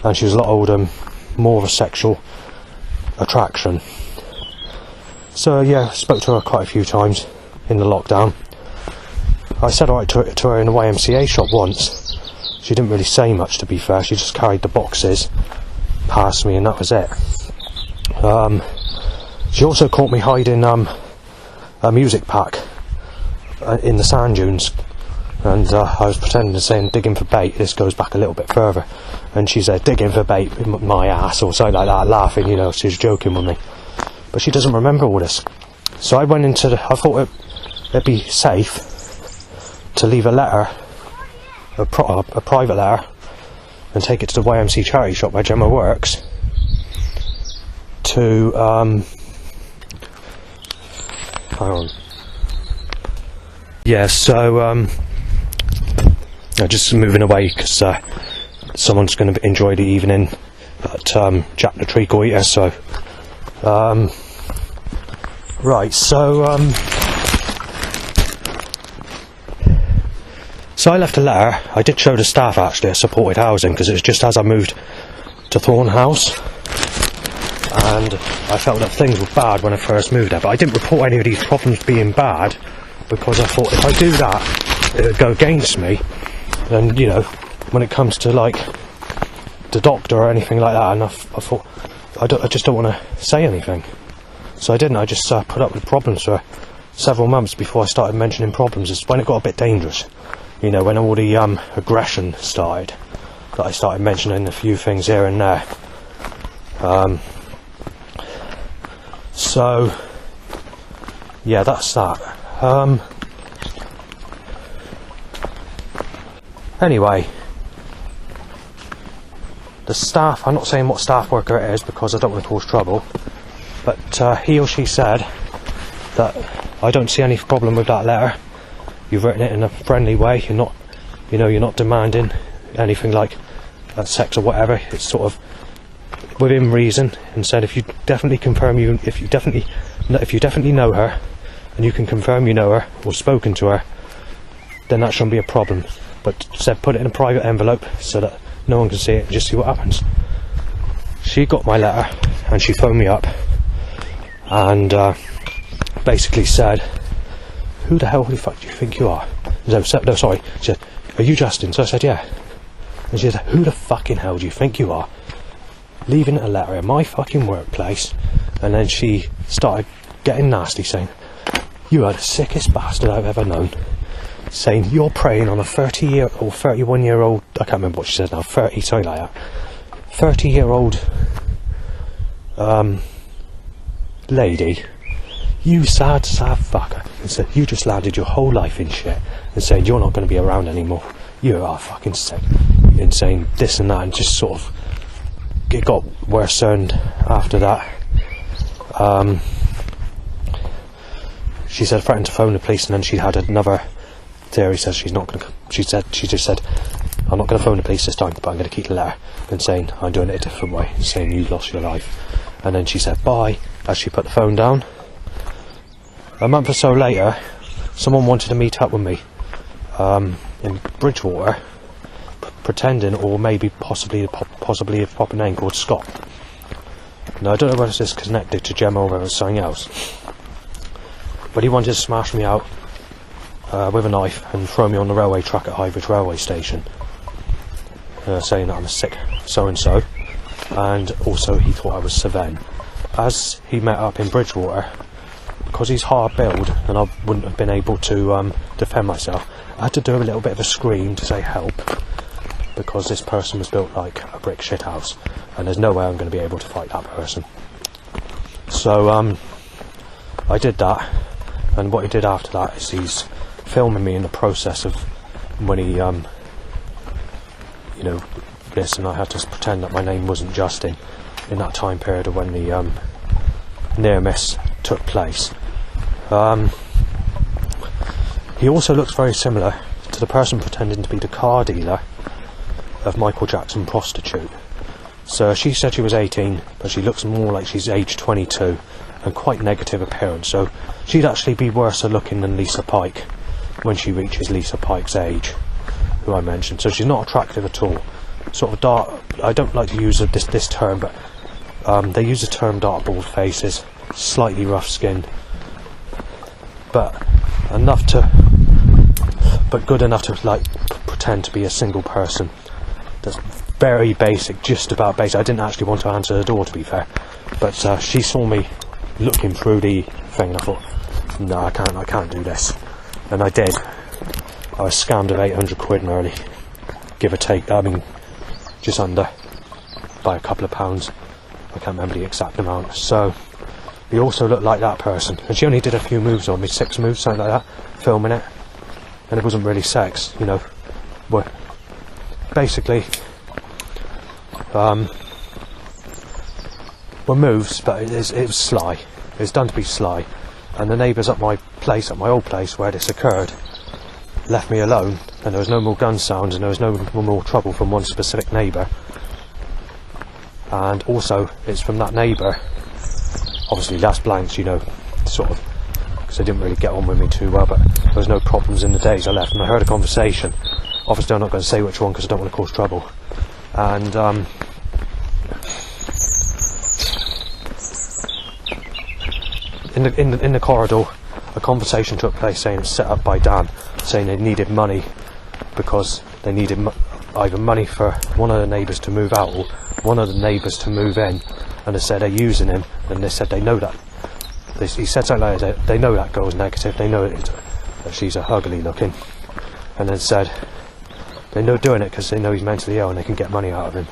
and she was a lot older, more of a sexual attraction. So yeah, I spoke to her quite a few times in the lockdown. I said alright to her in the YMCA shop once. She didn't really say much, to be fair. She just carried the boxes past me and that was it. She also caught me hiding a music pack in the sand dunes, and I was pretending to say digging for bait. This goes back a little bit further, and she said digging for bait in my ass or something like that, laughing, you know, she was joking with me. But she doesn't remember all this. So I went into I thought it'd be safe to leave a letter, a private letter, and take it to the YMC charity shop where Gemma works, to hang on. Yeah, so I'm just moving away because someone's going to enjoy the evening at Jack the Tree Goiter. So right, so I left a letter. I did show the staff actually at supported housing, because it was just as I moved to Thorn House, and I felt that things were bad when I first moved there, but I didn't report any of these problems being bad, because I thought if I do that, it would go against me. And you know, when it comes to like the doctor or anything like that, and I thought I just don't want to say anything, so I didn't. I just put up with problems for several months before I started mentioning problems. It's when it got a bit dangerous, you know, when all the aggression started, that I started mentioning a few things here and there. So yeah, that's that. Anyway, the staff, I'm not saying what staff worker it is because I don't want to cause trouble, but he or she said that I don't see any problem with that letter. You've written it in a friendly way. You're not, you know, you're not demanding anything like sex or whatever. It's sort of within reason, and said if you definitely know her, and you can confirm you know her or spoken to her, then that shouldn't be a problem. But said put it in a private envelope so that no one can see it and just see what happens. She got my letter and she phoned me up and basically said, who the fuck do you think you are? No, sorry. She said, are you Justin? So I said, yeah. And she said, who the fucking hell do you think you are? Leaving a letter at my fucking workplace. And then she started getting nasty, saying, you are the sickest bastard I've ever known. Saying, you're preying on a 30-year or 31-year-old, I can't remember what she said now, 30, something like that. 30-year-old lady, you sad fucker. And said, you just landed your whole life in shit. And said, you're not going to be around anymore. You are fucking sick. And saying this and that, and just sort of, it got worse and after that. She said threatened to phone the police, and then she had another theory. Says she's not going to. She just said, I'm not going to phone the police this time, but I'm going to keep the letter. And saying I'm doing it a different way, saying you lost your life. And then she said bye as she put the phone down. A month or so later, someone wanted to meet up with me in Bridgewater, pretending, or maybe possibly a proper name called Scott. Now I don't know whether this is connected to Gemma or whether it's something else, but he wanted to smash me out with a knife and throw me on the railway track at Highbridge railway station, saying that I'm a sick so-and-so, and also he thought I was Sven. As he met up in Bridgewater, because he's hard built and I wouldn't have been able to defend myself, I had to do a little bit of a scream to say help, because this person was built like a brick shithouse, and there's no way I'm going to be able to fight that person. So I did that, and what he did after that is he's filming me in the process of when he this, and I had to pretend that my name wasn't Justin in that time period of when the near miss took place. He also looks very similar to the person pretending to be the car dealer of Michael Jackson Prostitute. So she said she was 18, but she looks more like she's aged 22, and quite negative appearance, so she'd actually be worse looking than Lisa Pike when she reaches Lisa Pike's age, who I mentioned. So she's not attractive at all. Sort of dark, I don't like to use this term, but they use the term dark bald faces, slightly rough skin, but good enough to like pretend to be a single person. That's very basic, just about basic. I didn't actually want to answer the door, to be fair, but she saw me looking through the thing, and I thought, no, I can't do this, and I did. I was scammed of 800 quid nearly, give or take. I mean, just under, by a couple of pounds. I can't remember the exact amount. So he also looked like that person, and she only did a few moves on me, 6 moves, something like that, filming it, and it wasn't really sex, you know. But basically, were moves, but it was sly. It was done to be sly, and the neighbours at my place, at my old place where this occurred, left me alone, and there was no more gun sounds, and there was no more trouble from one specific neighbour. And also, it's from that neighbour, obviously last blanks, you know, sort of, because they didn't really get on with me too well, but there was no problems in the days I left, and I heard a conversation. Obviously I'm not going to say which one because I don't want to cause trouble. And in the corridor, a conversation took place saying it's set up by Dan, saying they needed money because they needed either money for one of the neighbours to move out or one of the neighbours to move in, and they said they're using him, and they said they know that. He said something like that, they know that girl's negative, they know that she's ugly looking, and then said they know doing it because they know he's mentally ill and they can get money out of him,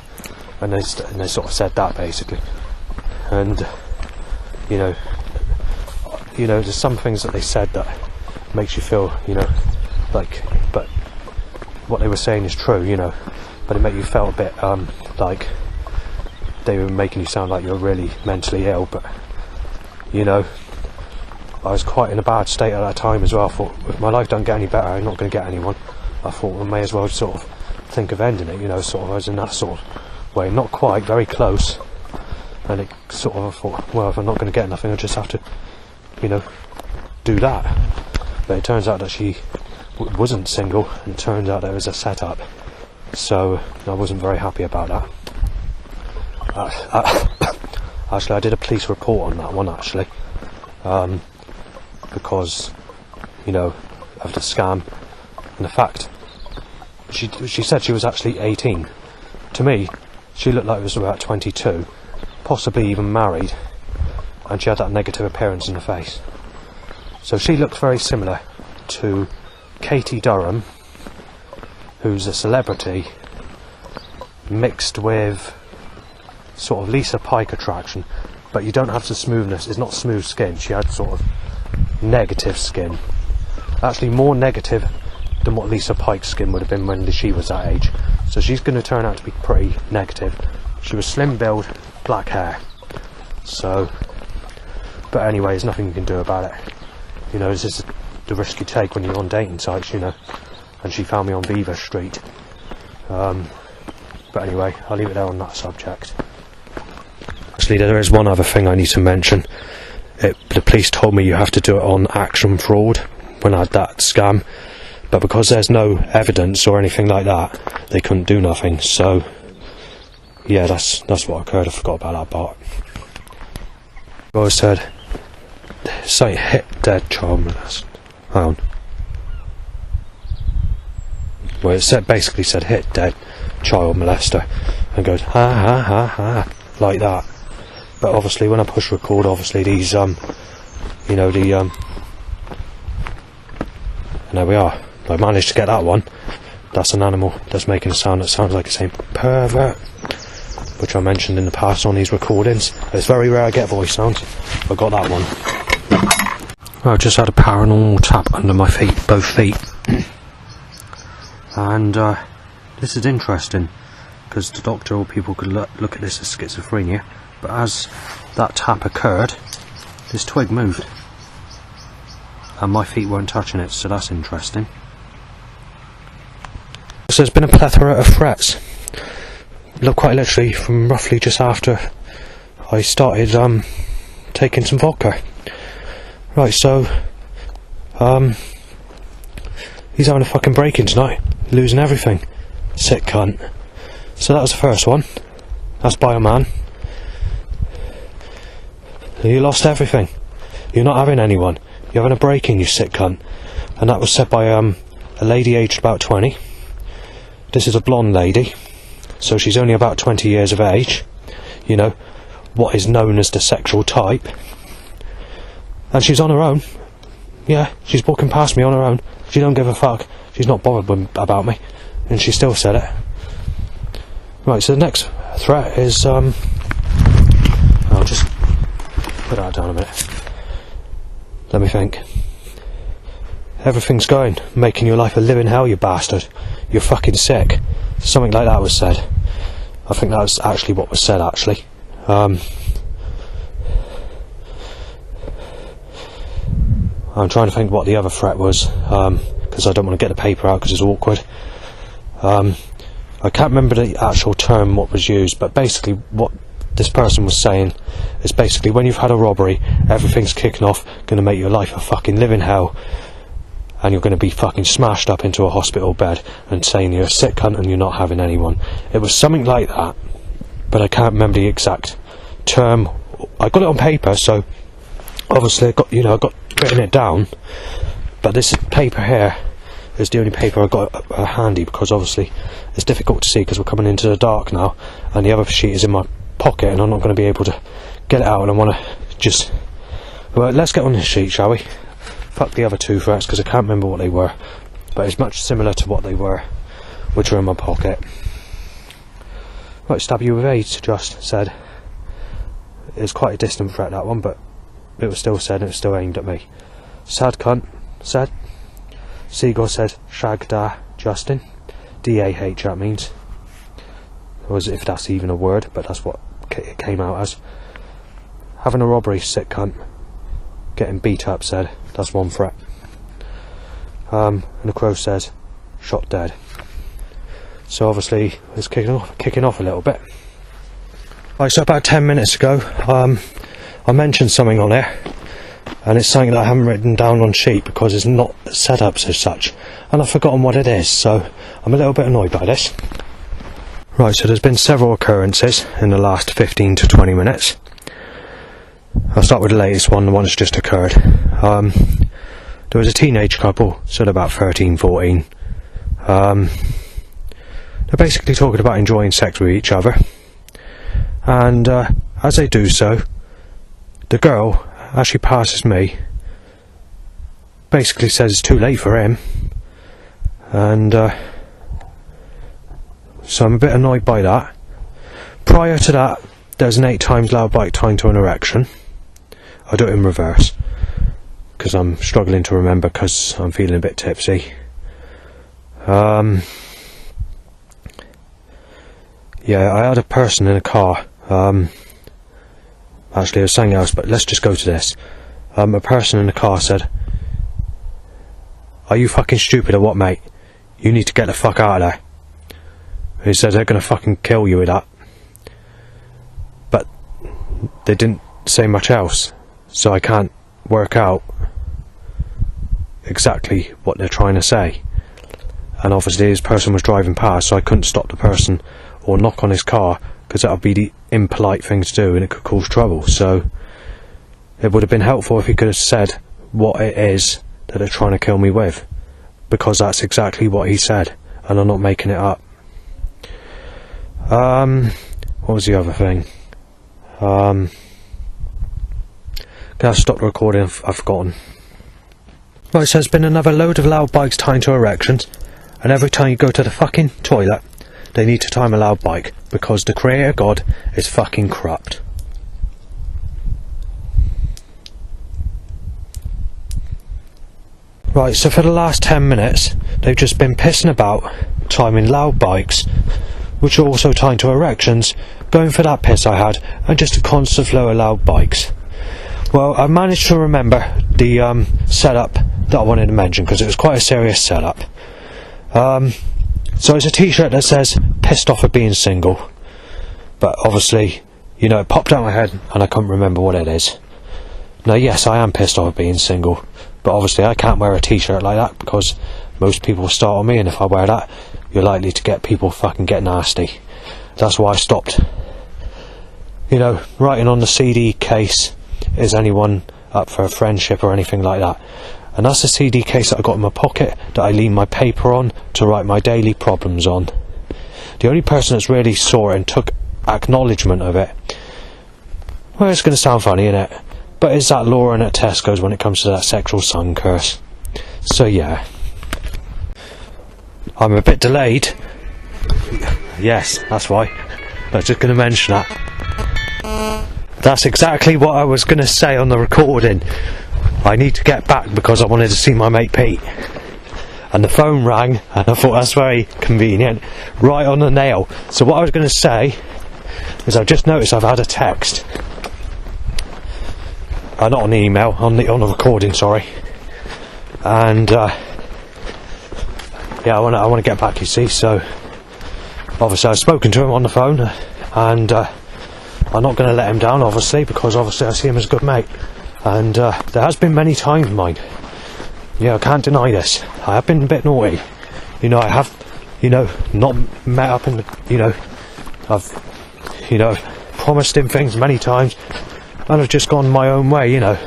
and they sort of said that basically. And you know, there's some things that they said that makes you feel, you know, like, but what they were saying is true, you know, but it made you feel a bit like they were making you sound like you're really mentally ill. But you know, I was quite in a bad state at that time as well. I thought, if my life don't get any better, I'm not going to get anyone. I thought I may as well sort of think of ending it, you know, sort of. I was in that sort of way, not quite, very close, and it sort of, I thought, well, if I'm not going to get nothing, I'll just have to, you know, do that. But it turns out that she wasn't single, and it turns out there was a setup, so I wasn't very happy about that. Actually, I did a police report on that one, actually, because, you know, of the scam and the fact she said she was actually 18. To me, she looked like she was about 22, possibly even married, and she had that negative appearance in the face. So she looks very similar to Katie Durham, who's a celebrity, mixed with sort of Lisa Pike attraction, but you don't have the smoothness. It's not smooth skin. She had sort of negative skin, actually more negative than what Lisa Pike's skin would have been when she was that age. So she's going to turn out to be pretty negative. She was slim build, black hair. So, but anyway, there's nothing you can do about it. You know, this is the risk you take when you're on dating sites, you know. And she found me on Beaver Street. But anyway, I'll leave it there on that subject. Actually, there is one other thing I need to mention. The police told me you have to do it on Action Fraud when I had that scam. But because there's no evidence or anything like that, they couldn't do nothing. So, yeah, that's what occurred. I forgot about that part. I said, say hit dead child molester. Hang on. Well, it basically said hit dead child molester, and goes ha ha ha ha like that. But obviously, when I push record, obviously these you know, and there we are. I managed to get that one. That's an animal that's making a sound that sounds like it's saying pervert, which I mentioned in the past on these recordings. It's very rare I get voice sounds. I got that one. Well, I just had a paranormal tap under my feet, both feet. And this is interesting, because the doctor or people could look at this as schizophrenia, but as that tap occurred, this twig moved. And my feet weren't touching it, so that's interesting. So there's been a plethora of threats. Look, quite literally, from roughly just after I started taking some vodka. Right, so he's having a fucking break-in tonight, losing everything. Sick cunt. So that was the first one. That's by a man. You lost everything. You're not having anyone. You're having a break-in, you sick cunt. And that was said by a lady aged about 20. This is a blonde lady, so she's only about 20 years of age. You know, what is known as the sexual type. And she's on her own. Yeah, she's walking past me on her own. She don't give a fuck. She's not bothered about me. And she still said it. Right, so the next threat is, I'll just put that down a minute. Let me think. Everything's going, making your life a living hell, you bastard. You're fucking sick. Something like that was said. I think that was actually what was said, actually. I'm trying to think what the other threat was, because I don't want to get the paper out because it's awkward. I can't remember the actual term what was used, but basically what this person was saying is basically when you've had a robbery, everything's kicking off, going to make your life a fucking living hell, and you're going to be fucking smashed up into a hospital bed and saying you're a sick cunt and you're not having anyone. It was something like that, but I can't remember the exact term. I got it on paper, so obviously I got written it down, but this paper here is the only paper I got handy, because obviously it's difficult to see because we're coming into the dark now, and the other sheet is in my pocket and I'm not going to be able to get it out, and I want to just... Well, let's get on this sheet, shall we? Fuck the other two threats because I can't remember what they were, but it's much similar to what they were, which are in my pocket. Right, stab you with AIDS, just said. It's quite a distant threat, that one, but it was still said and it was still aimed at me. Sad cunt, said. Seagull said, shag da, Justin. D-A-H, that means. Or as if that's even a word, but that's what it came out as. Having a robbery, sick cunt. Getting beat up, said. That's one threat. And the crow says, shot dead. So obviously it's kicking off a little bit. Right, so about 10 minutes ago, I mentioned something on there, and it's something that I haven't written down on sheet because it's not set up as such, and I've forgotten what it is, so I'm a little bit annoyed by this. Right, so there's been several occurrences in the last 15 to 20 minutes. I'll start with the latest one, the one that's just occurred. There was a teenage couple, so they're about 13, 14. They're basically talking about enjoying sex with each other, and as they do so, the girl, as she passes me, basically says it's too late for him, and so I'm a bit annoyed by that. Prior to that, there's an 8 times loud bike timed to an erection. I do it in reverse, because I'm struggling to remember because I'm feeling a bit tipsy. Yeah, I had a person in a car. Actually, it was something else, but let's just go to this. A person in the car said, "Are you fucking stupid or what, mate? You need to get the fuck out of there." He said they're gonna fucking kill you with that. But they didn't say much else, so I can't work out exactly what they're trying to say. And obviously this person was driving past, so I couldn't stop the person or knock on his car, because that would be the impolite thing to do and it could cause trouble. So it would have been helpful if he could have said what it is that they're trying to kill me with, because that's exactly what he said, and I'm not making it up. What was the other thing? Can I stop the recording? I've forgotten. Right, so there's been another load of loud bikes timed to erections, and every time you go to the fucking toilet, they need to time a loud bike, because the creator god is fucking corrupt. Right, so for the last 10 minutes, they've just been pissing about, timing loud bikes, which are also timed to erections, going for that piss I had, and just a constant flow of loud bikes. Well, I managed to remember the setup that I wanted to mention, because it was quite a serious setup. So it's a t-shirt that says "pissed off at being single," but obviously, you know, it popped out my head and I couldn't remember what it is. Now yes, I am pissed off at being single, but obviously I can't wear a t-shirt like that, because most people will start on me, and if I wear that, you're likely to get people fucking get nasty. That's why I stopped, you know, writing on the CD case, "Is anyone up for a friendship?" or anything like that. And that's a CD case that I got in my pocket, that I lean my paper on to write my daily problems on. The only person that's really saw it and took acknowledgement of it, well, it's going to sound funny, innit? But it's that Lauren at Tesco's when it comes to that sexual sun curse. So yeah, I'm a bit delayed. Yes, that's why. I was just going to mention that. That's exactly what I was going to say on the recording. I need to get back because I wanted to see my mate Pete. And the phone rang, and I thought that's very convenient. Right on the nail. So what I was going to say is, I've just noticed I've had a text. Not on the email, on the recording, sorry. And yeah, I want to get back, you see. So obviously I've spoken to him on the phone, and I'm not going to let him down, obviously, because obviously I see him as a good mate. And there has been many times, mind. Yeah, I can't deny this. I have been a bit naughty. You know, I have, you know, not met up in the, you know, I've, you know, promised him things many times, and I've just gone my own way, you know.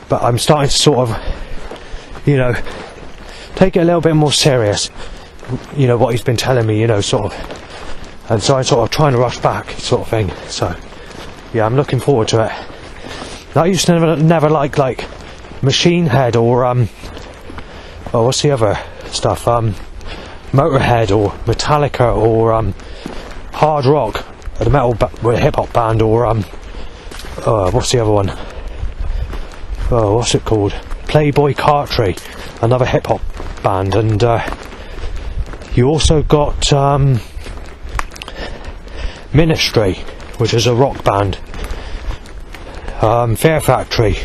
But I'm starting to sort of, you know, take it a little bit more serious, you know, what he's been telling me, you know, sort of. And so I'm sort of trying to rush back, sort of thing. So, yeah, I'm looking forward to it. I used to never like Machine Head or oh, what's the other stuff? Motorhead or Metallica or hard rock, the metal hip hop band, or what's the other one? Oh, what's it called? Playboy Cartry, another hip hop band, and you also got Ministry, which is a rock band. Fear Factory.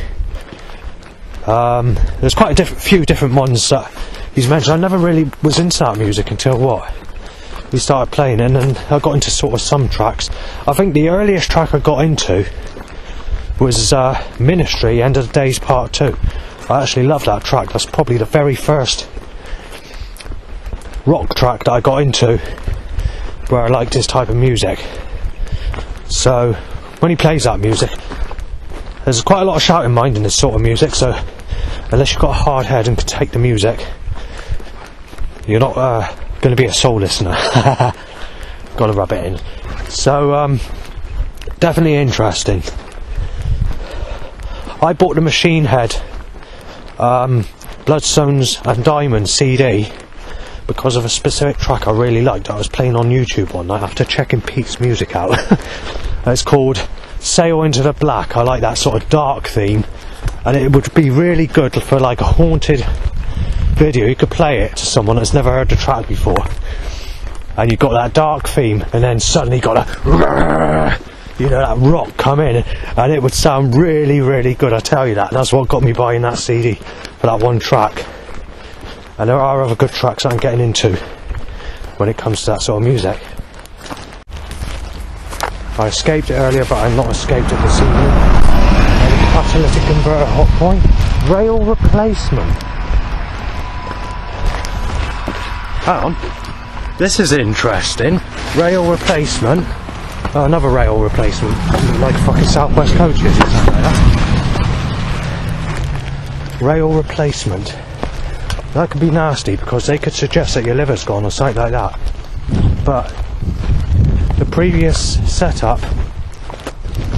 There's quite a few different ones that he's mentioned. I never really was into that music until what? He started playing it, and then I got into sort of some tracks. I think the earliest track I got into was Ministry, End of the Days Part 2. I actually love that track. That's probably the very first rock track that I got into where I liked this type of music. So when he plays that music, there's quite a lot of shouting mind in this sort of music, so unless you've got a hard head and can take the music, you're not going going to be a soul listener. Got to rub it in. So, definitely interesting. I bought the Machine Head Bloodstones and Diamonds CD because of a specific track I really liked. I was playing on YouTube one night after checking Pete's music out. It's called Sail Into the Black. I like that sort of dark theme, and it would be really good for like a haunted video. You could play it to someone that's never heard the track before, and you've got that dark theme, and then suddenly got a, you know, that rock come in, and it would sound really, really good, I tell you that. That's what got me buying that CD, for that one track. And there are other good tracks I'm getting into when it comes to that sort of music. I escaped it earlier, but I'm not escaped it this evening. And catalytic converter hot point, rail replacement. Hang on, this is interesting. Rail replacement. Oh, another rail replacement, like fucking Southwest coaches or something like that. Rail replacement. That could be nasty because they could suggest that your liver's gone or something like that. But the previous setup,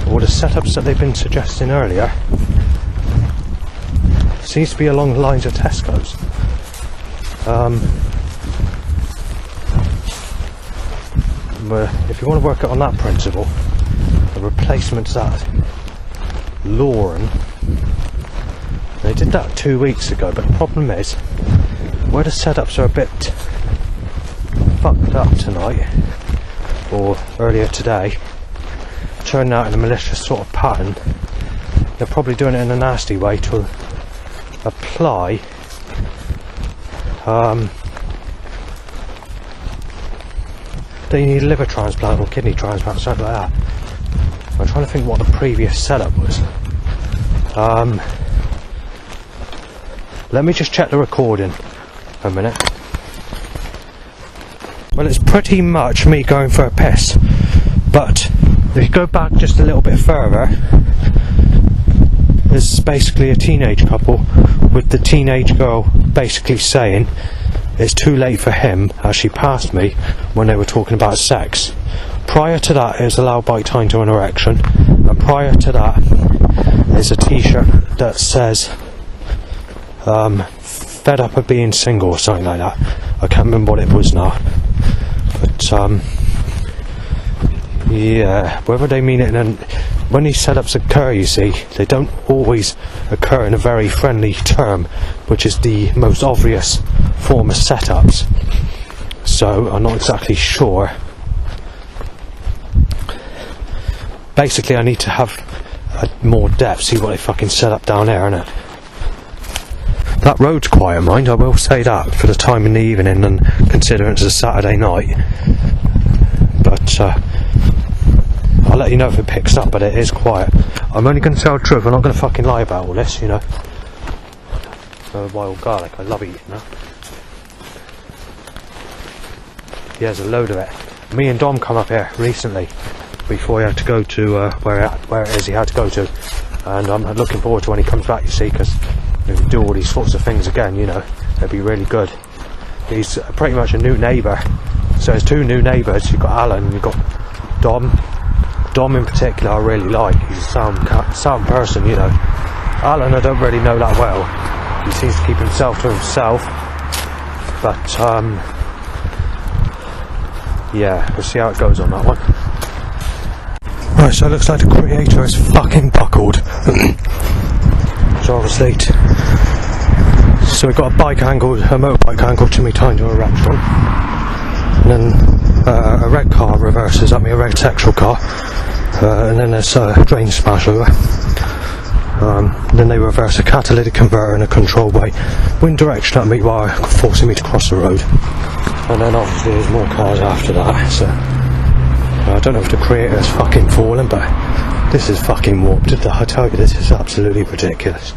or the setups that they've been suggesting earlier, seems to be along the lines of Tesco's. If you want to work it on that principle, the replacement's that Lauren. They did that 2 weeks ago, but the problem is where the setups are a bit fucked up tonight or earlier today, turning out in a malicious sort of pattern. They're probably doing it in a nasty way to apply that you need a liver transplant or kidney transplant, something like that. I'm trying to think what the previous setup was. Let me just check the recording for a minute. Well, it's pretty much me going for a piss, but if you go back just a little bit further, there's basically a teenage couple with the teenage girl basically saying it's too late for him as she passed me when they were talking about sex. Prior to that, it was allowed by time to an erection, and prior to that is a t-shirt that says fed up of being single or something like that. I can't remember what it was now, but yeah, whether they mean it when these setups occur, you see, they don't always occur in a very friendly term, which is the most obvious form of setups. So I'm not exactly sure. Basically, I need to have more depth, see what they fucking set up down there, innit? That road's quiet, mind, I will say that, for the time in the evening, and considering it's a Saturday night. But I'll let you know if it picks up, but it is quiet. I'm only going to tell the truth, I'm not going to fucking lie about all this, you know. Wild garlic, I love eating that. Yeah, there's a load of it. Me and Dom come up here recently, before he had to go to where it is he had to go to. And I'm looking forward to when he comes back, you see, because we can do all these sorts of things again, you know. It'd be really good. He's pretty much a new neighbour. So there's two new neighbours. You've got Alan and you've got Dom. Dom in particular I really like. He's a sound person, you know. Alan I don't really know that well. He seems to keep himself to himself. But yeah, we'll see how it goes on that one. Right, so it looks like the creator is fucking buckled. So obviously, so we've got a motorbike angled to me tying to a erection, and then a red car reverses at me, a red sexual car, and then there's a drain smash over. Then they reverse a catalytic converter in a controlled way, wind direction at me while forcing me to cross the road, and then obviously there's more cars after that. So I don't know if the creator has fucking fallen, but this is fucking warped. I tell you, this is absolutely ridiculous.